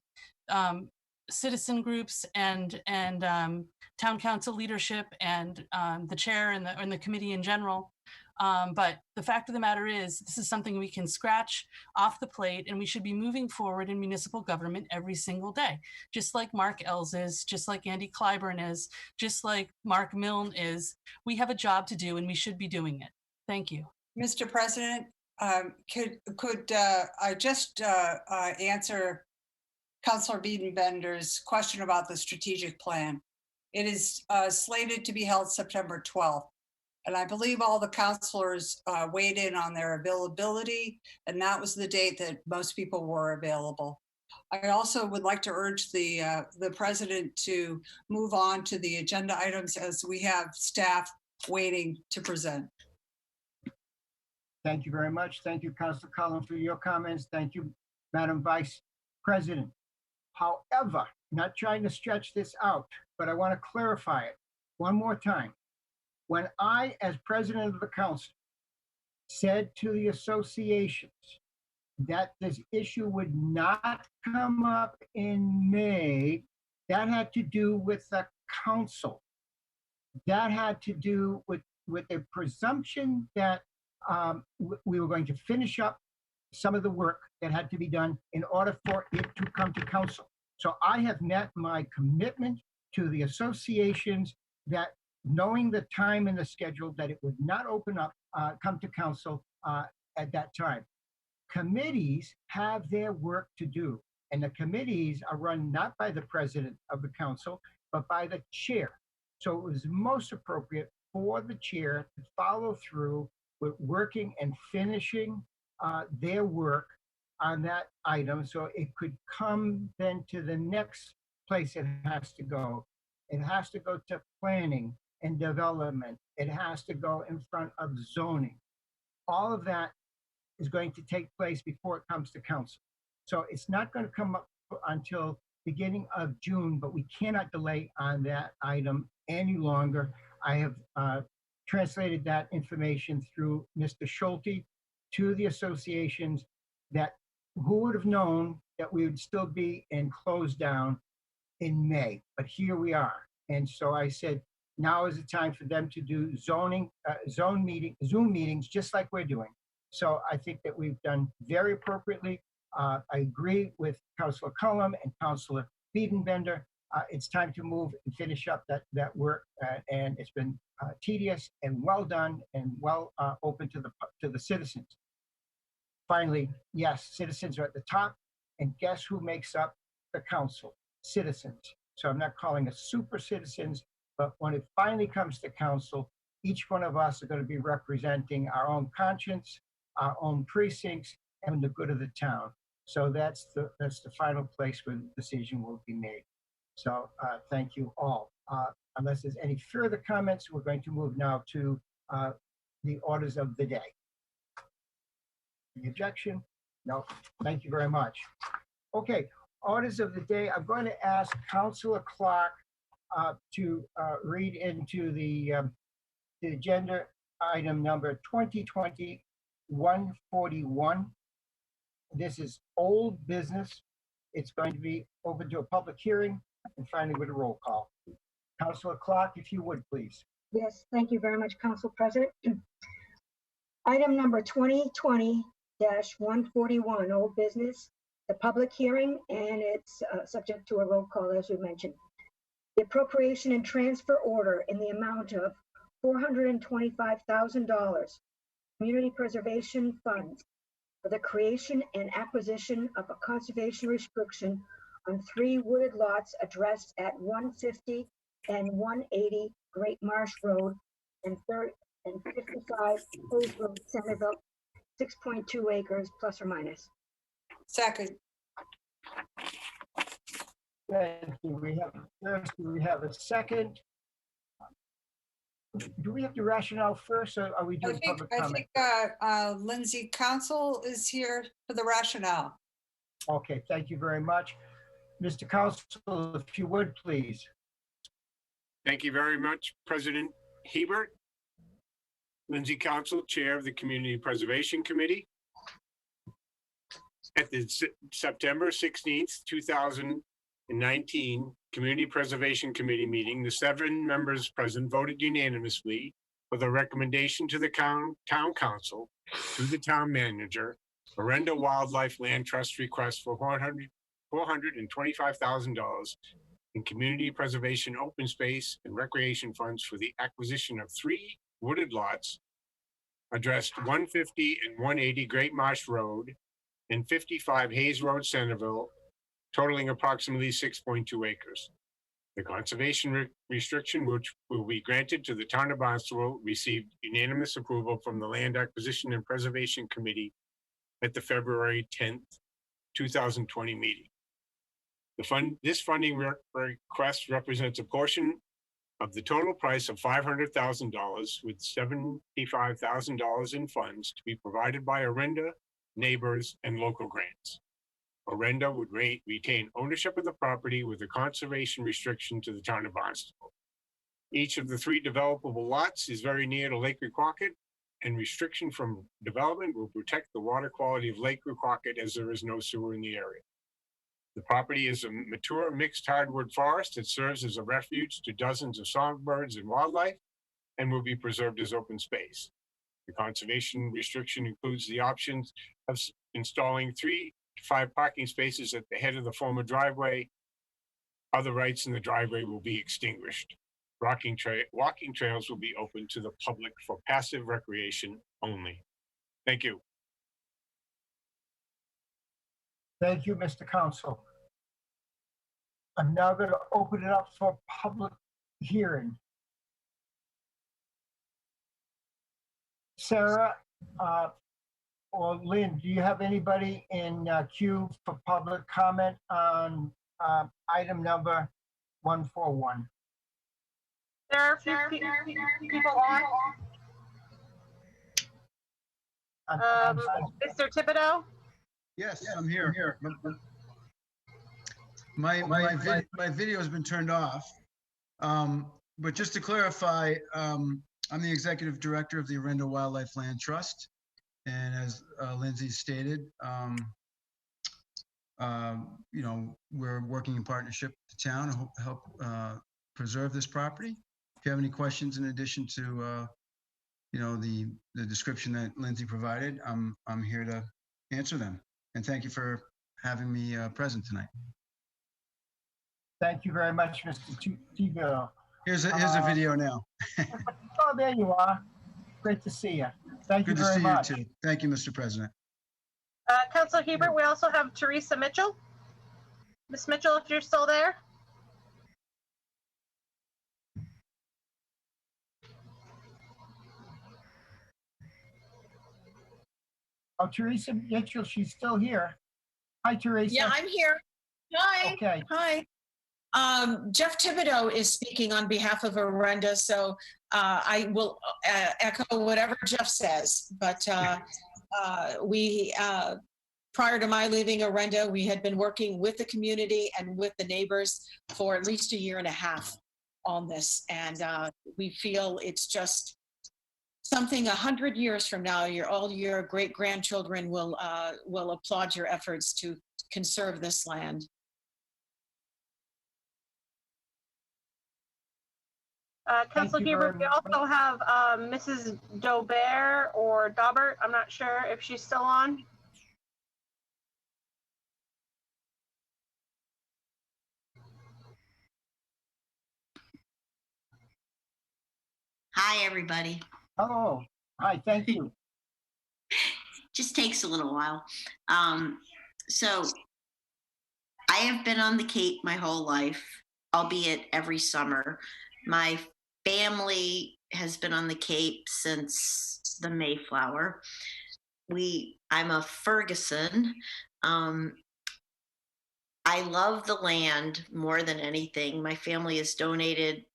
J: citizen groups and town council leadership and the chair and the committee in general. But the fact of the matter is, this is something we can scratch off the plate, and we should be moving forward in municipal government every single day, just like Mark Els is, just like Andy Clyburn is, just like Mark Milne is. We have a job to do, and we should be doing it. Thank you.
M: Mr. President, could I just answer Councillor Biedenbender's question about the strategic plan? It is slated to be held September 12th. And I believe all the councilors weighed in on their availability, and that was the date that most people were available. I also would like to urge the president to move on to the agenda items as we have staff waiting to present.
B: Thank you very much. Thank you, Councilor Collins, for your comments. Thank you, Madam Vice President. However, not trying to stretch this out, but I want to clarify it one more time. When I, as president of the council, said to the associations that this issue would not come up in May, that had to do with the council. That had to do with a presumption that we were going to finish up some of the work that had to be done in order for it to come to council. So I have met my commitment to the associations that, knowing the time and the schedule, that it would not open up, come to council at that time. Committees have their work to do, and the committees are run not by the president of the council, but by the chair. So it was most appropriate for the chair to follow through with working and finishing their work on that item, so it could come then to the next place it has to go. It has to go to planning and development. It has to go in front of zoning. All of that is going to take place before it comes to council. So it's not going to come up until beginning of June, but we cannot delay on that item any longer. I have translated that information through Mr. Schulte to the associations, that who would have known that we would still be in close down in May, but here we are. And so I said, now is the time for them to do Zoom meetings, just like we're doing. So I think that we've done very appropriately. I agree with Councilor Cullum and Councilor Biedenbender. It's time to move and finish up that work, and it's been tedious and well done and well open to the citizens. Finally, yes, citizens are at the top, and guess who makes up the council? Citizens. So I'm not calling us super citizens, but when it finally comes to council, each one of us are going to be representing our own conscience, our own precincts, and the good of the town. So that's the final place where the decision will be made. So thank you all. Unless there's any further comments, we're going to move now to the orders of the day. Any objection? No. Thank you very much. Okay, orders of the day. I'm going to ask Councilor Clark to read into the agenda item number 2020-141. This is old business. It's going to be open to a public hearing. and finally with a roll call. Councilor Clark, if you would, please.
G: Yes, thank you very much, Council President. Item number 2020-141, old business, the public hearing, and it's subject to a roll call, as we mentioned. The appropriation and transfer order in the amount of $425,000, community preservation funds, for the creation and acquisition of a conservation restriction on 3 wooded lots addressed at 150 and 180 Great Marsh Road and 55 Hayes Road, Centerville, 6.2 acres plus or minus.
M: Second.
B: Thank you. We have a second. Do we have the rationale first, or are we doing public comment?
M: I think Lindsay Council is here for the rationale.
B: Okay, thank you very much. Mr. Council, if you would, please.
K: Thank you very much, President Hebert. Lindsay Council, Chair of the Community Preservation Committee. At the September 16th, 2019 Community Preservation Committee meeting, the 7 members present voted unanimously for the recommendation to the town council through the town manager, Orenda Wildlife Land Trust request for $425,000 in community preservation, open space, and recreation funds for the acquisition of 3 wooded lots addressed 150 and 180 Great Marsh Road and 55 Hayes Road, Centerville, totaling approximately 6.2 acres. The conservation restriction, which will be granted to the town of Barnstable, received unanimous approval from the Land Acquisition and Preservation Committee at the February 10th, 2020 meeting. This funding request represents a portion of the total price of $500,000, with $75,000 in funds to be provided by Orenda, neighbors, and local grants. Orenda would retain ownership of the property with a conservation restriction to the town of Barnstable. Each of the 3 developable lots is very near to Lake Requocket, and restriction from development will protect the water quality of Lake Requocket, as there is no sewer in the area. The property is a mature mixed hardwood forest that serves as a refuge to dozens of songbirds and wildlife and will be preserved as open space. The conservation restriction includes the options of installing 3 to 5 parking spaces at the head of the former driveway. Other rights in the driveway will be extinguished. Walking trails will be open to the public for passive recreation only. Thank you.
B: Thank you, Mr. Council. I'm now going to open it up for public hearing. Sarah or Lynn, do you have anybody in queue for public comment on item number 141?
A: There are a few people on. Mr. Thibodeau?
V: Yes, I'm here. My video has been turned off. But just to clarify, I'm the executive director of the Orenda Wildlife Land Trust. And as Lindsay stated, we're working in partnership with the town to help preserve this property. If you have any questions in addition to the description that Lindsay provided, I'm here to answer them. And thank you for having me present tonight.
B: Thank you very much, Mr. Thibodeau.
V: Here's a video now.
B: Oh, there you are. Great to see you. Thank you very much.
V: Good to see you too. Thank you, Mr. President.
A: Councilor Hebert, we also have Teresa Mitchell. Ms. Mitchell, if you're still there.
B: Oh, Teresa Mitchell, she's still here. Hi, Teresa.
L: Yeah, I'm here. Hi.
B: Okay.
L: Hi. Jeff Thibodeau is speaking on behalf of Orenda, so I will echo whatever Jeff says. But we, prior to my leaving Orenda, we had been working with the community and with the neighbors for at least 1.5 years on this, and we feel it's just something 100 years from now, all your great grandchildren will applaud your efforts to conserve this land.
A: Councilor
B: you
A: Huber,
B: very
A: we also have Mrs. Dobert or Daubert. I'm not sure if she's still on.
H: Hi, everybody.
B: Hello. Hi, thank you.
H: Just takes a little while. So I have been on the Cape my whole life, albeit every summer. My family has been on the Cape since the Mayflower. I'm a Ferguson. I love the land more than anything. My family has donated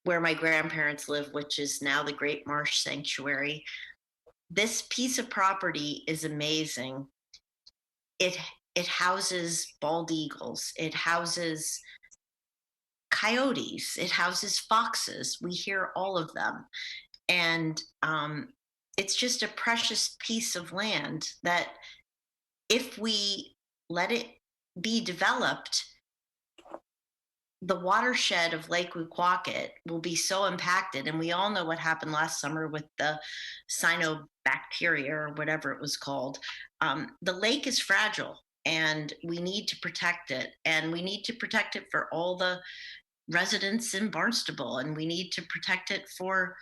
H: where my grandparents live, which is now the Great Marsh Sanctuary. This piece of property is amazing. It houses bald eagles. It houses coyotes. It houses foxes. We hear all of them. And it's just a precious piece of land that if we let it be developed, the watershed of Lake Wequaquet will be so impacted. And we all know what happened last summer with the cyanobacteria or whatever it was called. The lake is fragile and we need to protect it. And we need to protect it for all the residents in Barnstable. And we need to protect it for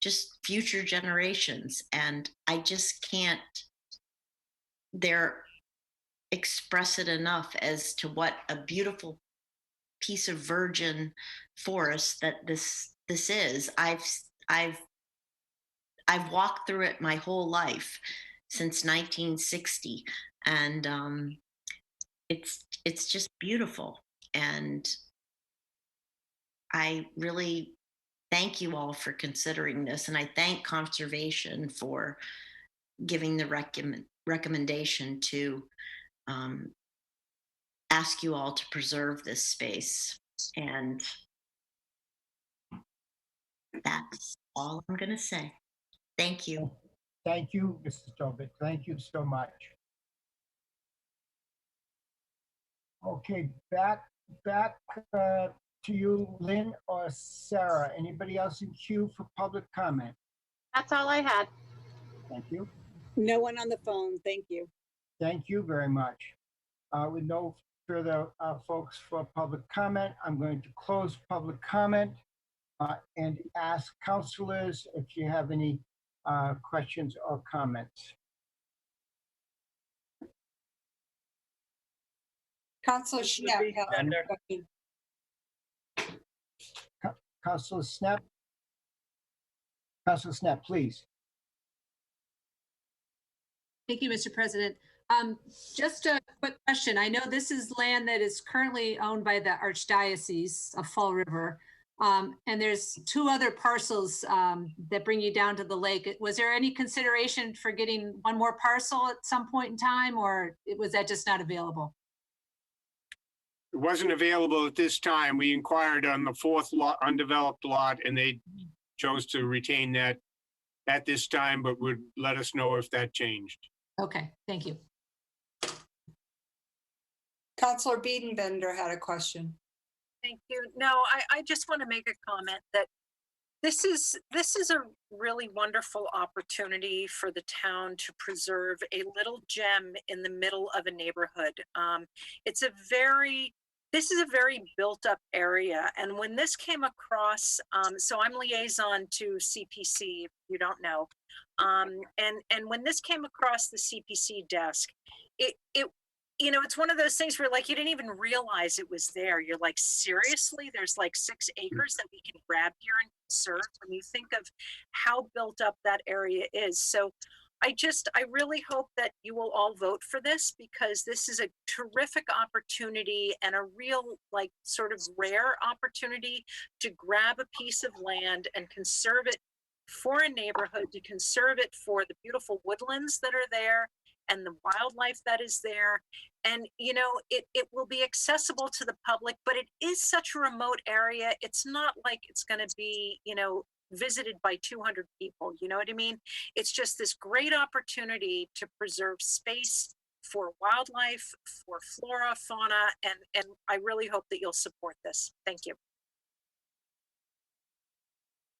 H: just future generations. And I just can't express it enough as to what a beautiful piece of virgin forest that this is. I've walked through it my whole life since 1960, and it's just beautiful. And I really thank you all for considering this, and I thank conservation for giving the recommendation to ask you all to preserve this space. And that's all I'm going to say. Thank you.
B: Thank you, Mrs. Tobit. Thank you so much. Okay, back to you, Lynn or Sarah. Anybody else in queue for public comment?
A: That's all I had.
B: Thank you.
N: No one on the phone. Thank you.
B: Thank you very much. With no further folks for public comment, I'm going to close public comment and ask councilors if you have any questions or comments.
M: Councilor Schnapp.
B: Councilor Schnapp. Councilor Schnapp, please.
Q: Thank you, Mr. President. Just a quick question. I know this is land that is currently owned by the Archdiocese of Fall River. And there's 2 other parcels that bring you down to the lake. Was there any consideration for getting one more parcel at some point in time, or was that just not available?
K: It wasn't available at this time. We inquired on the 4th lot, undeveloped lot, and they chose to retain that at this time, but would let us know if that changed.
Q: Okay, thank you.
M: Councilor Biedenbender had a question.
C: Thank you. No, I just want to make a comment that this is a really wonderful opportunity for the town to preserve a little gem in the middle of a neighborhood. This is a very built up area. And when this came across, so I'm liaison to CPC, if you don't know. And when this came across the CPC desk, it's one of those things where like you didn't even realize it was there. You're like, seriously, there's like 6 acres that we can grab here and conserve when you think of how built up that area is. So I really hope that you will all vote for this, because this is a terrific opportunity and a real, like, sort of rare opportunity to grab a piece of land and conserve it for a neighborhood, to conserve it for the beautiful woodlands that are there and the wildlife that is there. And, it will be accessible to the public, but it is such a remote area. It's not like it's going to be, visited by 200 people. You know what I mean? It's just this great opportunity to preserve space for wildlife, for flora, fauna, and I really hope that you'll support this. Thank you.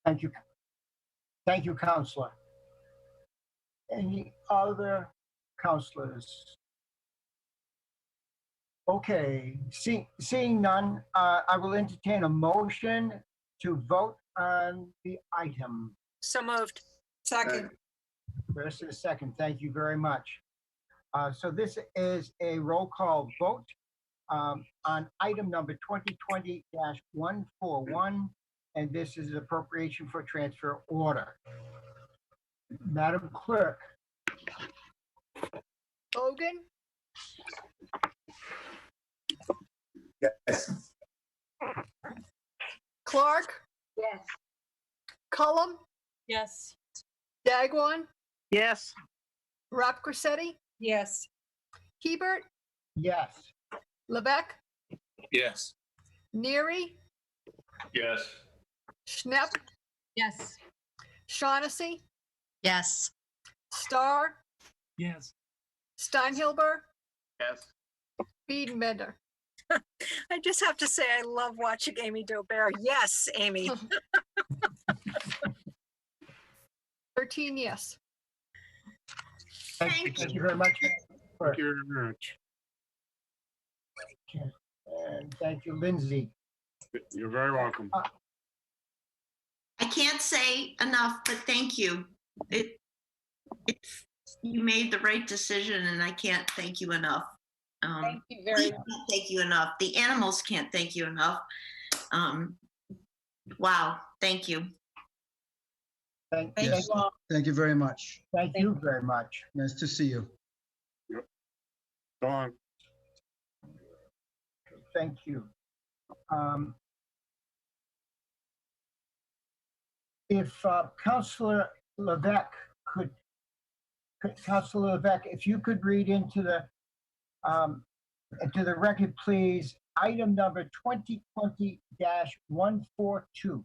B: Thank you. Thank you, Counselor. Any other counselors? Okay, seeing none, I will entertain a motion to vote on the item.
C: So moved.
M: Second.
B: First and a second, thank you very much. So this is a roll call vote on item number 2020-141, and this is appropriation for transfer order. Madam Clerk.
I: Hogan,
T: Yes.
I: Clark,
G: Yes.
I: Cullum,
J: Yes.
I: Dagwan,
E: Yes.
I: Rapcorsetti,
M: Yes.
I: Hebert,
B: Yes.
I: Levesque,
S: Yes.
I: Neary,
F: Yes.
I: Schnepp,
Q: Yes.
I: Shaughnessy,
Q: Yes.
I: Starr,
J: Yes.
I: Steinhilber,
P: Yes.
I: Biedenbender.
C: I just have to say, I love watching Amy Dobert. Yes, Amy.
I: 13 yes.
B: Thank you very much.
K: Thank you very much.
B: And thank you, Lindsay.
K: You're very welcome.
H: I can't say enough, but thank you. You made the right decision, and I can't thank you enough.
N: Thank you
H: We
N: very
H: can't thank you enough. The animals can't thank you enough. Wow, thank you.
B: Thank
V: Yes.
B: you all.
V: Thank you very much.
B: Thank you very much.
V: Nice to see you.
K: Go on.
B: Thank you. If Councilor Levesque Councilor Levesque, if you could read into the record, please, item number 2020-142.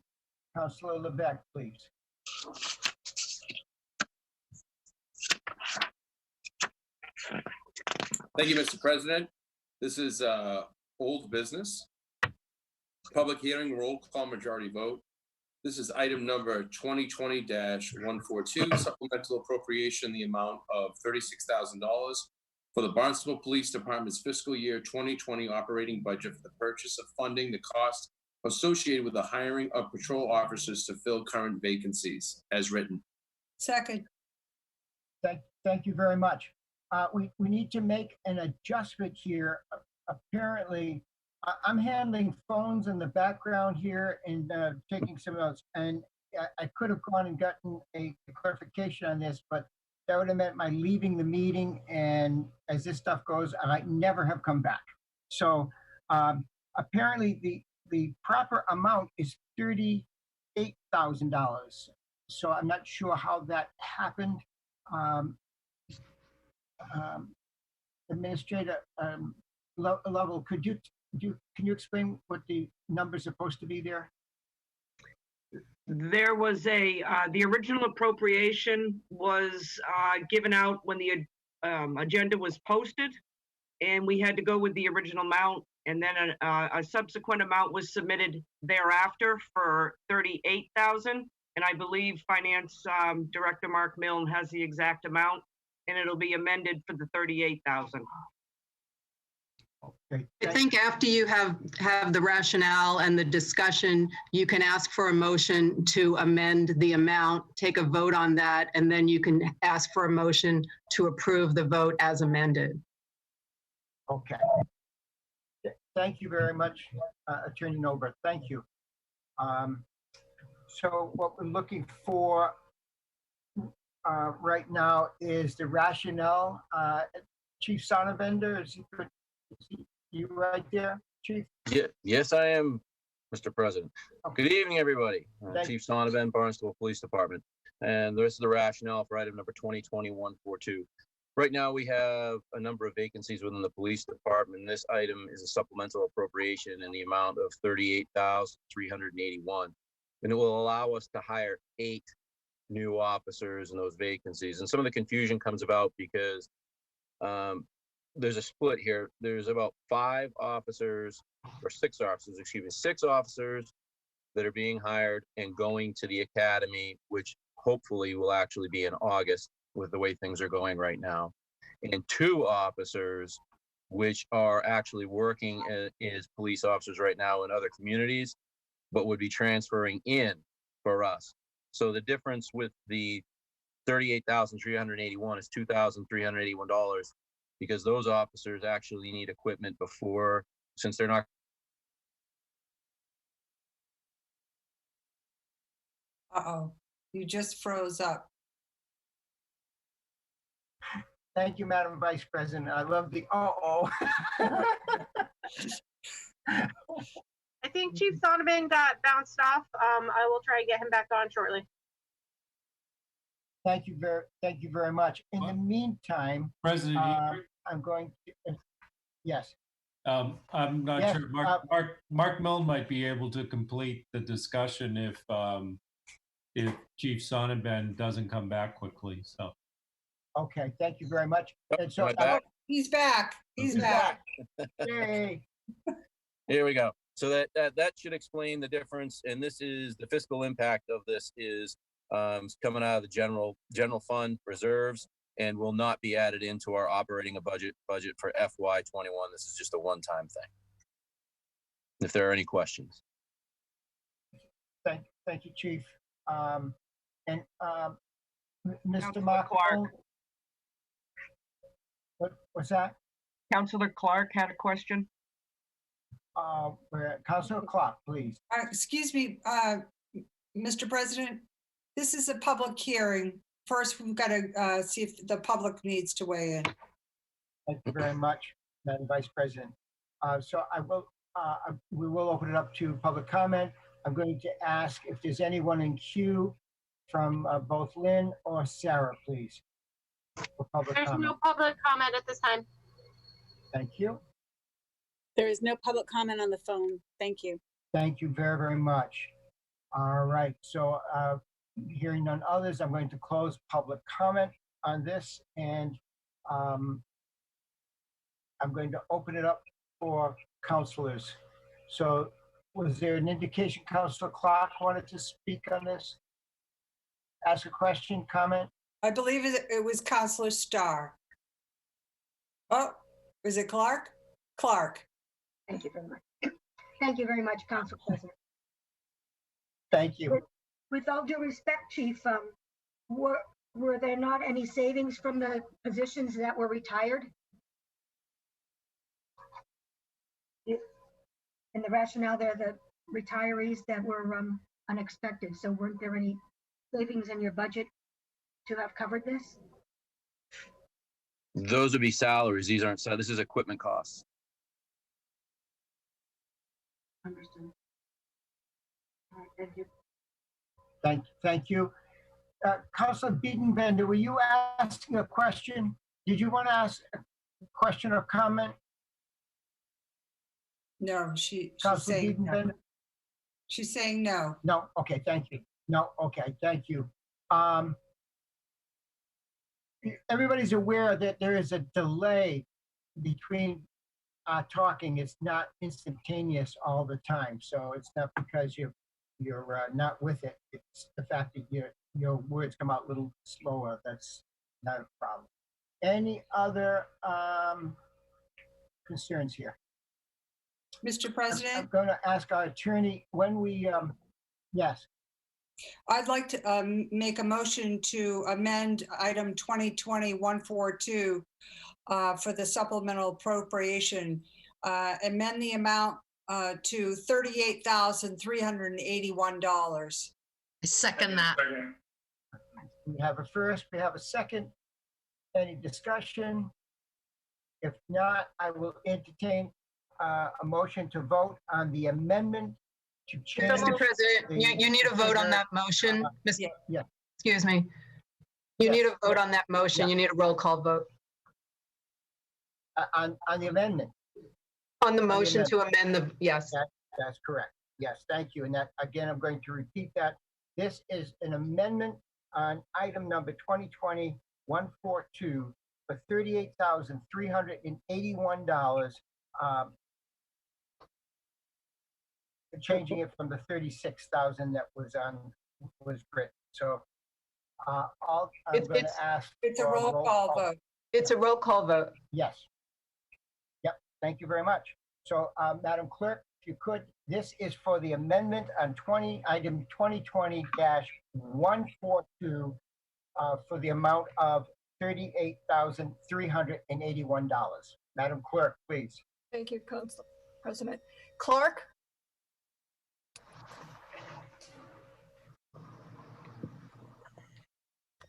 B: Councilor Levesque, please.
S: Thank you, Mr. President. This is old business. Public hearing, roll call, majority vote. This is item number 2020-142, supplemental appropriation in the amount of $36,000 for the Barnstable Police Department's fiscal year 2020 operating budget for the purchase of funding the cost associated with the hiring of patrol officers to fill current vacancies, as written.
M: Second.
B: Thank you very much. We need to make an adjustment here. Apparently, I'm handling phones in the background here and taking some notes, and I could have gone and gotten a clarification on this, but that would have meant my leaving the meeting, and as this stuff goes, I might never have come back. So apparently the proper amount is $38,000. So I'm not sure how that happened. Administrator level, can you explain what the numbers are supposed to be there?
F: There was the original appropriation was given out when the agenda was posted, and we had to go with the original amount, and then a subsequent amount was submitted thereafter for $38,000, and I believe Finance Director Mark Milne has the exact amount, and it'll be amended for the $38,000.
B: Okay.
D: I think after you have the rationale and the discussion, you can ask for a motion to amend the amount, take a vote on that, and then you can ask for a motion to approve the vote as amended.
B: Okay. Thank you very much, Attorney Norbert. Thank you. So what we're looking for right now is the rationale. Chief Sonnabender, is you right there, Chief?
R: Yeah, yes, I am, Mr. President.
B: Okay.
R: Good evening, everybody. Chief
B: you.
R: Sonnabend, Barnstable Police Department. And this is the rationale for item number 2020-142. Right now, we have a number of vacancies within the police department. This item is a supplemental appropriation in the amount of $38,381. And it will allow us to hire 8 new officers in those vacancies. And some of the confusion comes about because there's a split here. There's about 5 officers, or 6 officers, excuse me, 6 officers that are being hired and going to the academy, which hopefully will actually be in August with the way things are going right now. And 2 officers, which are actually working as police officers right now in other communities, but would be transferring in for us. So the difference with the $38,381 is $2,381, because those officers actually need equipment before, since they're not.
M: Uh-oh, you just froze up.
B: Thank you, Madam Vice President. I love the uh-oh.
A: I think Chief Sonneman got bounced off. I will try to get him back on shortly.
B: Thank you very much. In the meantime,
O: President,
B: I'm going to, yes.
O: I'm not
B: Yes,
O: sure. Mark Milne might be able to complete the discussion if Chief Sonneman doesn't come back quickly. So.
B: Okay, thank you very much. And so,
M: he's back. He's back.
B: Yay.
R: Here we go. So that should explain the difference. And this is the fiscal impact of this is coming out of the general fund reserves and will not be added into our operating budget for FY21. This is just a one-time thing. If there are any questions.
B: Thank you, Chief. Mr. Mark
F: Clark.
B: What's that?
F: Councilor Clark had a question.
B: Councilor Clark, please.
M: Excuse me, Mr. President, this is a public hearing. First, we've got to see if the public needs to weigh in.
B: Thank you very much, Madam Vice President. So we will open it up to public comment. I'm going to ask if there's anyone in queue from both Lynn or Sarah, please. For public
A: There's
B: comment.
A: no public comment at this time.
B: Thank you.
N: There is no public comment on the phone. Thank you.
B: Thank you very, very much. All right, so hearing none others, I'm going to close public comment on this, and I'm going to open it up for councilors. So was there an indication Councilor Clark wanted to speak on this? Ask a question, comment?
M: I believe it was Councilor Starr. Oh, is it Clark? Clark.
G: Thank you very much. Thank you very much, Council President.
B: Thank you.
G: With all due respect, Chief, were there not any savings from the positions that were retired? In the rationale there, the retirees that were unexpected. So weren't there any savings in your budget to have covered this?
R: Those would be salaries. These aren't, this is equipment costs.
G: Understood. All right, thank you.
B: Thank you. Councilor Biedenbender, were you asking a question? Did you want to ask a question or comment?
M: No, she's
B: Councilor
M: saying
B: Biedenbender?
M: no. She's saying no.
B: No, okay, thank you. No, okay, thank you. Everybody's aware that there is a delay between talking. It's not instantaneous all the time. So it's not because you're not with it. It's the fact that your words come out a little slower. That's not a problem. Any other concerns here?
M: Mr. President?
B: I'm going to ask our attorney when we, yes.
M: I'd like to make a motion to amend item 2020-142 for the supplemental appropriation, amend the amount to $38,381.
U: I second that.
B: We have a first, we have a second. Any discussion? If not, I will entertain a motion to vote on the amendment to change.
D: Mr. President, you need a vote on that motion.
B: Yeah.
D: Excuse me. You need a vote on that motion. You need a roll call vote.
B: On the amendment.
D: On the motion to amend the, yes.
B: That's correct. Yes, thank you. And that, again, I'm going to repeat that. This is an amendment on item number 2020-142 for $38,381. Changing it from the 36,000 that was written. So I'm going to ask.
M: It's a
B: for
M: roll call vote.
D: It's a roll call vote.
B: Yes. Yep. Thank you very much. So, Madam Clerk, if you could, this is for the amendment on item 2020-142 for the amount of $38,381. Madam Clerk, please.
I: Thank you, Council President. Clark?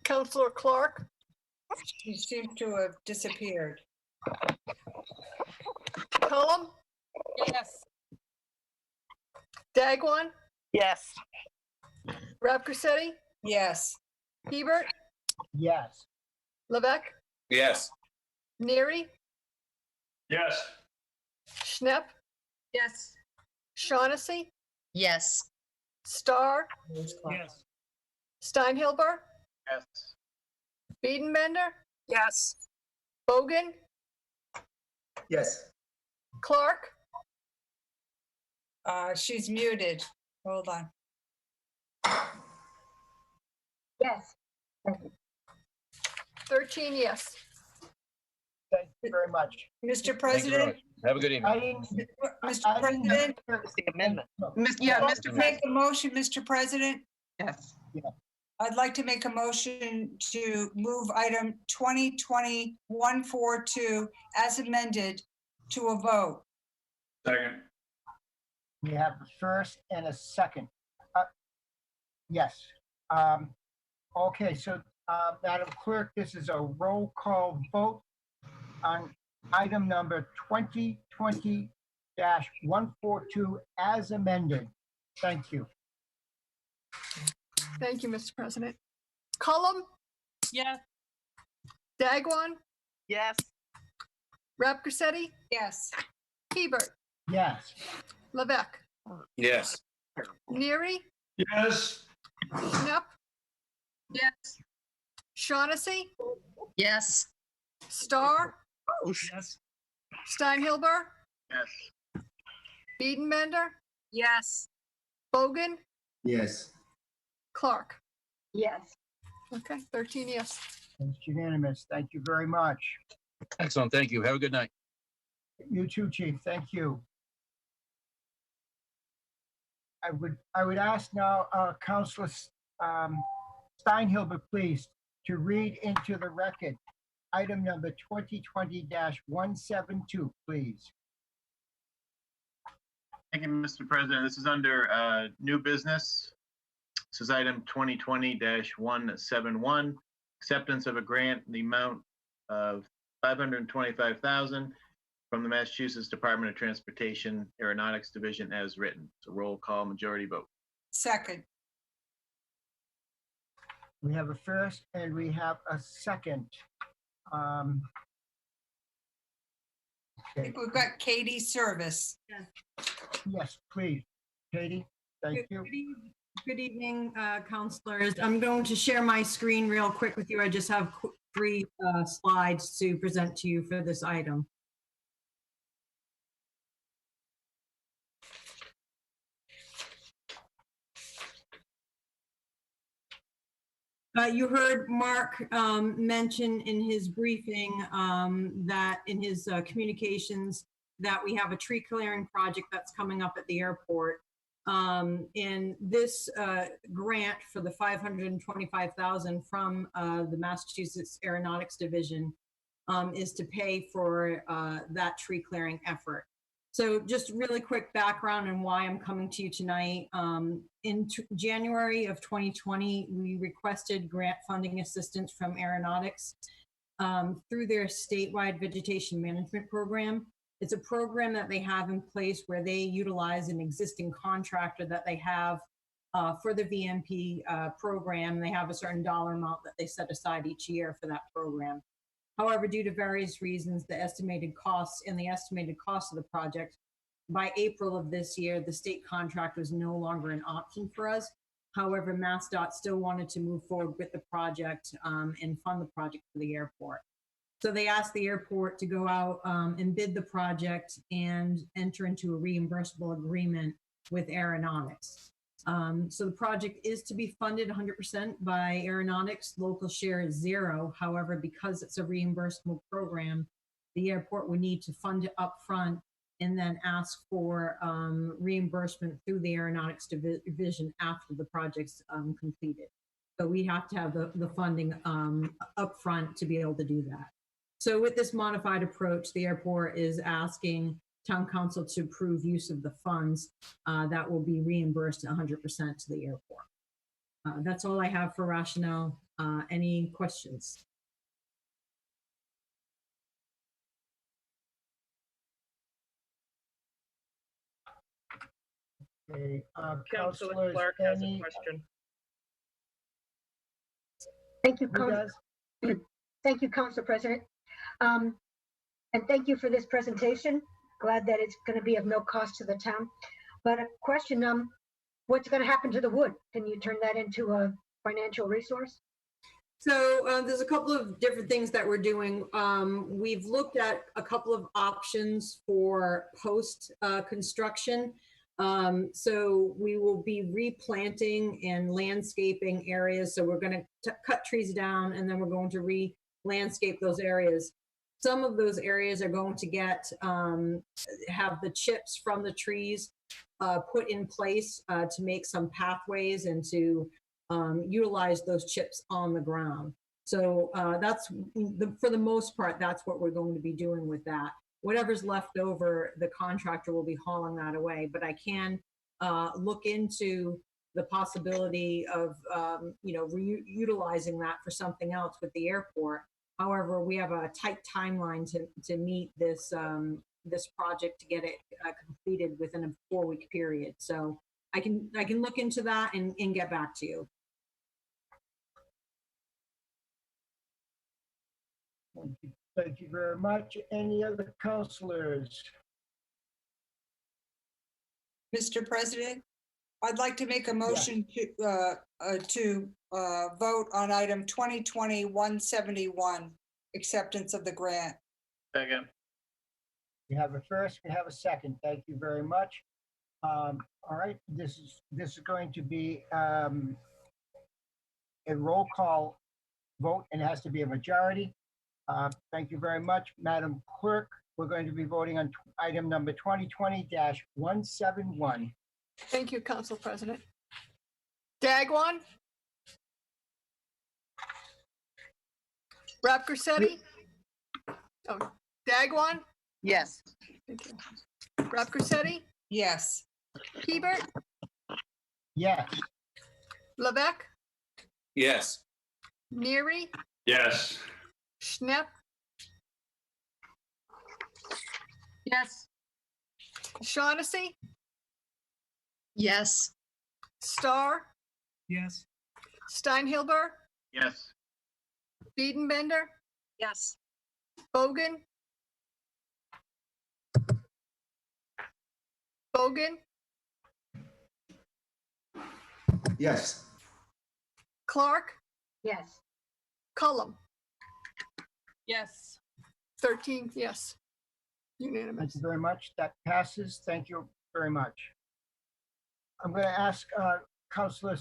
I: Councilor Clark?
M: She seems to have disappeared.
I: Cullum?
J: Yes.
I: Dagwan?
E: Yes.
I: Rabgrassetti?
M: Yes.
I: Hebert?
B: Yes.
I: Levesque?
S: Yes.
I: Neary?
P: Yes.
I: Schnepp?
C: Yes.
I: Shaughnessy?
N: Yes.
I: Starr?
P: Yes.
I: Steinhilber?
P: Yes.
I: Biedenbender?
C: Yes.
I: Bogan?
T: Yes.
I: Clark?
M: She's muted. Hold on.
G: Yes.
I: 13 yes.
B: Thank you very much.
M: Mr.
R: Thank you very
M: President,
R: much. Have a good evening.
M: Mr. President,
E: The amendment.
D: Yeah,
M: I'd like
D: Mr.
M: to
D: President.
M: make a motion, Mr. President.
D: Yes.
M: I'd like to make a motion to move item 2020-142 as amended to a vote.
P: Second.
B: We have a first and a second. Yes. Okay, so Madam Clerk, this is a roll call vote on item number 2020-142 as amended. Thank you.
I: Thank you, Mr. President. Cullum?
J: Yes.
I: Dagwan?
E: Yes.
I: Rabgrassetti?
M: Yes.
I: Hebert?
B: Yes.
I: Levesque?
S: Yes.
I: Neary?
P: Yes.
I: Schnepp?
C: Yes.
I: Shaughnessy?
N: Yes.
I: Starr?
P: Yes.
I: Steinhilber?
P: Yes.
I: Biedenbender?
C: Yes.
I: Bogan?
T: Yes.
I: Clark?
G: Yes.
I: Okay, 13 yes.
B: It's unanimous. Thank you very much.
R: Excellent. Thank you. Have a good night.
B: You too, Chief. Thank you. I would ask now Councilor Steinhilber, please, to read into the record item number 2020-172, please.
P: Thank you, Mr. President. This is under new business. This is item 2020-171, acceptance of a grant in the amount of $525,000 from the Massachusetts Department of Transportation Aeronautics Division as written. So roll call, majority vote.
M: Second.
B: We have a first and we have a second.
M: I think we've got Katie Service.
B: Yes, please. Katie, thank you.
L: Good evening, counselors. I'm going to share my screen real quick with you. I just have 3 slides to present to you for this item. You heard Mark mention in his briefing that in his communications that we have a tree clearing project that's coming up at the airport. And this grant for the $525,000 from the Massachusetts Aeronautics Division is to pay for that tree clearing effort. So just really quick background on why I'm coming to you tonight. In January of 2020, we requested grant funding assistance from Aeronautics through their statewide vegetation management program. It's a program that they have in place where they utilize an existing contractor that they have for the VMP program. They have a certain dollar amount that they set aside each year for that program. However, due to various reasons, the estimated costs of the project, by April of this year, the state contract was no longer an option for us. However, MassDOT still wanted to move forward with the project and fund the project for the airport. So they asked the airport to go out and bid the project and enter into a reimbursable agreement with aeronautics. So the project is to be funded 100% by aeronautics. Local share is 0. However, because it's a reimbursable program, the airport would need to fund it up front and then ask for reimbursement through the aeronautics division after the project's completed. So we have to have the funding up front to be able to do that. So with this modified approach, the airport is asking town council to approve use of the funds that will be reimbursed 100% to the airport. That's all I have for rationale. Any questions?
B: Okay,
F: Councilor
B: councilors,
F: Clark has a
B: any,
F: question.
G: Thank you,
B: who does?
G: Thank you, Council President. And thank you for this presentation. Glad that it's going to be of no cost to the town. But a question, what's going to happen to the wood? Can you turn that into a financial resource?
L: So there's a couple of different things that we're doing. We've looked at a couple of options for post construction. So we will be replanting and landscaping areas. So we're going to cut trees down and then we're going to re-landscape those areas. Some of those areas are going to get, have the chips from the trees put in place to make some pathways and to utilize those chips on the ground. So that's, for the most part, that's what we're going to be doing with that. Whatever's left over, the contractor will be hauling that away. But I can look into the possibility of, utilizing that for something else with the airport. However, we have a tight timeline to meet this this project to get it completed within a 4-week period. So I can look into that and get back to you.
B: Thank you very much. Any other councilors?
M: Mr. President, I'd like to make a motion to vote on item 2020-171, acceptance of the grant.
P: Second.
B: We have a first, we have a second. Thank you very much. All right, this is going to be a roll call vote, and it has to be a majority. Thank you very much, Madam Clerk. We're going to be voting on item number 2020-171.
I: Thank you, Council President. Dagwan. Rapcorsetti. Oh, Dagwan.
E: Yes.
I: Thank you. Rapcorsetti.
M: Yes.
I: Hebert.
B: Yes.
I: Levesque.
S: Yes.
I: Neary.
S: Yes.
I: Schnepp.
N: Yes.
I: Shaughnessy.
N: Yes.
I: Starr.
F: Yes.
I: Steinhilber.
P: Yes.
I: Biedenbender.
C: Yes.
I: Bogan. Bogan.
T: Yes.
I: Clark.
G: Yes.
I: Cullum.
J: Yes.
I: 13, yes.
B: Thank
I: Unanimous.
B: you very much. That passes. Thank you very much. I'm going to ask Councilor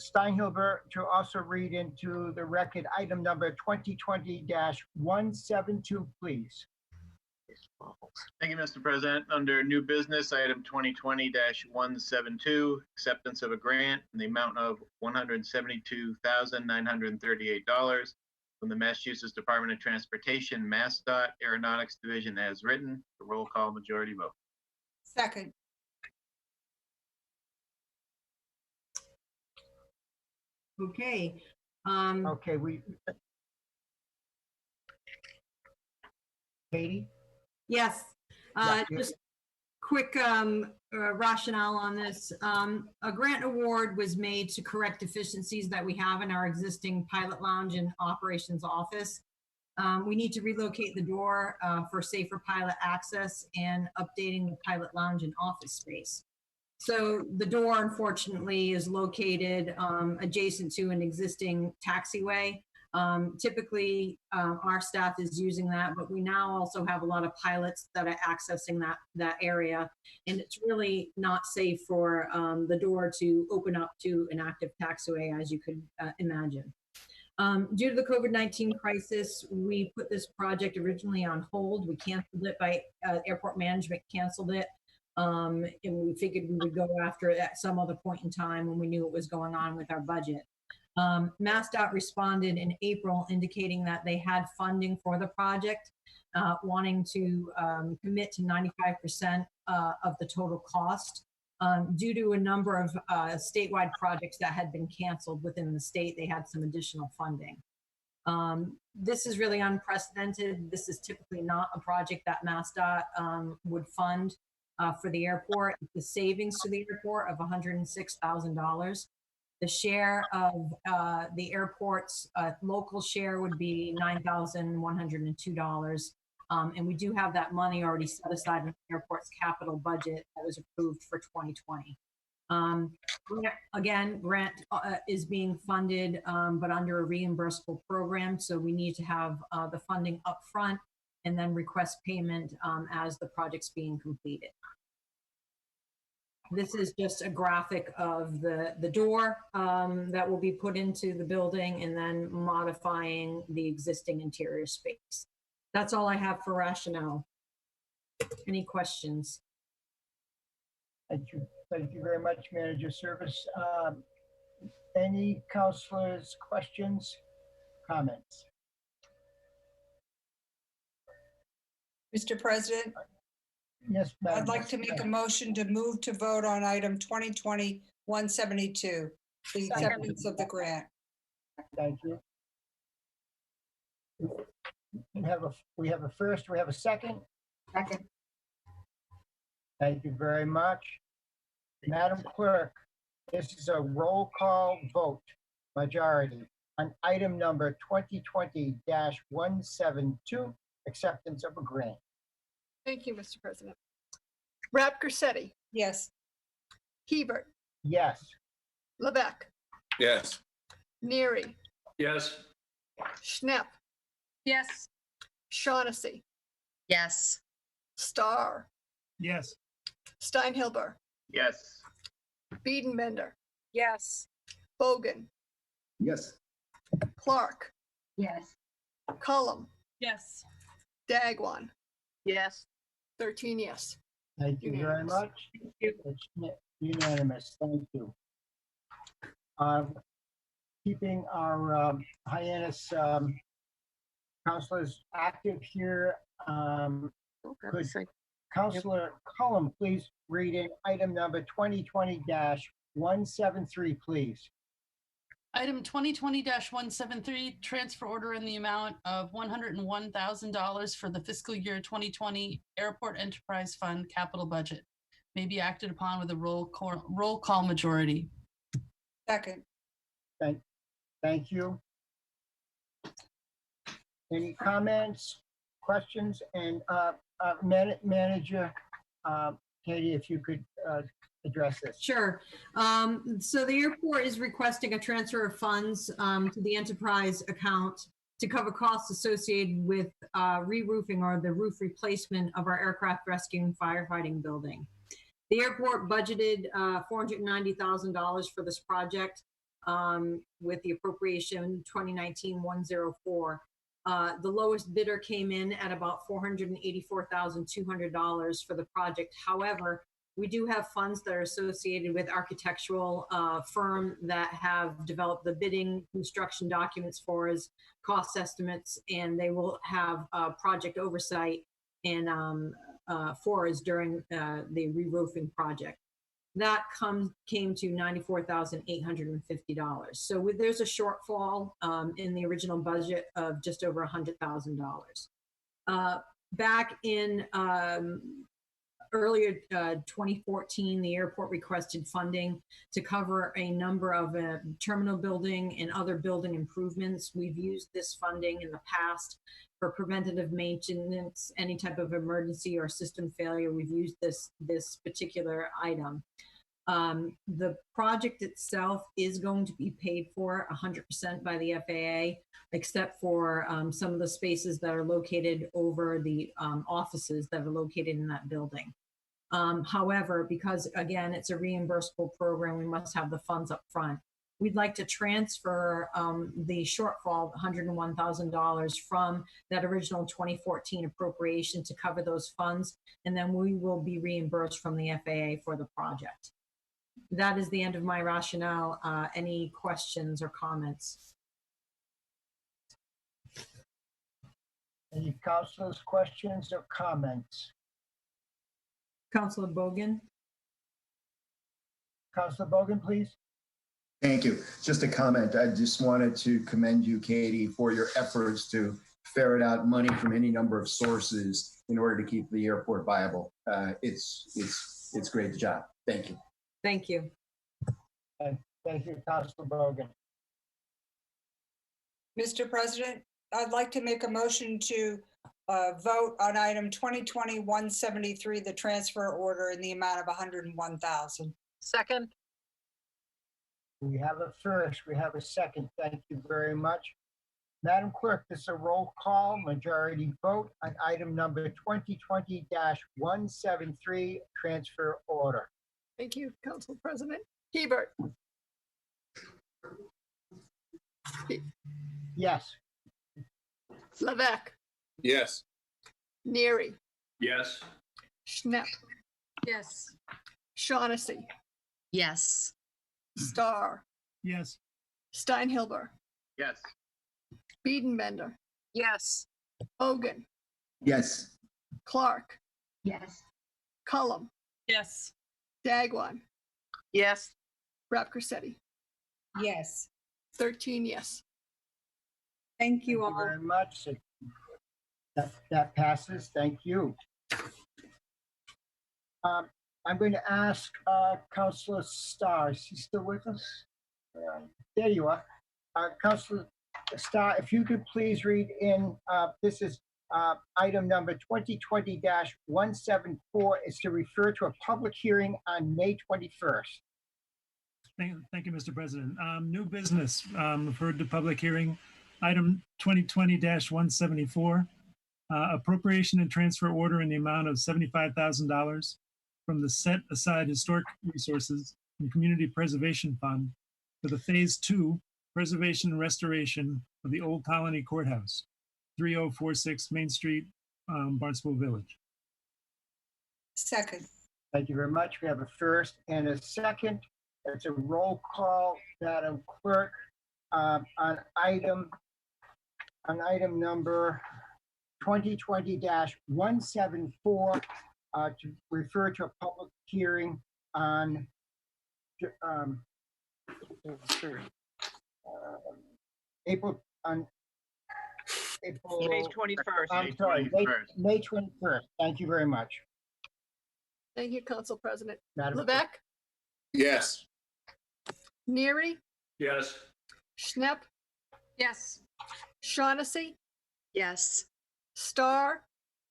B: Steinhilber to also read into the record item number 2020-172, please.
P: Thank you, Mr. President. Under new business, item 2020-172, acceptance of a grant in the amount of $172,938 from the Massachusetts Department of Transportation, MassDOT Aeronautics Division as written. The roll call majority vote.
M: Second.
L: Okay.
B: Okay, Katie?
L: Yes. Just quick rationale on this. A grant award was made to correct deficiencies that we have in our existing pilot lounge and operations office. We need to relocate the door for safer pilot access and updating the pilot lounge and office space. So the door, unfortunately, is located adjacent to an existing taxiway. Typically, our staff is using that, but we now also have a lot of pilots that are accessing that area, and it's really not safe for the door to open up to an active taxiway, as you could imagine. Due to the COVID-19 crisis, we put this project originally on hold. We canceled it by airport management canceled it. And we figured we would go after it at some other point in time when we knew what was going on with our budget. MassDOT responded in April indicating that they had funding for the project, wanting to commit to 95% of the total cost. Due to a number of statewide projects that had been canceled within the state, they had some additional funding. This is really unprecedented. This is typically not a project that MassDOT would fund for the airport. The savings to the airport of $106,000. The share of the airport's local share would be $9,102. And we do have that money already set aside in the airport's capital budget that was approved for 2020. Again, grant is being funded, but under a reimbursable program. So we need to have the funding up front and then request payment as the project's being completed. This is just a graphic of the door that will be put into the building and then modifying the existing interior space. That's all I have for rationale. Any questions?
B: Thank you. Thank you very much, Manager Service. Any councilors, questions, comments?
M: Mr. President,
B: Yes, Madam.
M: I'd like to make a motion to move to vote on item 2020-172, the acceptance of the grant.
B: Thank you. We have a first, we have a second.
G: Second.
B: Thank you very much. Madam Clerk, this is a roll call vote, majority, on item number 2020-172, acceptance of a grant.
I: Thank you, Mr. President. Rap Grissetti.
M: Yes.
I: Hebert.
B: Yes.
I: Levesque.
S: Yes.
I: Neary.
S: Yes.
I: Schnepp.
J: Yes.
I: Shaughnessy.
Q: Yes.
I: Starr.
U: Yes.
I: Steinhilber.
P: Yes.
I: Biedenbender.
C: Yes.
I: Bogan.
T: Yes.
I: Clark.
G: Yes.
I: Cullum.
J: Yes.
I: Dagwan.
E: Yes.
I: 13 yes.
B: Thank you very much. It's unanimous. Thank you. Keeping our Hyannis councilors active here. Could Councilor Cullum please read in item number 2020-173, please?
J: Item 2020-173, transfer order in the amount of $101,000 for the fiscal year 2020 Airport Enterprise Fund capital budget. May be acted upon with a roll call majority.
M: Second.
B: Thank you. Any comments, questions? And Manager Katie, if you could address this.
L: Sure. So the airport is requesting a transfer of funds to the enterprise account to cover costs associated with re-roofing or the roof replacement of our aircraft rescue and firefighting building. The airport budgeted $490,000 for this project with the appropriation 2019-104. The lowest bidder came in at about $484,200 for the project. However, we do have funds that are associated with architectural firm that have developed the bidding construction documents for us, cost estimates, and they will have project oversight and for us during the re-roofing project. That came to $94,850. So there's a shortfall in the original budget of just over $100,000. Back in earlier 2014, the airport requested funding to cover a number of terminal building and other building improvements. We've used this funding in the past for preventative maintenance, any type of emergency or system failure. We've used this particular item. The project itself is going to be paid for 100% by the FAA, except for some of the spaces that are located over the offices that are located in that building. However, because again, it's a reimbursable program, we must have the funds up front. We'd like to transfer the shortfall, $101,000 from that original 2014 appropriation to cover those funds, and then we will be reimbursed from the FAA for the project. That is the end of my rationale. Any questions or comments?
B: Any councilors' questions or comments?
L: Councilor Bogan.
B: Councilor Bogan, please.
T: Thank you. Just a comment. I just wanted to commend you, Katie, for your efforts to ferret out money from any number of sources in order to keep the airport viable. It's great job. Thank you.
L: Thank you.
B: Thank you, Councilor Bogan.
M: Mr. President, I'd like to make a motion to vote on item 2020-173, the transfer order in the amount of $101,000.
I: Second.
B: We have a first, we have a second. Thank you very much. Madam Clerk, this is a roll call, majority vote on item number 2020-173, transfer order.
I: Thank you, Council President. Hebert.
B: Yes.
I: Levesque.
S: Yes.
I: Neary.
S: Yes.
I: Schnepp.
N: Yes.
I: Shaughnessy.
Q: Yes.
I: Starr.
U: Yes.
I: Steinhilber.
P: Yes.
I: Biedenbender.
N: Yes.
I: Hogan.
T: Yes.
I: Clark.
G: Yes.
I: Cullum.
J: Yes.
I: Dagwan.
E: Yes.
I: Rapcorsetti.
M: Yes.
I: 13 yes.
L: Thank you
B: Thank
L: all.
B: you very much. That passes. Thank you. I'm going to ask Councilor Starr. Is he still with us? There you are. Councilor Starr, if you could please read in, this is item number 2020-174 is to refer to a public hearing on May 21st.
U: Thank you, Mr. President. New business, referred to public hearing, item 2020-174, appropriation and transfer order in the amount of $75,000 from the set aside historic resources and community preservation fund for the phase 2 preservation and restoration of the Old Colony Courthouse, 3046 Main Street, Barnstable Village.
M: Second.
B: Thank you very much. We have a first and a second. It's a roll call, Madam Clerk, on item number 2020-174 to refer to a public hearing on April.
F: May 21st.
B: I'm sorry, May 21st. Thank you very much.
I: Thank you, Council President.
B: Madam
I: Levesque.
S: Yes.
I: Neary.
S: Yes.
I: Schnepp.
N: Yes.
I: Shaughnessy.
Q: Yes.
I: Starr.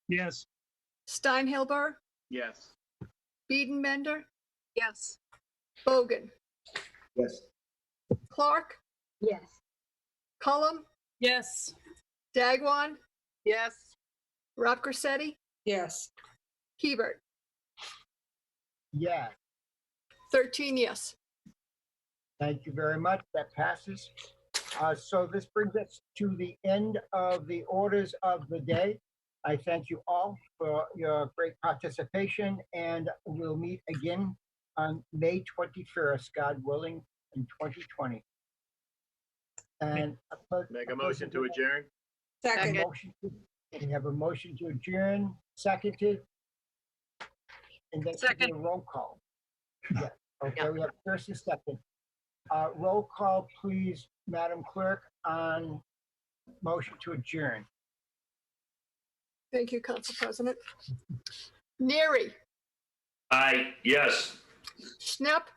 U: Yes.
I: Steinhilber.
P: Yes.
I: Biedenbender.
N: Yes.
I: Bogan.
T: Yes.
I: Clark.
G: Yes.
I: Cullum.
J: Yes.
I: Dagwan.
E: Yes.
I: Rapcorsetti.
M: Yes.
I: Hebert.
B: Yeah.
I: 13 yes.
B: Thank you very much. That passes. So this brings us to the end of the orders of the day. I thank you all for your great participation, and we'll meet again on May 21st, God willing, in 2020. And
P: Make a motion to adjourn.
M: Second.
B: We have a motion to adjourn, seconded, and then a roll call. Yeah. Okay, we have first and second. Roll call, please, Madam Clerk, on motion to adjourn.
I: Thank you, Council President. Neary.
S: Aye. Yes.
I: Schnepp.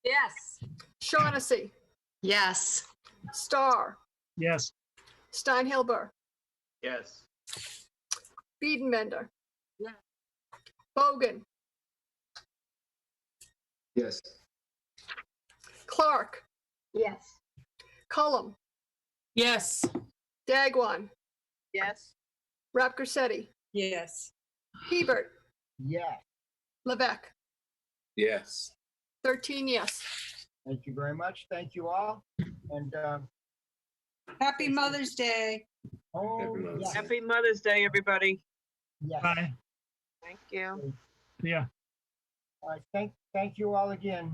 N: Yes.
I: Shaughnessy.
Q: Yes.
I: Starr.
U: Yes.
I: Steinhilber.
P: Yes.
I: Biedenbender.
N: Yeah.
I: Bogan.
T: Yes.
I: Clark,
G: Yes.
I: Cullum,
J: Yes.
I: Dagwan,
E: Yes.
I: Rapcorsetti,
M: Yes.
I: Hebert,
B: Yes.
I: Levesque,
S: Yes.
I: 13 yes.
B: Thank you very much. Thank you all. And,
M: Happy Mother's Day.
B: oh,
S: Mother's
B: yes,
F: Happy Mother's Day, everybody.
B: yes.
U: Bye.
E: Thank you.
U: Yeah.
B: All right, thank you all again.